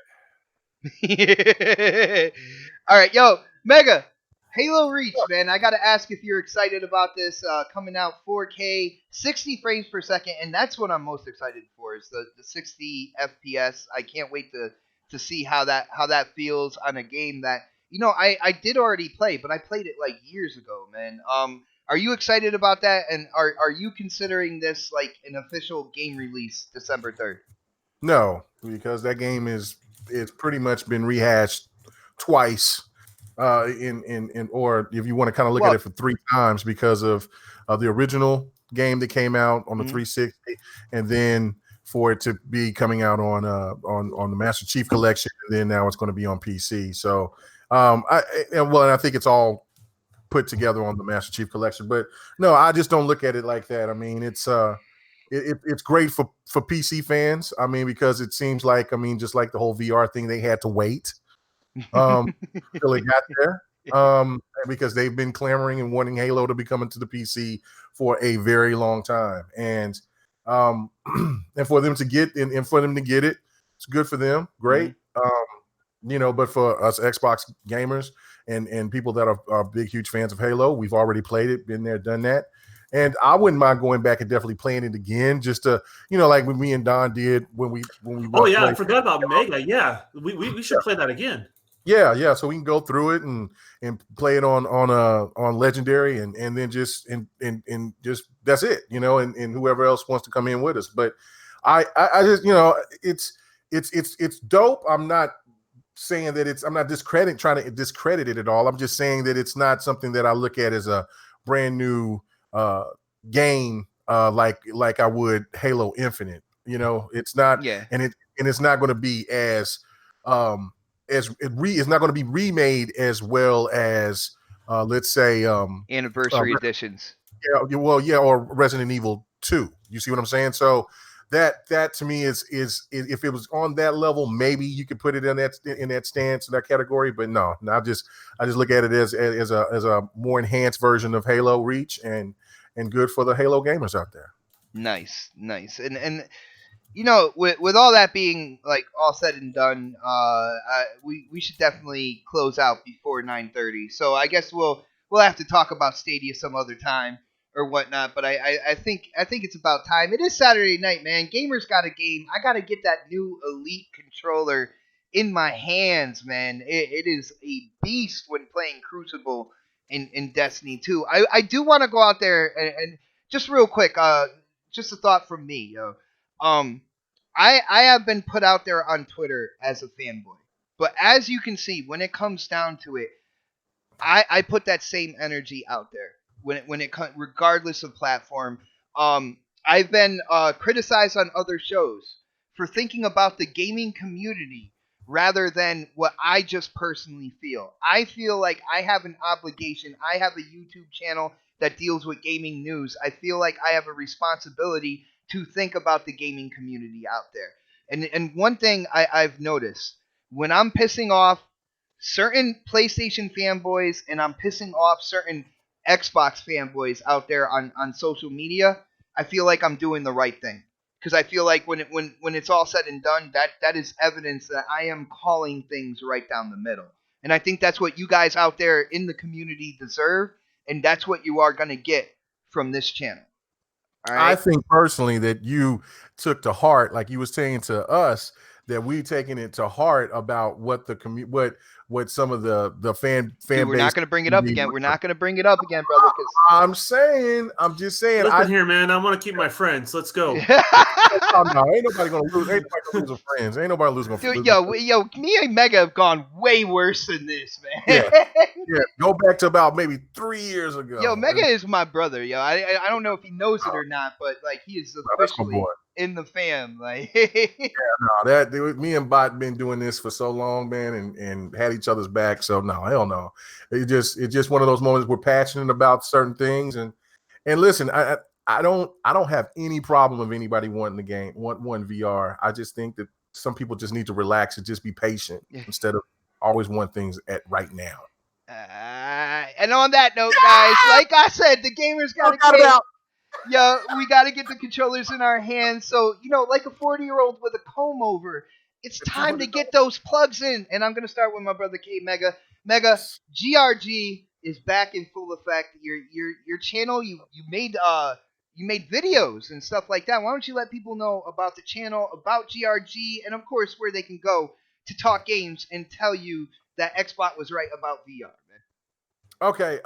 it? All right, yo, Mega, Halo Reach, man. I got to ask if you're excited about this coming out 4K, 60 frames per second. And that's what I'm most excited for is the 60 FPS. I can't wait to see how that feels on a game that I did already play, but I played it like years ago, man. Are you excited about that? And are you considering this like an official game release December 3rd? No, because that game it's pretty much been rehashed twice. Or if you want to kind of look at it for 3 times because of the original game that came out on the 360, and then for it to be coming out on the Master Chief Collection, and then now it's going to be on PC. So I think it's all put together on the Master Chief Collection. But no, I just don't look at it like that. I mean, it's great for PC fans. I mean, because it seems like just like the whole VR thing, they had to wait till it got there. Because they've been clamoring and wanting Halo to be coming to the PC for a very long time, and and for them to get it, it's good for them. Great. But for us Xbox gamers and people that are big, huge fans of Halo, we've already played it, been there, done that. And I wouldn't mind going back and definitely playing it again, just to, like when me and Don did when we. Oh yeah, I forgot about Mega. Yeah, we should play that again. Yeah. So we can go through it and play it on Legendary and then just and just that's it, and whoever else wants to come in with us. But I just it's dope. I'm not saying that I'm not trying to discredit it at all. I'm just saying that it's not something that I look at as a brand new game like I would Halo Infinite. It's not, and it's not going to be as it's not going to be remade as well as let's say anniversary editions. Or Resident Evil 2. You see what I'm saying? So that to me is if it was on that level, maybe you could put it in that stance, in that category. But no, I just look at it as a more enhanced version of Halo Reach and good for the Halo gamers out there. Nice. And with all that being like all said and done, we should definitely close out before 9:30. So I guess we'll have to talk about Stadia some other time or whatnot. But I think it's about time. It is Saturday night, man. Gamers got a game. I got to get that new Elite controller in my hands, man. It is a beast when playing Crucible in Destiny 2. I do want to go out there and just real quick, just a thought from me, yo. I have been put out there on Twitter as a fanboy, but as you can see, when it comes down to it, I put that same energy out there when it comes, regardless of platform. I've been criticized on other shows for thinking about the gaming community rather than what I just personally feel. I feel like I have an obligation. I have a YouTube channel that deals with gaming news. I feel like I have a responsibility to think about the gaming community out there. And one thing I've noticed, when I'm pissing off certain PlayStation fanboys and I'm pissing off certain Xbox fanboys out there on social media, I feel like I'm doing the right thing. Because I feel like when it's all said and done, that is evidence that I am calling things right down the middle. And I think that's what you guys out there in the community deserve, and that's what you are going to get from this channel. All right? I think personally that you took to heart, like you were saying to us, that we taking it to heart about what the what some of the fan Dude, we're base. not going to bring it up again. We're not going to bring it up again, brother. I'm just saying. Listen here, man. I want to keep my friends. Let's go. No, ain't nobody gonna lose. Ain't nobody gonna lose friends. Ain't nobody losing. Dude, yo, me and Mega have gone way worse than this, man. Yeah. Go back to about maybe 3 years ago. Yo, Mega is my brother, yo. I don't know if he knows it or not, but like he is officially in the fam. Like, that dude, me and Bot been doing this for so long, man, and had each other's back. So no, hell no. It's just one of those moments we're passionate about certain things, and listen, I don't have any problem with anybody wanting the game, want VR. I just think that some people just need to relax and just be patient instead of always want things at right now. And on that note, guys, like I said, the gamers got to get. Yo, we got to get the controllers in our hands. So, like a 40-year-old with a comb over, it's time to get those plugs in. And I'm going to start with my brother K Mega. Mega, GRG is back in full effect. Your channel, you made videos and stuff like that. Why don't you let people know about the channel, about GRG, and of course where they can go to talk games and tell you that Xbox was right about VR, man. Okay,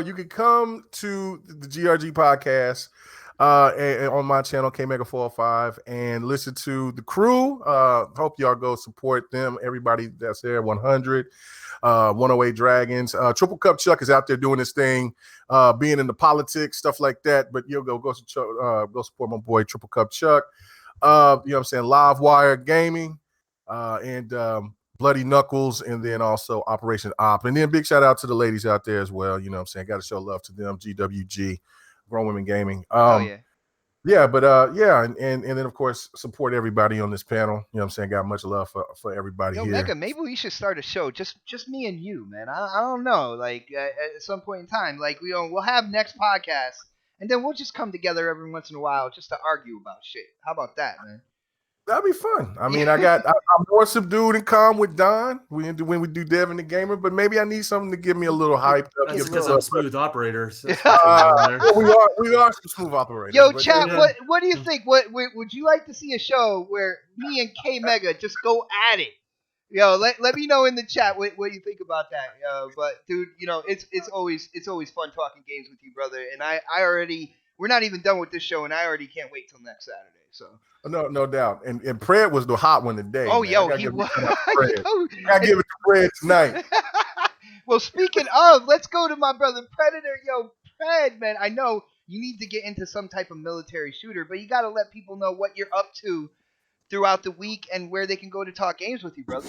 you can come to the GRG podcast and on my channel KMega405 and listen to the crew. Hope y'all go support them. Everybody that's there, 100, 108 Dragons. Triple Cup Chuck is out there doing his thing, being in the politics, stuff like that. But you'll go support my boy Triple Cup Chuck. You know what I'm saying? Live Wire Gaming and Bloody Knuckles, and then also Operation Op. And then big shout out to the ladies out there as well. You know what I'm saying? Got to show love to them. GWG, Grown Women Gaming. Yeah. Yeah, but and then of course support everybody on this panel. You know what I'm saying? Got much love for everybody here. Mega, maybe we should start a show, just me and you, man. I don't know. Like at some point in time, like we'll have next podcast, and then we'll just come together every once in a while just to argue about shit. How about that, man? That'd be fun. I mean, I'm more subdued and calm with Don when we do Devin the Gamer, but maybe I need something to give me a little hype. That's because I'm a smooth operator. So we are some smooth operators. Yo, chat, yeah. What do you think? What would you like to see a show where me and K Mega just go at it? Yo, let me know in the chat what you think about that. But dude, it's always fun talking games with you, brother. And we're not even done with this show, and I already can't wait till next Saturday. So no doubt. And Pred was the hot one today. Oh, man. yo, he was. I give it to Pred tonight. Well, speaking of, let's go to my brother Predator. Yo, Pred, man, I know you need to get into some type of military shooter, but you got to let people know what you're up to throughout the week and where they can go to talk games with you, brother.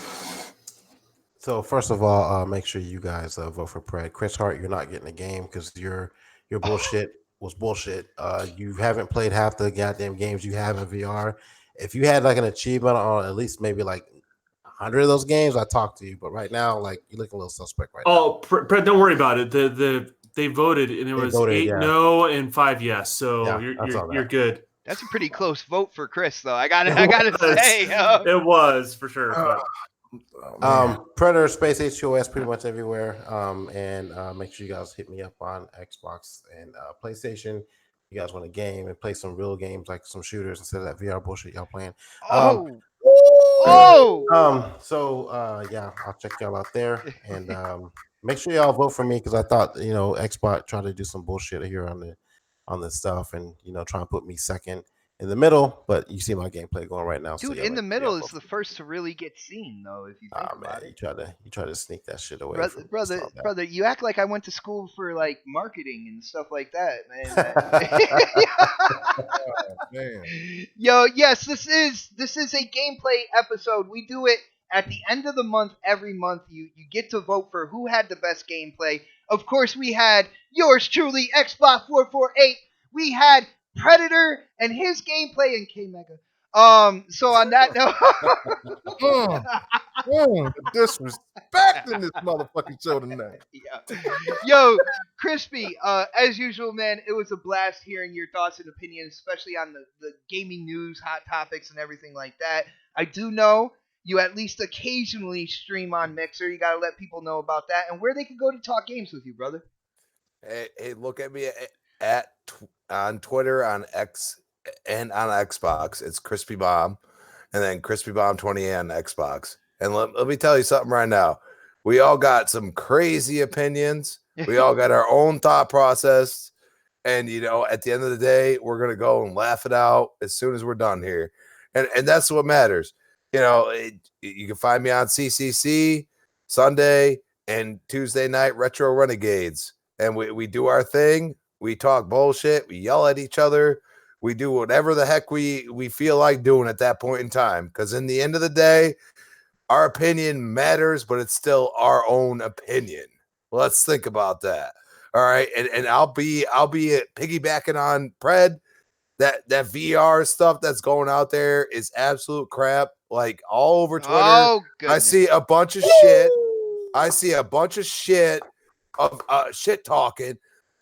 So first of all, make sure you guys vote for Pred. Chris Hart, you're not getting a game because your bullshit was bullshit. You haven't played half the goddamn games you have in VR. If you had like an achievement on at least maybe like 100 of those games, I'd talk to you. But right now, like you look a little suspect right now. Oh, Pred, don't worry about it. They voted and it was 8 no and 5 yes. So you're good. That's a pretty close vote for Chris, though. I gotta say, it was for sure. Predator Space HOS pretty much everywhere. And make sure you guys hit me up on Xbox and PlayStation. You guys want a game and play some real games like some shooters instead of that VR bullshit y'all playing. Yeah, I'll check y'all out there and make sure y'all vote for me because I thought Xbox tried to do some bullshit here on this stuff and try and put me second in the middle, but you see my gameplay going right now. Dude, so in the middle is the first to really get seen, though. If you think about it, you try to sneak that shit away. Brother, you act like I went to school for like marketing and stuff like that, man. Man. Yo, yes, this is a gameplay episode. We do it at the end of the month. Every month, you get to vote for who had the best gameplay. Of course, we had yours truly, Xbox 448. We had Predator and his gameplay and K Mega. So on that note, The disrespect in this motherfucking show tonight. Yeah. Yo, Crispy, as usual, man, it was a blast hearing your thoughts and opinions, especially on the gaming news, hot topics, and everything like that. I do know you at least occasionally stream on Mixer. You got to let people know about that and where they can go to talk games with you, brother. Hey, look at me on Twitter, on X, and on Xbox. It's Crispy Bomb, and then Crispy Bomb 20 on Xbox. And let me tell you something right now. We all got some crazy opinions. We all got our own thought process. And, at the end of the day, we're going to go and laugh it out as soon as we're done here. And that's what matters. You can find me on CCC Sunday and Tuesday night Retro Renegades. And we do our thing. We talk bullshit. We yell at each other. We do whatever the heck we feel like doing at that point in time. Because in the end of the day, our opinion matters, but it's still our own opinion. Let's think about that. All right. And I'll be piggybacking on Pred. That VR stuff that's going out there is absolute crap. Like all over Twitter. Oh, goodness. I see a bunch of shit. I see a bunch of shit of shit talking.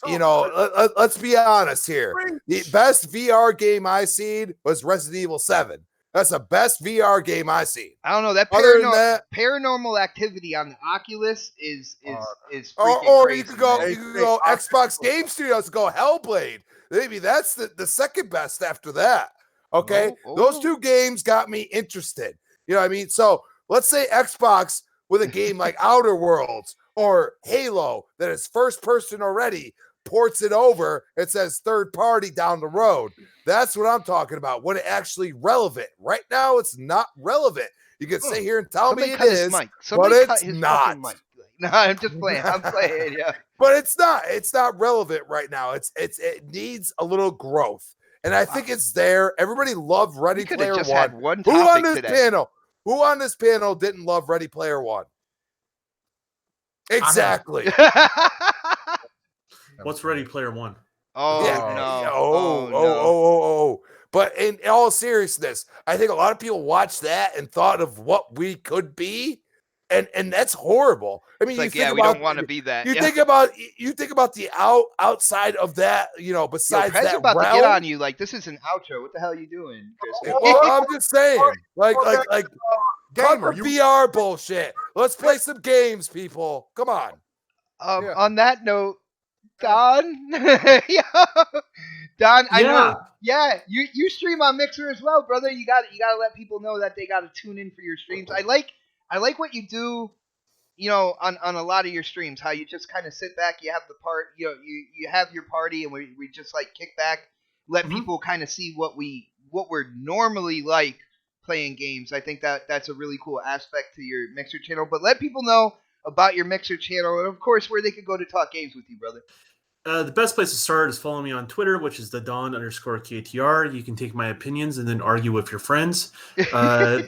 Let's be honest here. The best VR game I seen was Resident Evil 7. That's the best VR game I seen. I don't know. That Other than that, paranormal activity on the Oculus is freaking or crazy. you could go, Man. Xbox Game Studios, go Hellblade. Maybe that's the second best after that. Okay, those two games got me interested. You know what I mean? So let's say Xbox with a game like Outer Worlds or Halo that is first person already ports it over. It says third party down the road. That's what I'm talking about. When it actually relevant. Right now, it's not relevant. You can sit here and tell me it is, but it's not. No, I'm just playing. I'm playing. Yeah, but it's not. It's not relevant right now. It needs a little growth, and I think it's there. Everybody loved Ready Player One. Had one Who on this today. panel? Who on this panel didn't love Ready Player One? Exactly. What's Ready Player One? Oh, yeah. no. Oh. But in all seriousness, I think a lot of people watched that and thought of what we could be. And that's horrible. I mean, we don't want to be that. You think about the outside of that, besides that about realm. To get on you like this is an outro. What the hell are you doing, Chris? Well, I'm just saying, like gamer, VR bullshit. Let's play some games, people. Come on. On that note, Don, Don, I know. Yeah, you stream on Mixer as well, brother. You got to let people know that they got to tune in for your streams. I like what you do, on a lot of your streams. How you just kind of sit back. You have the part, you have your party, and we just like kick back, let people kind of see what we're normally like playing games. I think that's a really cool aspect to your Mixer channel. But let people know about your Mixer channel and of course where they could go to talk games with you, brother. The best place to start is follow me on Twitter, which is @Don_KTR. You can take my opinions and then argue with your friends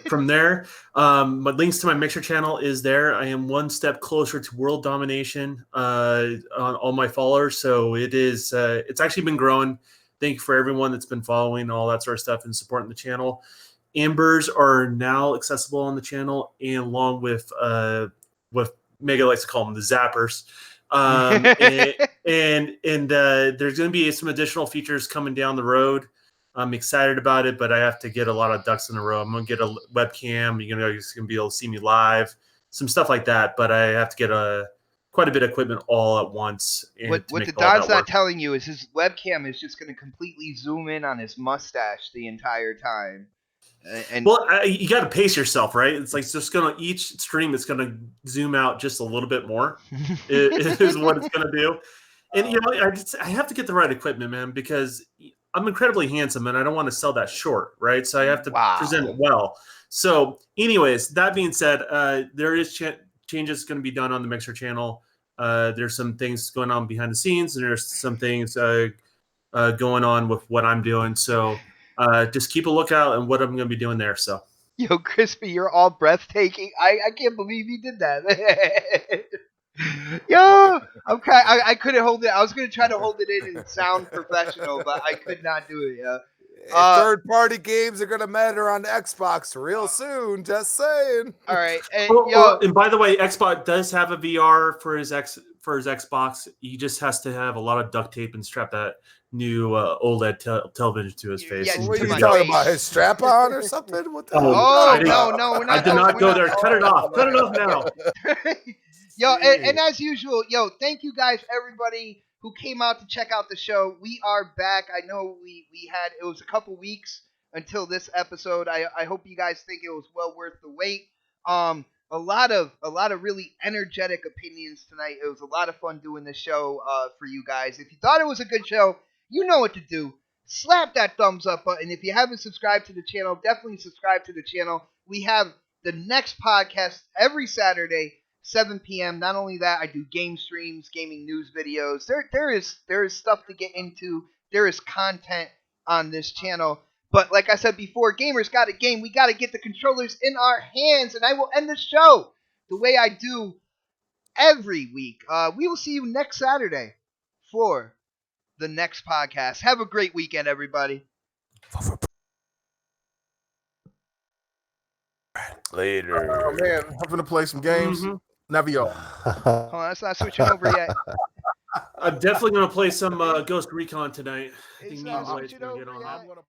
from there. My links to my Mixer channel is there. I am one step closer to world domination on all my followers. So it's actually been growing. Thank you for everyone that's been following all that sort of stuff and supporting the channel. Ambers are now accessible on the channel, and along with what Mega likes to call them, the zappers. And there's going to be some additional features coming down the road. I'm excited about it, but I have to get a lot of ducks in a row. I'm going to get a webcam. You're going to be able to see me live, some stuff like that. But I have to get quite a bit of equipment all at once. What the Don's not telling you is his webcam is just going to completely zoom in on his mustache the entire time. And you got to pace yourself, right? It's like each stream it's going to zoom out just a little bit more. is what it's going to do. And I have to get the right equipment, man, because I'm incredibly handsome and I don't want to sell that short, right? So I have to present it well. So, anyways, that being said, there is changes going to be done on the Mixer channel. There's some things going on behind the scenes, and there's some things going on with what I'm doing. So. Just keep a lookout on what I'm going to be doing there. So, yo, Crispy, you're all breathtaking. I can't believe you did that. Yo, I couldn't hold it. I was going to try to hold it in and sound professional, but I could not do it. Yeah. Third-party games are gonna matter on Xbox real soon. Just saying. All right, and And by the way, Xbox does have a VR for his Xbox. He just has to have a lot of duct tape and strap that new OLED television to his face. Yeah, and What are to you my talking face. about? His strap on or something? What the hell? Oh, No, no, we're I not. did not we're go not- there. Cut it off. Cut it off now. And as usual, thank you guys, everybody who came out to check out the show. We are back. I know we had it was a couple weeks until this episode. I hope you guys think it was well worth the wait. A lot of really energetic opinions tonight. It was a lot of fun doing this show for you guys. If you thought it was a good show, you know what to do. Slap that thumbs up button. If you haven't subscribed to the channel, definitely subscribe to the channel. We have the next podcast every Saturday, 7 p.m. Not only that, I do game streams, gaming news videos. There is stuff to get into. There is content on this channel. But like I said before, gamers got a game. We got to get the controllers in our hands, and I will end the show the way I do every week. We will see you next Saturday for the next podcast. Have a great weekend, everybody. Later. Oh man, I'm gonna play some games. Mhm. Navio. Hold on, it's not switching over yet. I'm definitely going to play some Ghost Recon tonight. I It's think me not and Dwight's switching going to get over on yet. that.